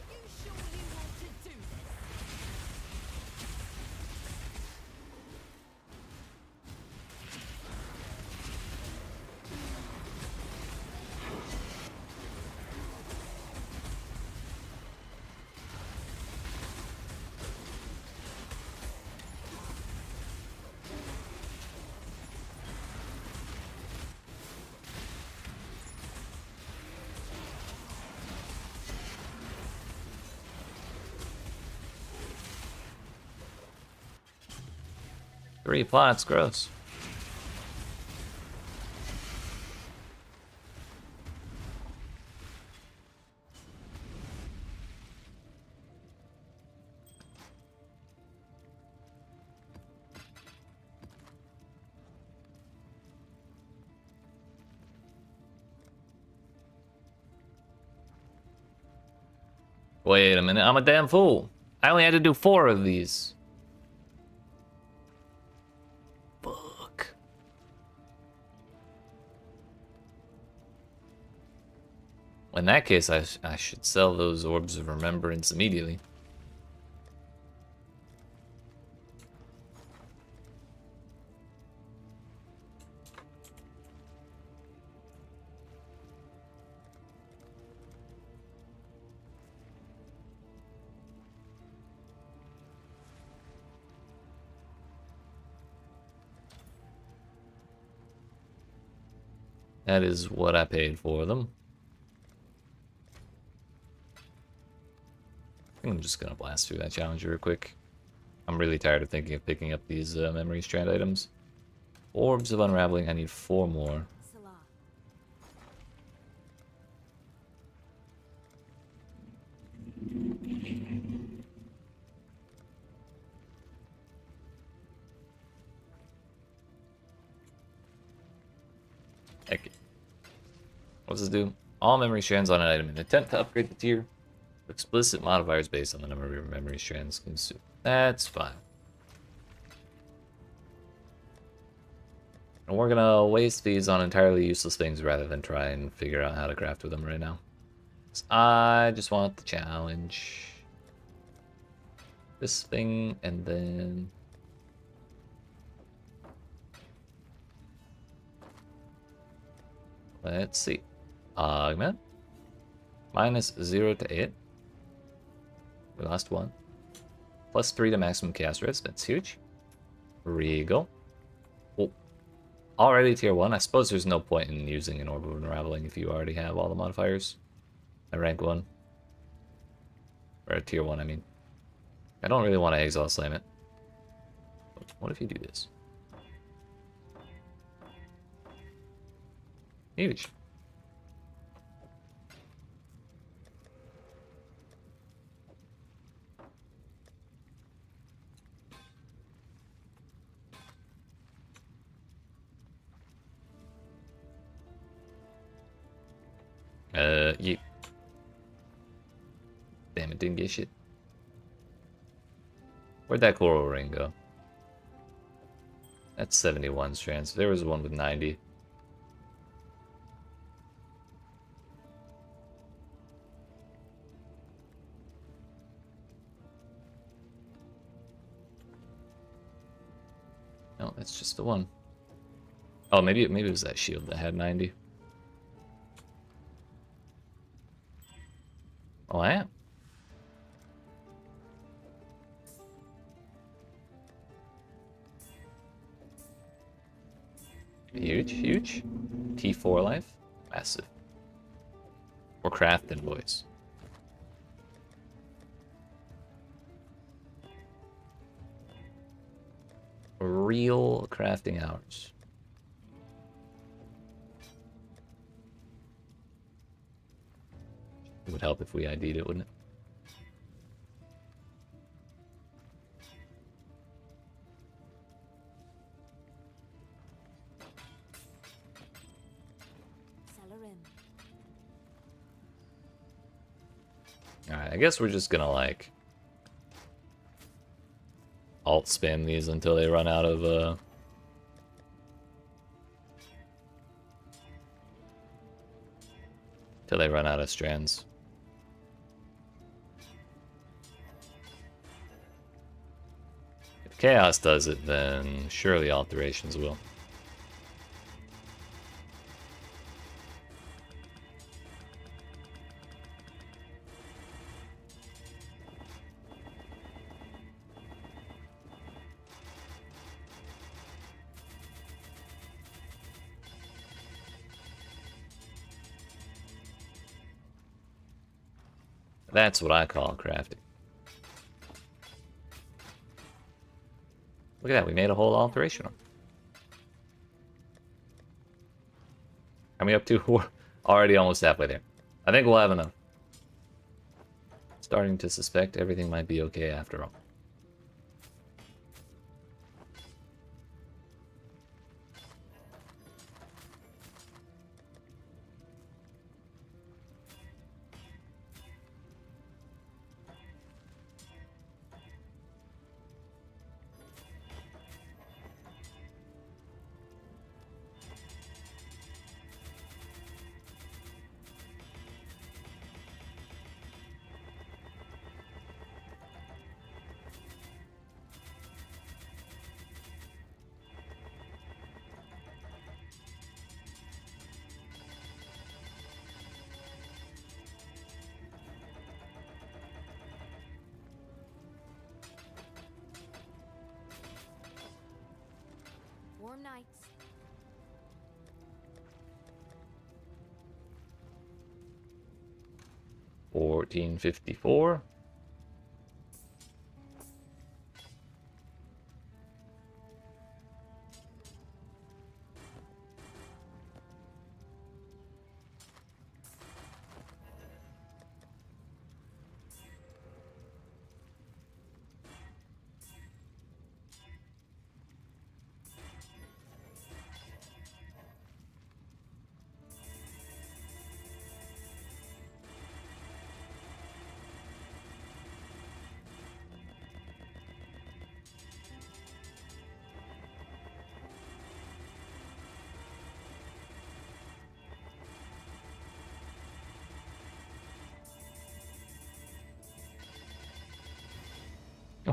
You sure you want to do this? 3 plots, gross. Wait a minute, I'm a damn fool. I only had to do 4 of these. Fuck. In that case, I should sell those Orbs of Remembrance immediately. That is what I paid for them. I think I'm just gonna blast through that challenge real quick. I'm really tired of thinking of picking up these memory strand items. Orbs of Unraveling, I need 4 more. Salah. Heck it. What does this do? All memory strands on an item in an attempt to upgrade the tier. Explicit modifiers based on the number of your memory strands consumed. That's fine. And we're gonna waste these on entirely useless things rather than try and figure out how to craft with them right now. So I just want the challenge. This thing, and then... let's see. Augment. Minus 0 to 8. We lost 1. Plus 3 to maximum chaos risk. That's huge. Regal. Oh. Already tier 1. I suppose there's no point in using an Orb of Unraveling if you already have all the modifiers. At rank 1. Or at tier 1, I mean. I don't really want to Exile Slam it. What if you do this? Huge. Yeet. Damn it, didn't get shit. Where'd that coral ring go? That's 71 strands. There was one with 90. No, that's just the one. Oh, maybe it was that shield that had 90. Oh, I am. Huge, huge. T4 life. Massive. We're crafting, boys. Real crafting hours. It would help if we ID'd it, wouldn't it? Alright, I guess we're just gonna like alt spam these until they run out of till they run out of strands. If Chaos does it, then surely alterations will. That's what I call crafting. Look at that, we made a whole alteration. How many up to? We're already almost halfway there. I think we'll have enough. Starting to suspect everything might be okay after all. warm nights. 1454.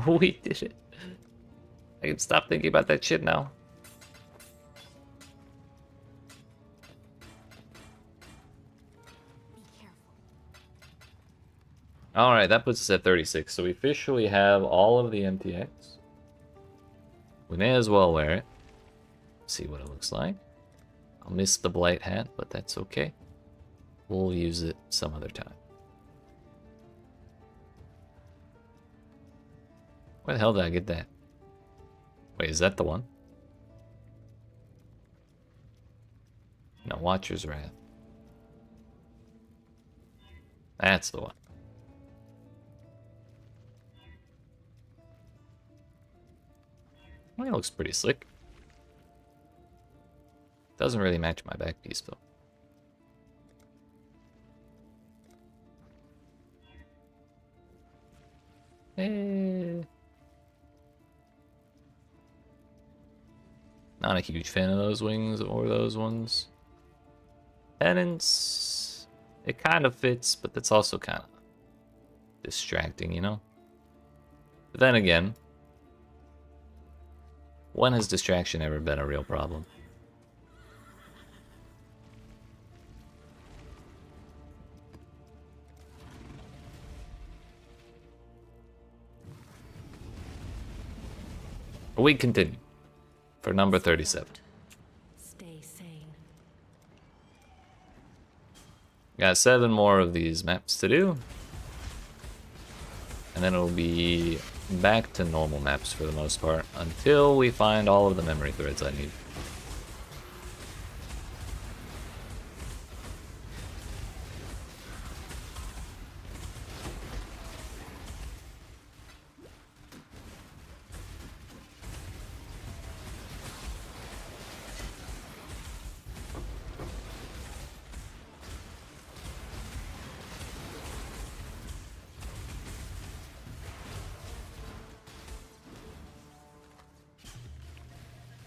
We did it. I can stop thinking about that shit now. Be careful. Alright, that puts us at 36. So we officially have all of the MTX. We may as well wear it. See what it looks like. I'll miss the blight hat, but that's okay. We'll use it some other time. Where the hell did I get that? Wait, is that the one? No, Watcher's Wrath. That's the one. Well, it looks pretty slick. Doesn't really match my back piece though. Eh. Not a huge fan of those wings or those ones. Penance, it kind of fits, but that's also kind of distracting, you know? But then again, when has distraction ever been a real problem? We continue for number 37. Stay sane. Got 7 more of these maps to do. And then it'll be back to normal maps for the most part until we find all of the memory threads I need.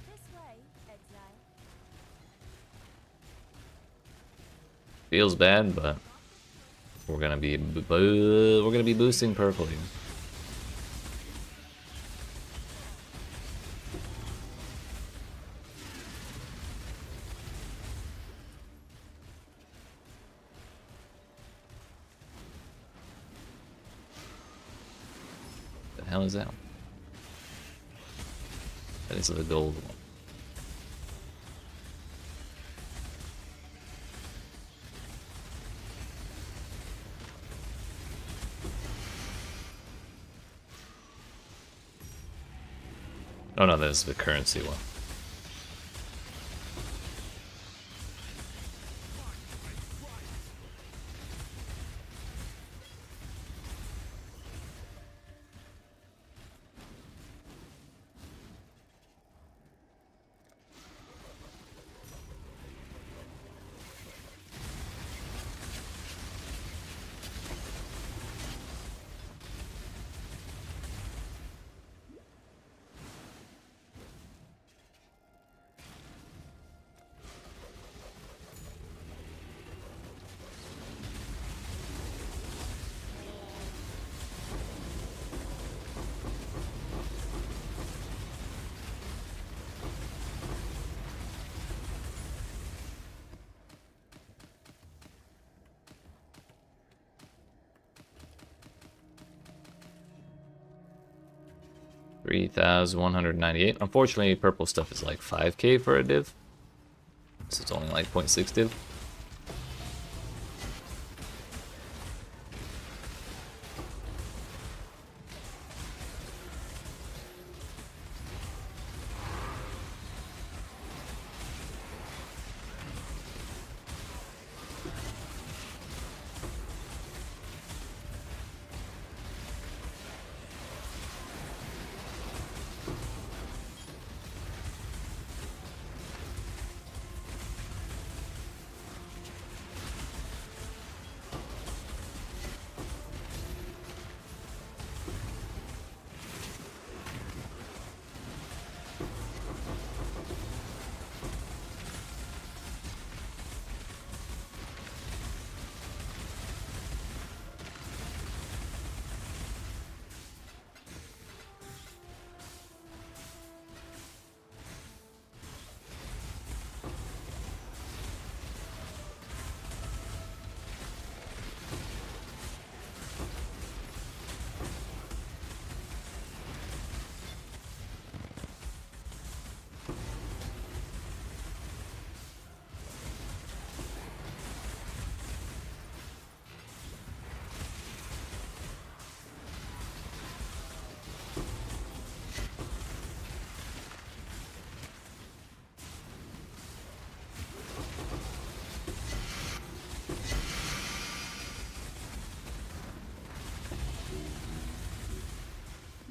This way, Exile. Feels bad, but we're gonna be boosting purple here. The hell is that? That is the gold one. Oh no, that is the currency one. 3,198. Unfortunately, purple stuff is like 5k for a div. So it's only like 0.6 div.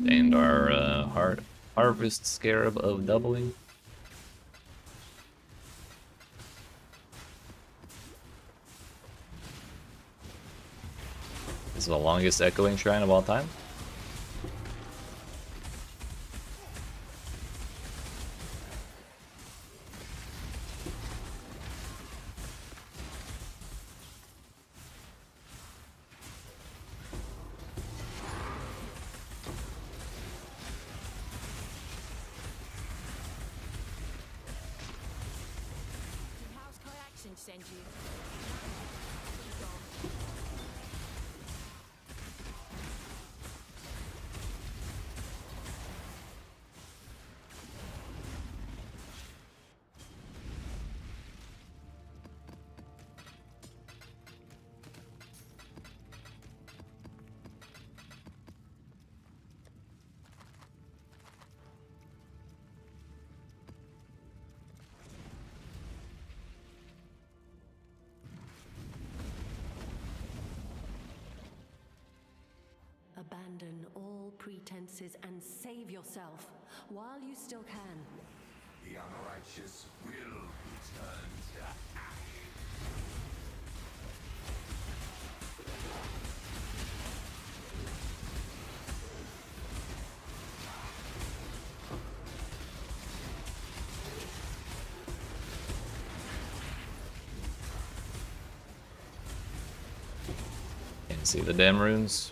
And our harvest scarab of doubling. This is the longest echoing shrine of all time. How's Kayaxin send you? Abandon all pretenses and save yourself while you still can. The unrighteous will return to ash. Can't see the damn runes.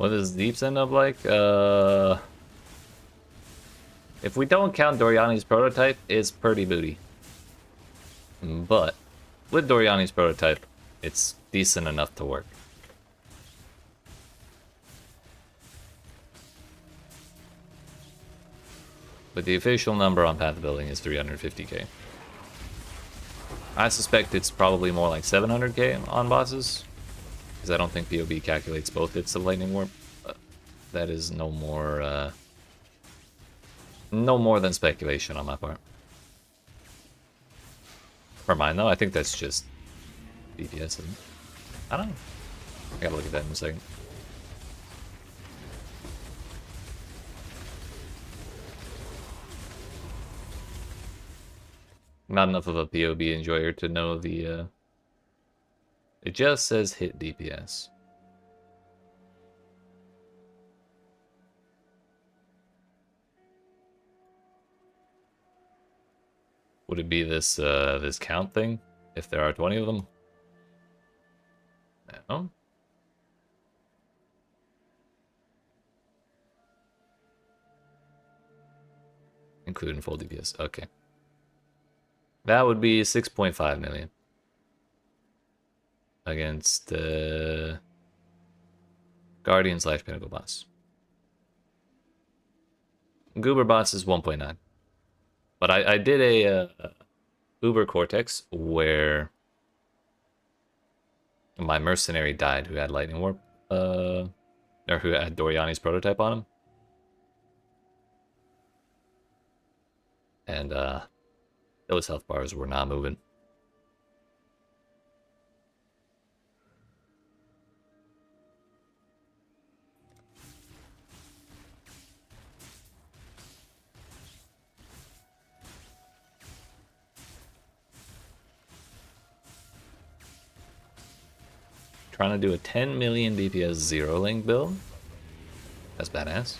What does Deeps end up like? If we don't count Doriani's prototype, it's pretty booty. But with Doriani's prototype, it's decent enough to work. But the official number on path building is 350k. I suspect it's probably more like 700k on bosses, because I don't think PoB calculates both hits of Lightning Warp. That is no more than speculation on my part. For mine though, I think that's just DPS, isn't it? I don't know. I gotta look at that in a second. Not enough of a PoB enjoyer to know the it just says hit DPS. Would it be this this count thing if there are 20 of them? No. Including full DPS. Okay. That would be 6.5 million against Guardian / Pinnacle boss. Goober boss is 1.9. But I did a Uber Cortex where my mercenary died who had Lightning Warp, or who had Doriani's prototype on him. And those health bars were not moving. Trying to do a 10 million DPS zero link build. That's badass.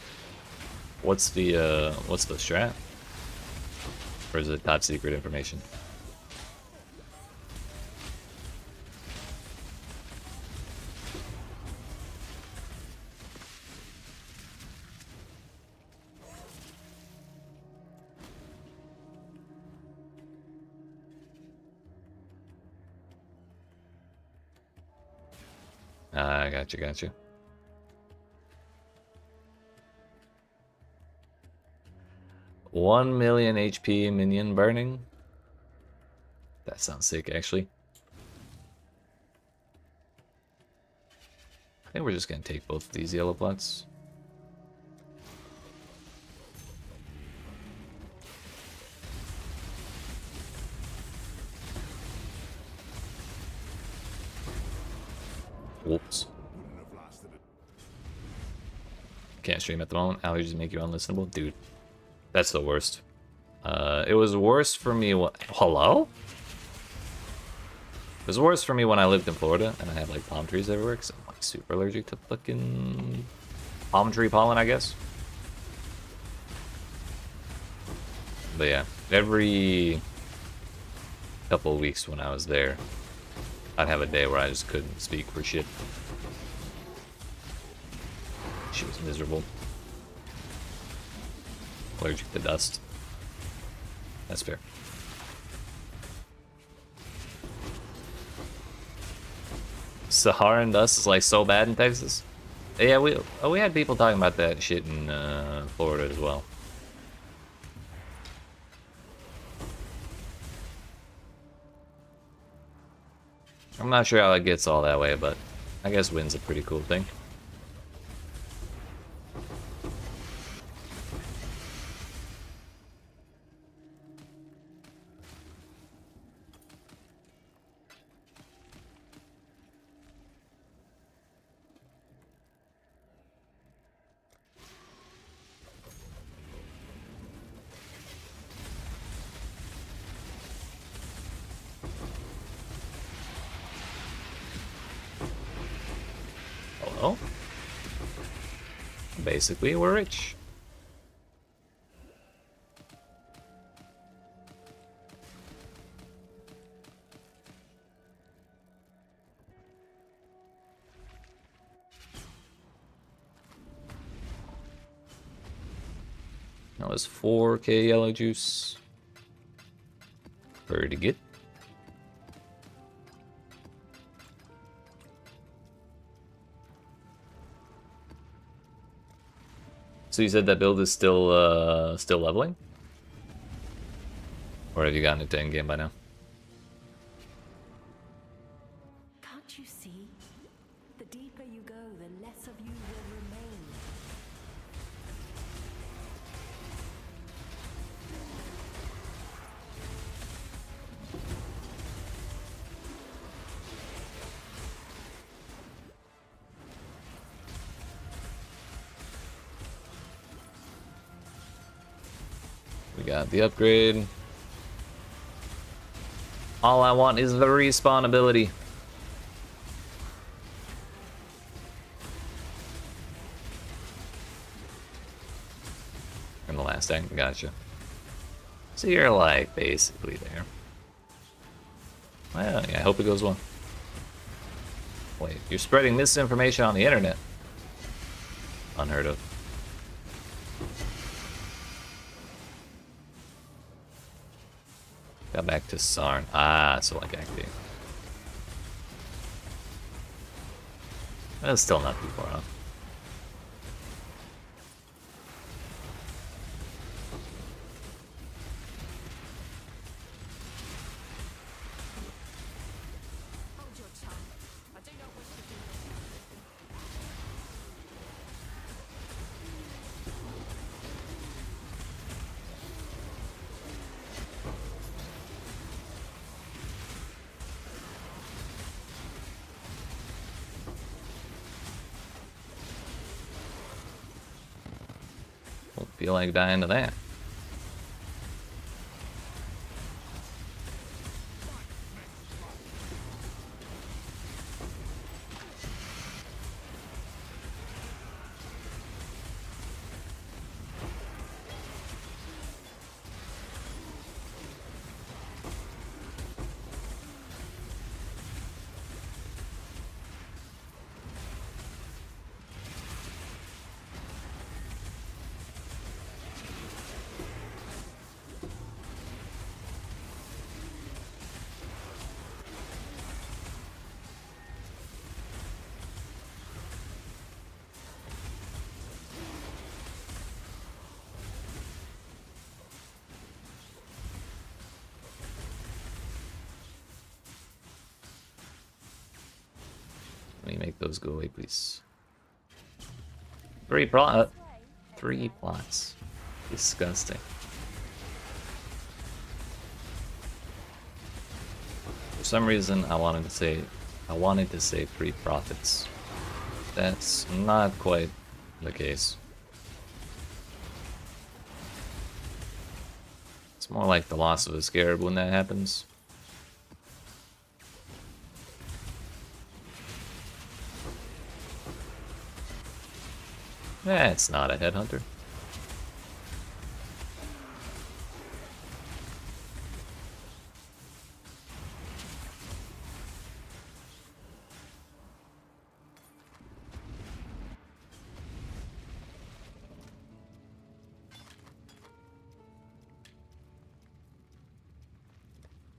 What's the strat? Or is it top secret information? I gotcha. 1 million HP minion burning. That sounds sick, actually. I think we're just gonna take both of these yellow plots. Whoops. Can't stream at the moment. Allergies make you unlistenable. Dude, that's the worst. It was worse for me. Hello? It was worse for me when I lived in Florida and I had like palm trees everywhere because I'm like super allergic to fucking palm tree pollen, I guess. But yeah, every couple of weeks when I was there, I'd have a day where I just couldn't speak for shit. She was miserable. Allergic to dust. That's fair. Saharan dust is like so bad in Texas. Yeah, we had people talking about that shit in Florida as well. I'm not sure how it gets all that way, but I guess wind's a pretty cool thing. Hello? Basically, we're rich. That was 4k yellow juice. Pretty good. So you said that build is still leveling? Or have you gotten it to end game by now? Can't you see? The deeper you go, the less of you will remain. We got the upgrade. All I want is the respawn ability. And the last tank, gotcha. So you're like basically there. Well, yeah, I hope it goes well. Wait, you're spreading misinformation on the internet. Unheard of. Got back to Sarn. Ah, so like acting. That's still not too far off. Hold your tongue. I do not wish to do this. Don't feel like dying to that. Let me make those go away, please. 3 plots. Disgusting. For some reason, I wanted to say 3 profits. That's not quite the case. It's more like the loss of a scarab when that happens. That's not a headhunter.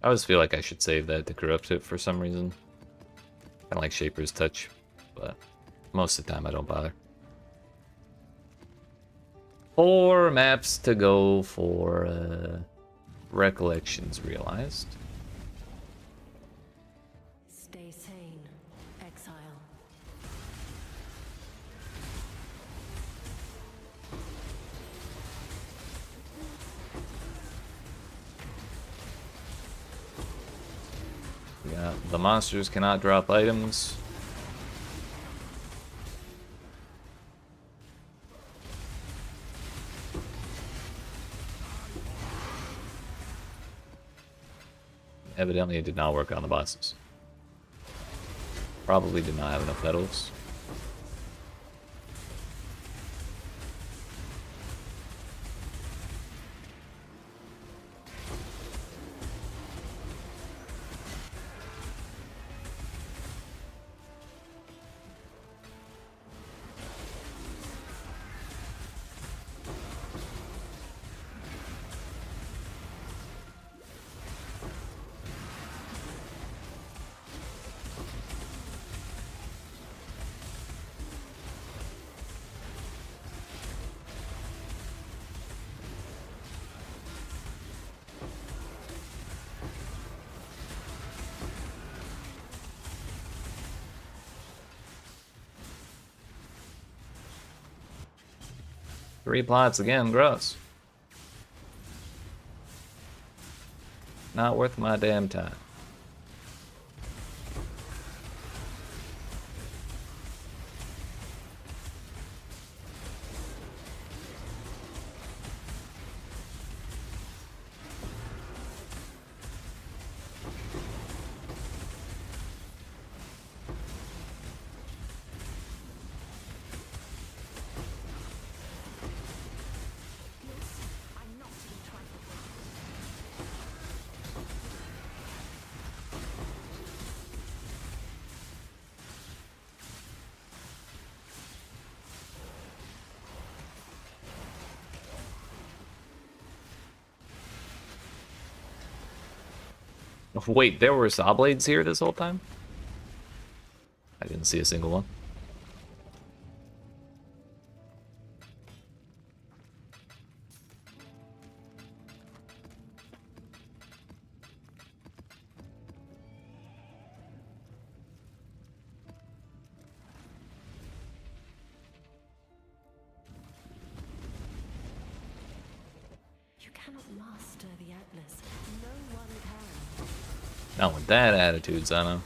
I always feel like I should save that to corrupt it for some reason. Kind of like Shaper's Touch, but most of the time I don't bother. 4 maps to go for recollections realized. Stay sane, Exile. Yeah, the monsters cannot drop items. Evidently it did not work on the bosses. Probably did not have enough petals. 3 plots again, gross. Not worth my damn time. I'm not to be trifled with. Wait, there were saw blades here this whole time? I didn't see a single one. You cannot master the Atlas. No one can. Not with that attitude, Zano.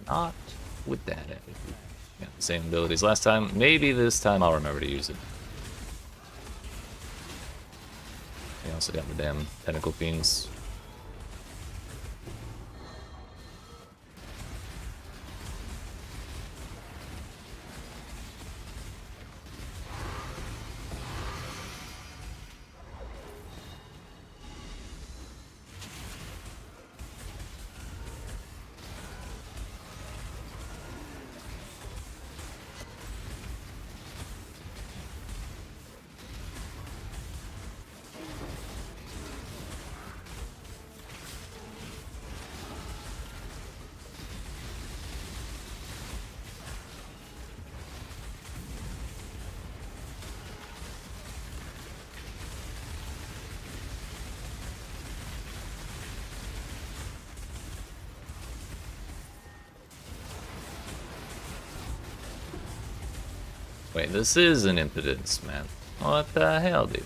Not with that attitude. Got the same abilities last time. Maybe this time I'll remember to use it. I also got the damn Tentacle Fiends. Wait, this is an impotence, man. What the hell, dude?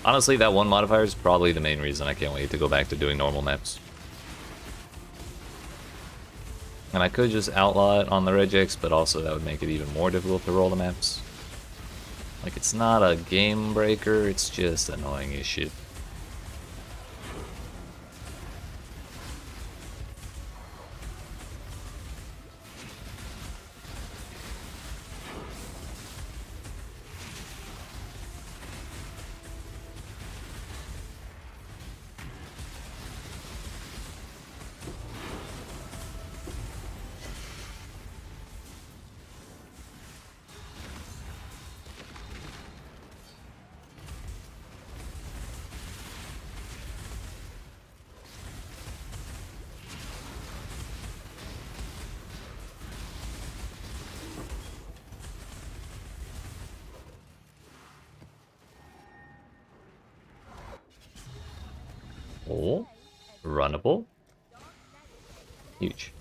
Honestly, that one modifier is probably the main reason I can't wait to go back to doing normal maps. And I could just outlaw it on the regex, but also that would make it even more difficult to roll the maps. Like, it's not a game breaker, it's just annoying as shit. Oh, runnable. Huge.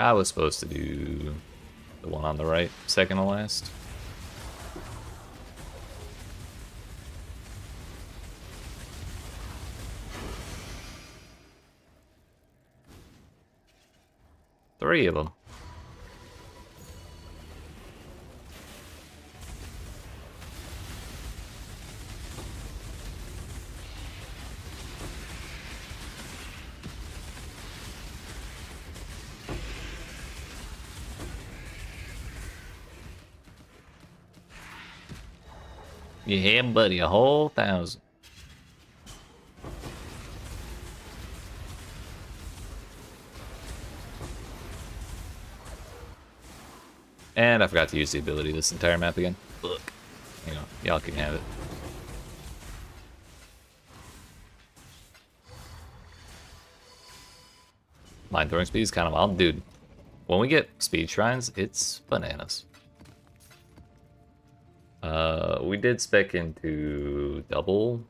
I was supposed to do the one on the right, second to last. Three of them. Yeah, buddy, a whole 1,000. And I forgot to use the ability this entire map again. Look, you know, y'all can have it. Mind throwing speed is kind of wild, dude. When we get speed shrines, it's bananas. We did spec into double.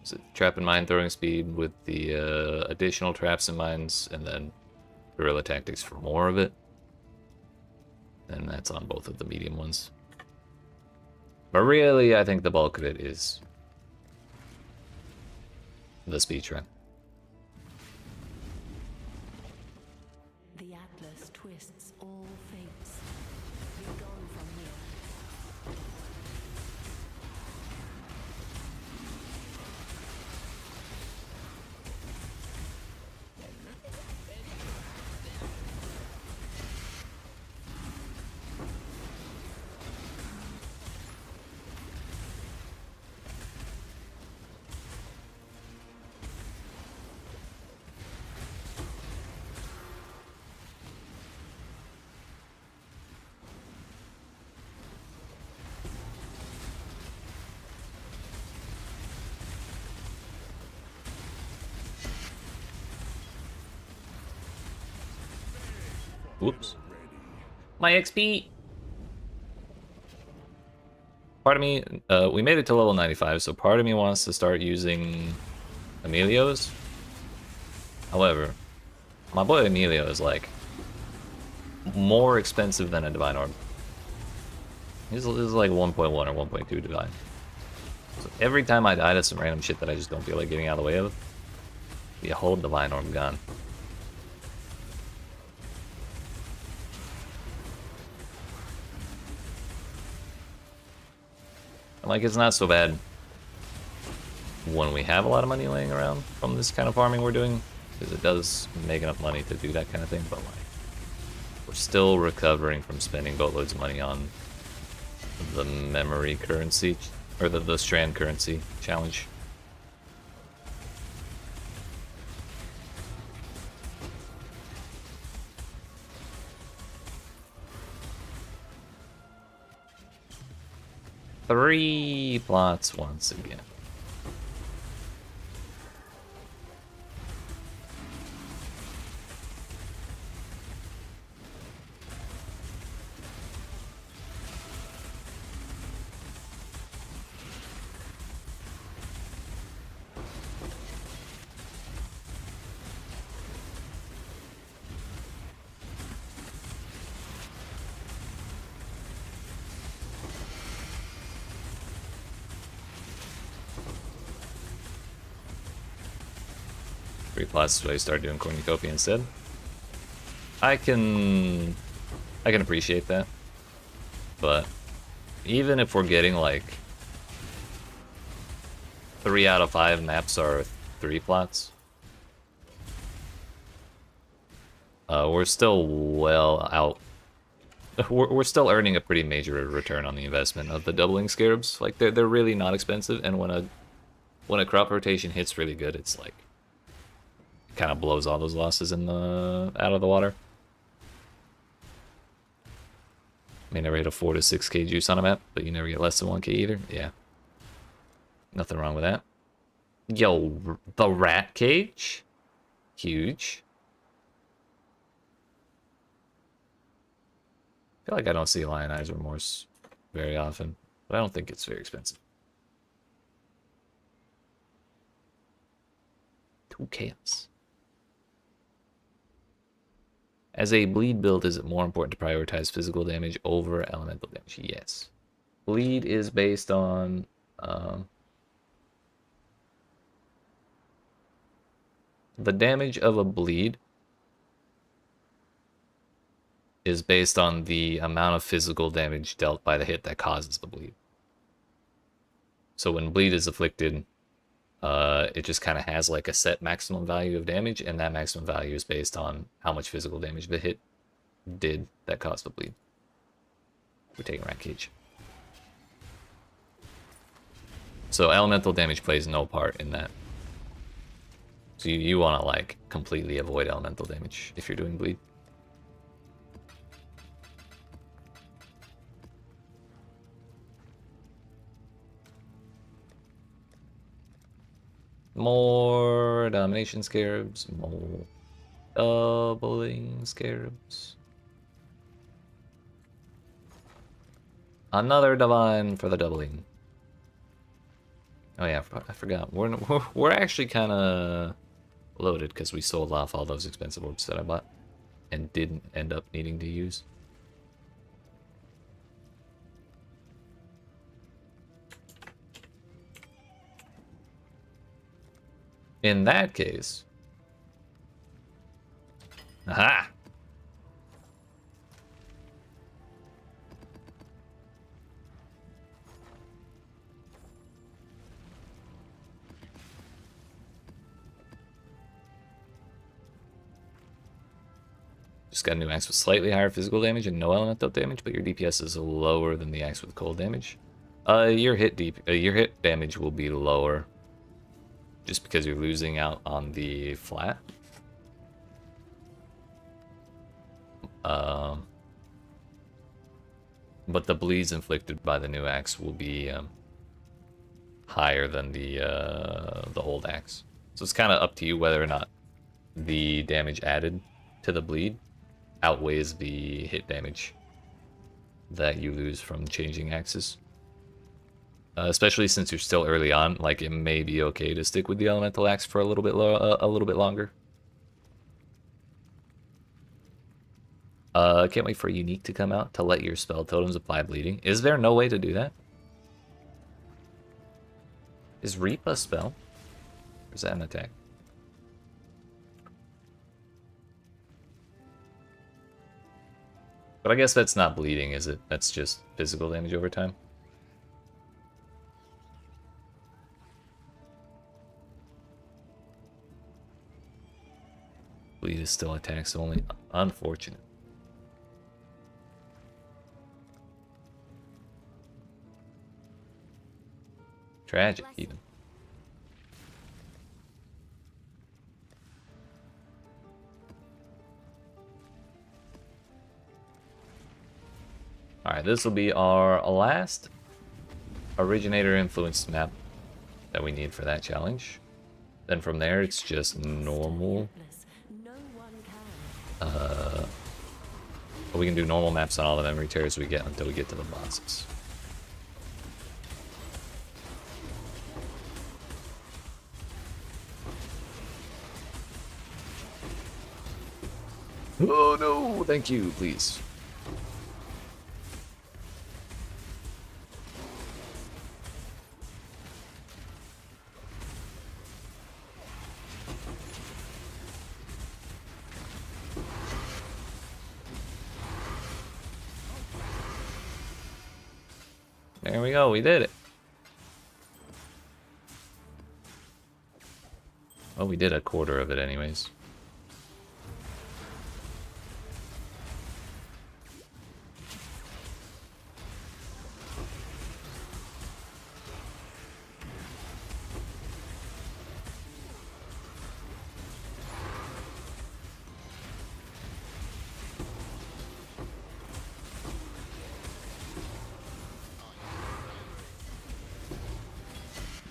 Is it trap and mine throwing speed with the additional traps and mines, and then guerrilla tactics for more of it. And that's on both of the medium ones. But really, I think the bulk of it is the speed shrine. The Atlas twists all fates. Be gone from here. Whoops. My XP! Part of me, we made it to level 95, so part of me wants to start using Emilio's. However, my boy Emilio is like more expensive than a Divine Orb. This is like 1.1 or 1.2 Divine. So every time I die to some random shit that I just don't feel like getting out of the way of, the whole Divine Orb gone. Like, it's not so bad when we have a lot of money laying around from this kind of farming we're doing, because it does make enough money to do that kind of thing, but like, we're still recovering from spending boatloads of money on the memory currency, or the strand currency challenge. Three plots once again. Three plots, so I start doing cornucopia instead. I can appreciate that, but even if we're getting like 3 out of 5 maps are 3 plots, we're still well out. We're still earning a pretty major return on the investment of the doubling scarabs. Like they're really not expensive, and when a crop rotation hits really good, it's like kind of blows all those losses in the out of the water. I mean, never hit a 4 to 6k juice on a map, but you never get less than 1k either. Yeah, nothing wrong with that. Yo, the rat cage, huge. I feel like I don't see Lionize Remorse very often, but I don't think it's very expensive. 2 chaos. As a bleed build, is it more important to prioritize physical damage over elemental damage? Yes. Bleed is based on the damage of a bleed is based on the amount of physical damage dealt by the hit that causes the bleed. So when bleed is afflicted, it just kind of has like a set maximum value of damage, and that maximum value is based on how much physical damage the hit did that caused the bleed. We're taking Rat Cage. So elemental damage plays no part in that. So you want to like completely avoid elemental damage if you're doing bleed. More domination scarabs, more doubling scarabs. Another divine for the doubling. Oh yeah, I forgot. We're actually kind of loaded because we sold off all those expensive orbs that I bought and didn't end up needing to use. In that case, aha! Just got a new axe with slightly higher physical damage and no elemental damage, but your DPS is lower than the axe with cold damage. Your hit damage will be lower, just because you're losing out on the flat. But the bleeds inflicted by the new axe will be higher than the old axe. So it's kind of up to you whether or not the damage added to the bleed outweighs the hit damage that you lose from changing axes. Especially since you're still early on, like it may be okay to stick with the elemental axe for a little bit longer. Can't wait for unique to come out to let your spell totems apply bleeding. Is there no way to do that? Is Reap a spell? Or is that an attack? But I guess that's not bleeding, is it? That's just physical damage over time. Bleed is still attacks only. Unfortunate. Tragic, even. Alright, this will be our last originator influenced map that we need for that challenge. Then from there, it's just normal. No one can. We can do normal maps on all the memory tears we get until we get to the bosses. Oh no, thank you, please. There we go, we did it. Well, we did a quarter of it anyways.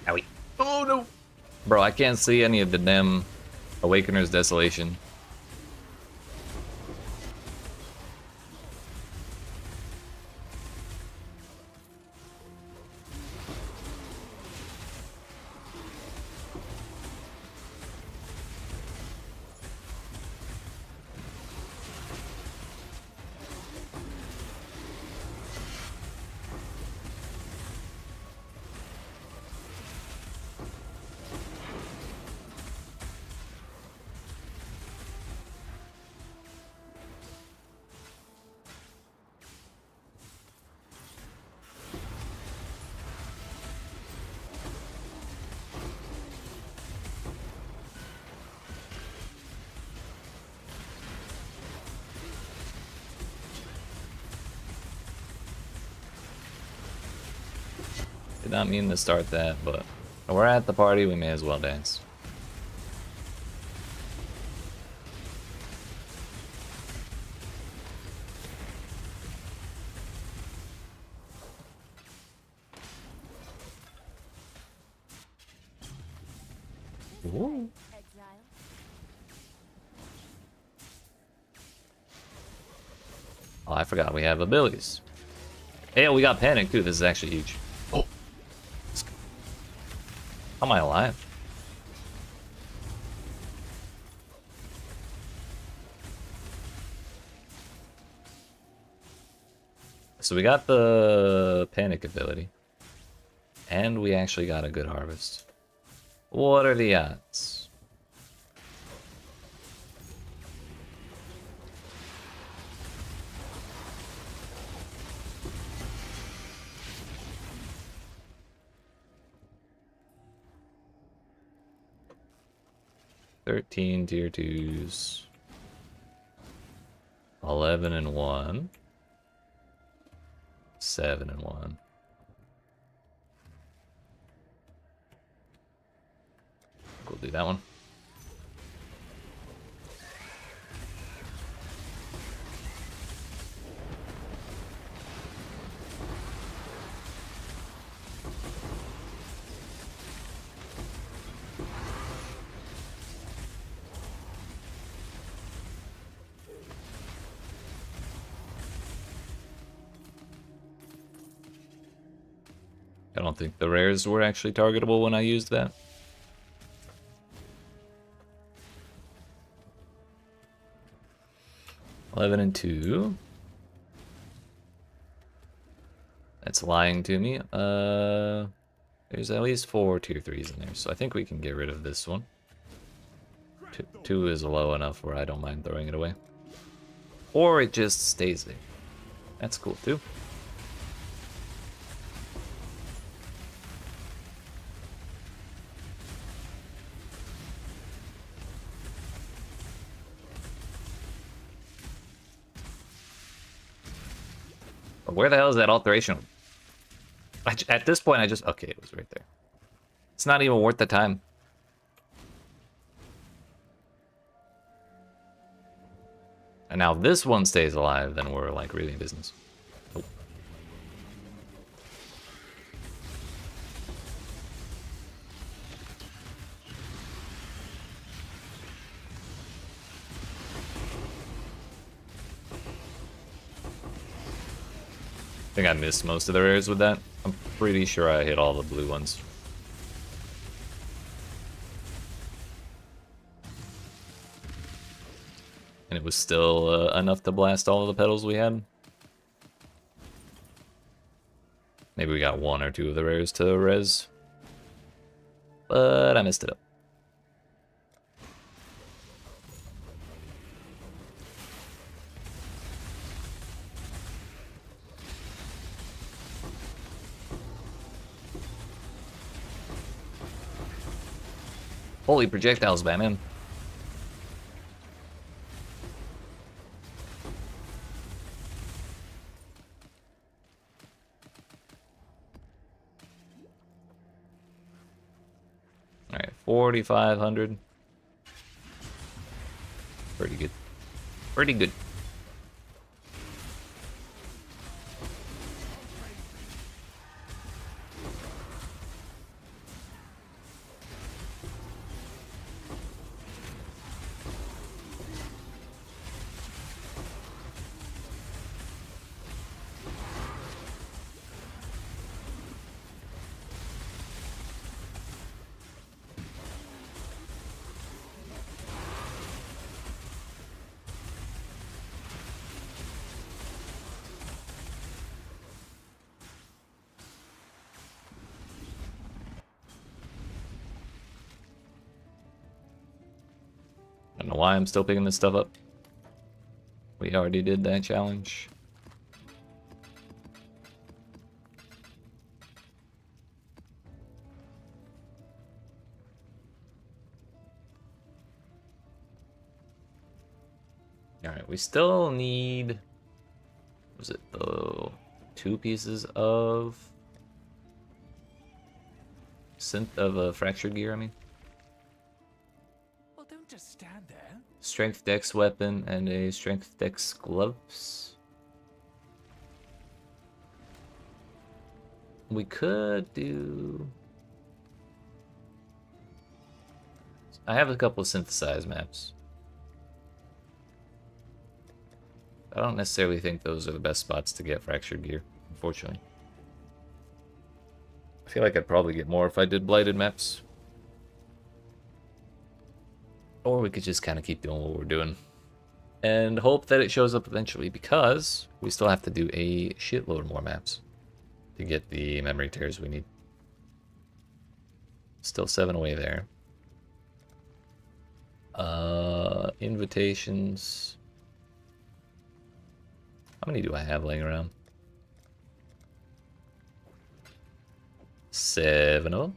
Owie. Oh no! Bro, I can't see any of the damn Awakener's Desolation. Did not mean to start that, but we're at the party, we may as well dance. Ooh. Exile. Oh, I forgot we have abilities. Hey, we got panic too. This is actually huge. Oh. How am I alive? So we got the panic ability. And we actually got a good harvest. What are the odds? "13 tier 2s. 11 and 1. 7 and 1. We'll do that one. I don't think the rares were actually targetable when I used that. "11 and 2. That's lying to me. There's at least 4 tier 3s in there, so I think we can get rid of this one. 2 is low enough where I don't mind throwing it away. Or it just stays there. That's cool too. But where the hell is that alteration? At this point, I just... Okay, it was right there. It's not even worth the time. And now this one stays alive, then we're like really in business. Oh. I think I missed most of the rares with that. I'm pretty sure I hit all the blue ones. And it was still enough to blast all of the petals we had. Maybe we got 1 or 2 of the rares to res. But I messed it up. Holy projectiles, Batman. Alright, 4,500. Pretty good. Pretty good. I don't know why I'm still picking this stuff up. We already did that challenge. Alright, we still need... Was it the 2 pieces of... synth of a fractured gear, I mean? Well, don't just stand there. Strength dex weapon and a strength dex gloves. We could do... I have a couple of synthesized maps. I don't necessarily think those are the best spots to get fractured gear, unfortunately. I feel like I'd probably get more if I did blighted maps. Or we could just kind of keep doing what we're doing. And hope that it shows up eventually, because we still have to do a shitload more maps to get the memory tears we need. Still 7 away there. Invitations. How many do I have laying around? 7 of them.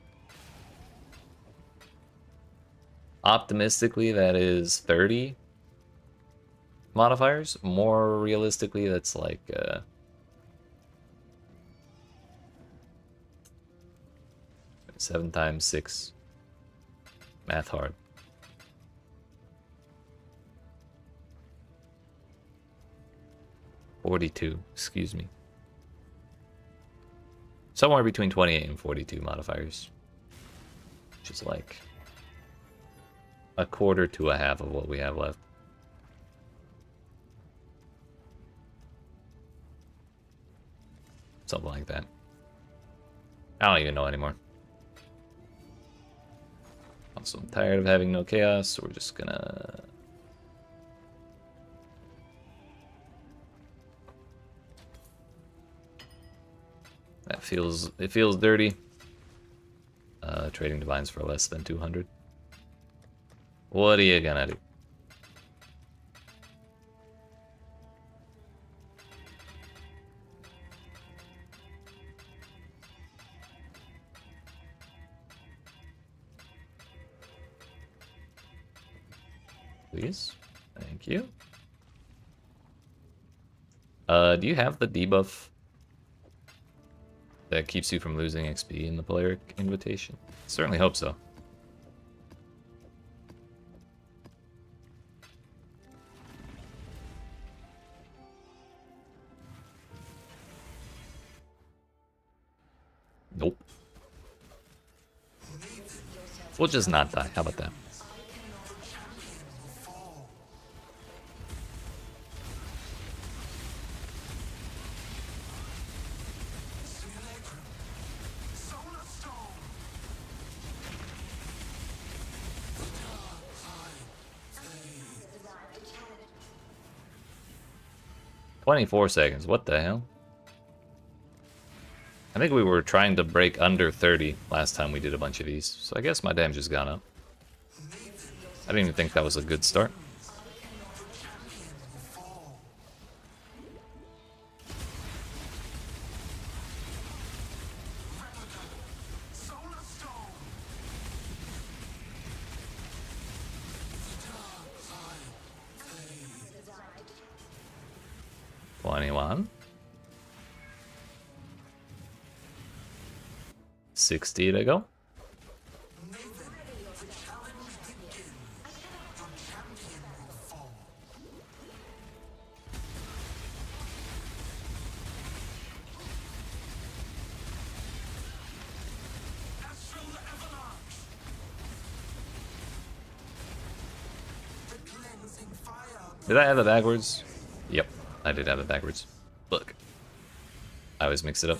Optimistically, that is 30 modifiers. More realistically, that's like 7 times 6. Math hard. $42, excuse me. Somewhere between 28 and 42 modifiers. Which is like a quarter to a half of what we have left. Something like that. I don't even know anymore. Also, I'm tired of having no chaos, so we're just gonna... It feels dirty. Trading divines for less than 200. What are you gonna do? Please. Thank you. Do you have the debuff that keeps you from losing XP in the Polaric Invitation? Certainly hope so. Nope. We'll just not die. How about that? "24 seconds. What the hell?" I think we were trying to break under 30 last time we did a bunch of these, so I guess my damage has gone up. I didn't even think that was a good start. $21. 60 to go. Did I have it backwards? Yep, I did have it backwards. Look. I always mix it up.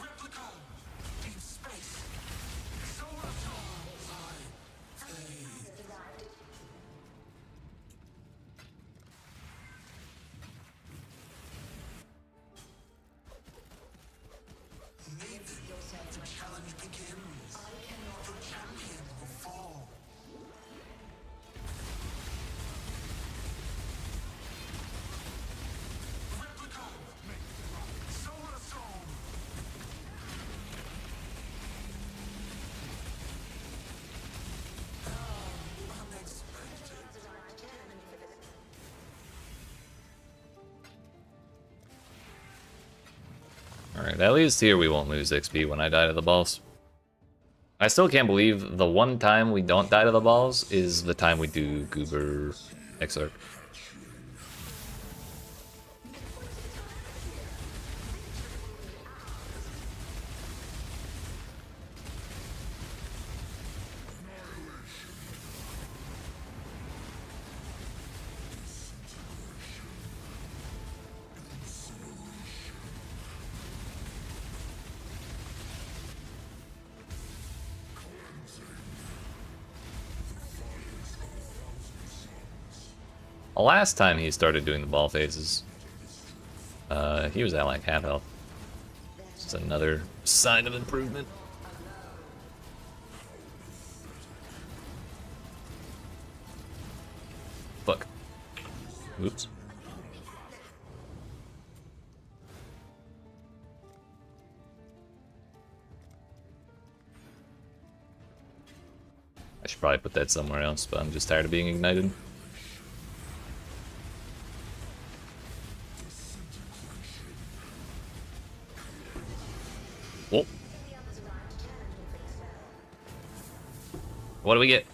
Alright, at least here we won't lose XP when I die to the balls. I still can't believe the one time we don't die to the balls is the time we do Goober Exarch. Last time he started doing the ball phases, he was at like half health. Just another sign of improvement. Fuck. Oops. I should probably put that somewhere else, but I'm just tired of being ignited. Whoa. What do we get?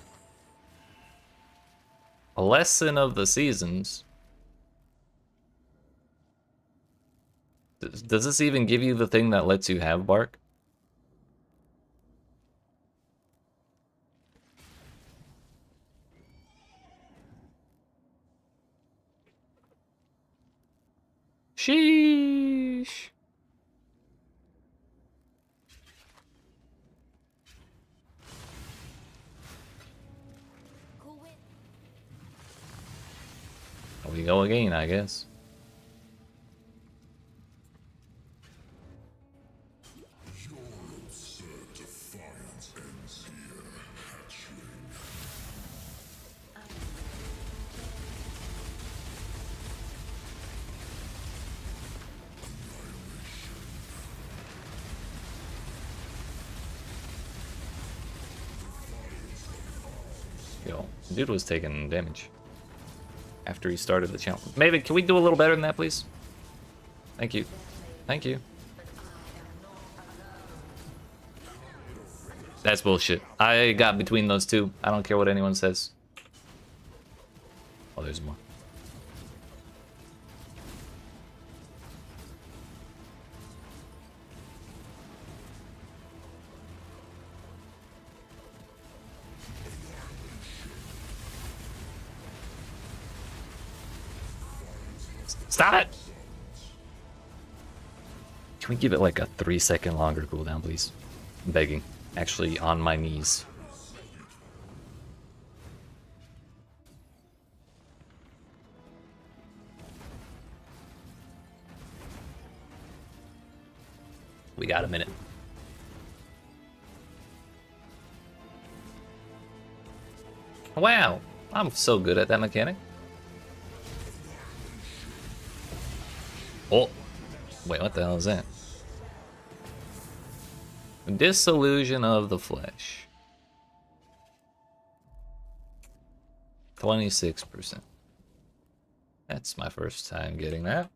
A lesson of the seasons. Does this even give you the thing that lets you have bark? Sheesh. Cool whip. We go again, I guess. Yo, dude was taking damage after he started the challenge. Maybe can we do a little better than that, please? Thank you. Thank you. That's bullshit. I got between those two. I don't care what anyone says. Oh, there's more. Stop it! Can we give it like a 3-second longer cooldown, please? I'm begging. Actually, on my knees. We got a minute. Wow, I'm so good at that mechanic. Oh, wait, what the hell is that? Disillusion of the flesh. 26%. That's my first time getting that.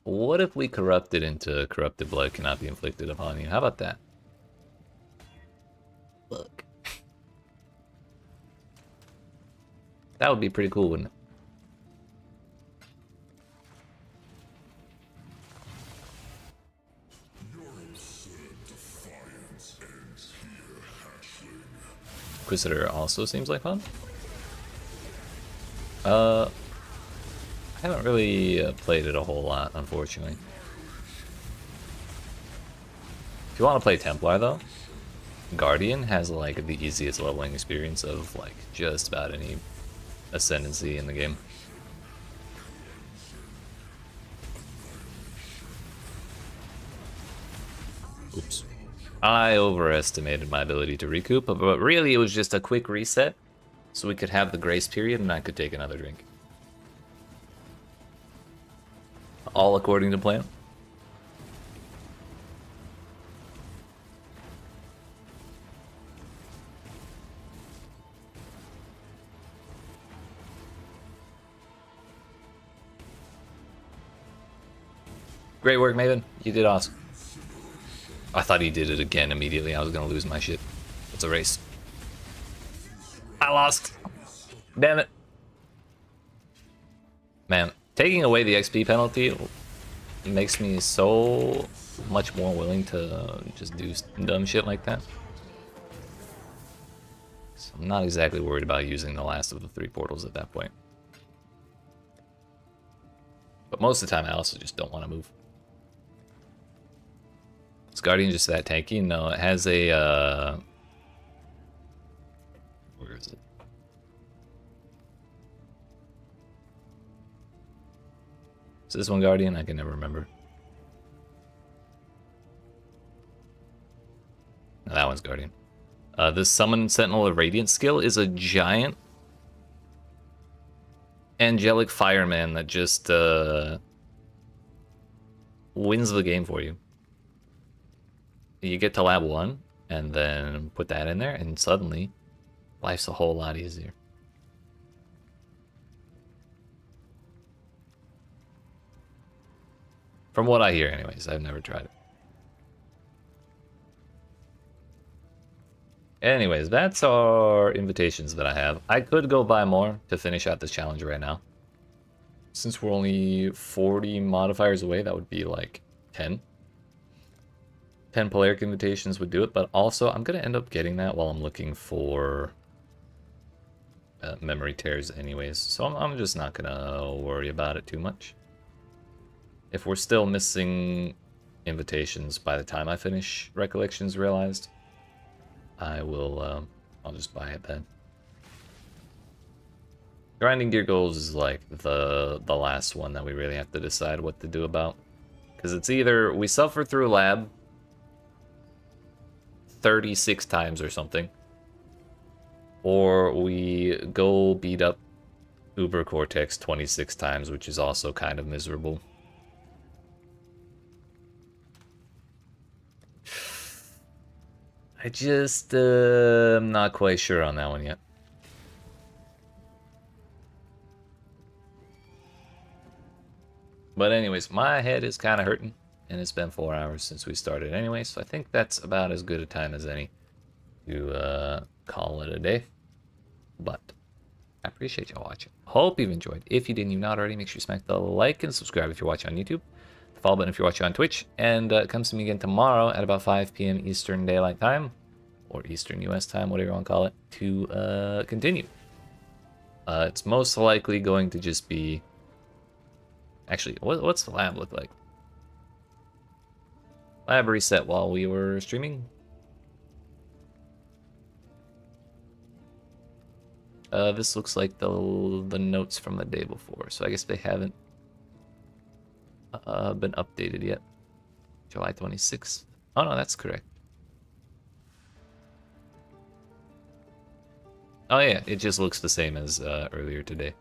What if we corrupted into corrupted blood cannot be inflicted upon you? How about that? Look. That would be pretty cool, wouldn't it? Inquisitor also seems like fun. I haven't really played it a whole lot, unfortunately. If you want to play Templar, though, Guardian has like the easiest leveling experience of like just about any ascendancy in the game. Oops. I overestimated my ability to recoup, but really it was just a quick reset so we could have the grace period and I could take another drink. All according to plan. Great work, Maven. You did awesome. I thought he did it again immediately. I was gonna lose my shit. It's a race. I lost. Damn it. Man, taking away the XP penalty makes me so much more willing to just do dumb shit like that. So I'm not exactly worried about using the last of the 3 portals at that point. But most of the time, I also just don't want to move. Is Guardian just that tanky? No, it has a... Where is it? Is this one Guardian? I can never remember. No, that one's Guardian. This Summon Sentinel of Radiant skill is a giant angelic fireman that just wins the game for you. You get to lab 1 and then put that in there, and suddenly life's a whole lot easier. From what I hear, anyways. I've never tried it. Anyways, that's our invitations that I have. I could go buy more to finish out this challenge right now. Since we're only 40 modifiers away, that would be like 10. 10 Polaric invitations would do it, but also I'm going to end up getting that while I'm looking for memory tears anyways. So I'm just not going to worry about it too much. If we're still missing invitations by the time I finish Recollections Realized, I will, I'll just buy it then. Grinding Gear Goals is like the last one that we really have to decide what to do about. Because it's either we suffer through lab 36 times or something, or we go beat up Uber Cortex 26 times, which is also kind of miserable. I just am not quite sure on that one yet. But anyways, my head is kind of hurting, and it's been 4 hours since we started anyway, so I think that's about as good a time as any to call it a day. But I appreciate y'all watching. Hope you've enjoyed. If you didn't, you've not already, make sure you smack the like and subscribe if you're watching on YouTube. The follow button if you're watching on Twitch. And come see me again tomorrow at about 5 p.m. Eastern Daylight Time, or Eastern US Time, whatever you want to call it, to continue. It's most likely going to just be... Actually, what's the lab look like? Lab reset while we were streaming. This looks like the notes from the day before, so I guess they haven't been updated yet. July 26th. Oh no, that's correct. Oh yeah, it just looks the same as earlier today.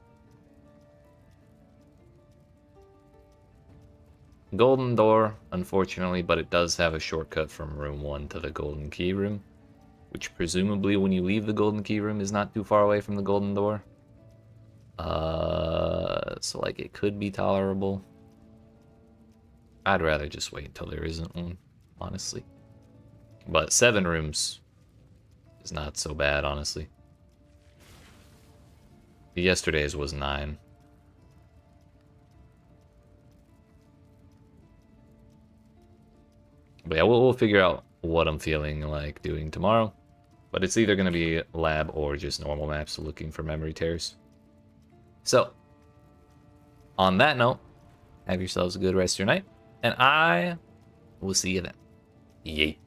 Golden door, unfortunately, but it does have a shortcut from room 1 to the golden key room, which presumably when you leave the golden key room is not too far away from the golden door. So like it could be tolerable. I'd rather just wait until there isn't one, honestly. But 7 rooms is not so bad, honestly. Yesterday's was 9. But yeah, we'll figure out what I'm feeling like doing tomorrow. But it's either going to be lab or just normal maps looking for memory tears. So, on that note, have yourselves a good rest of your night. And I will see you then. Yeet.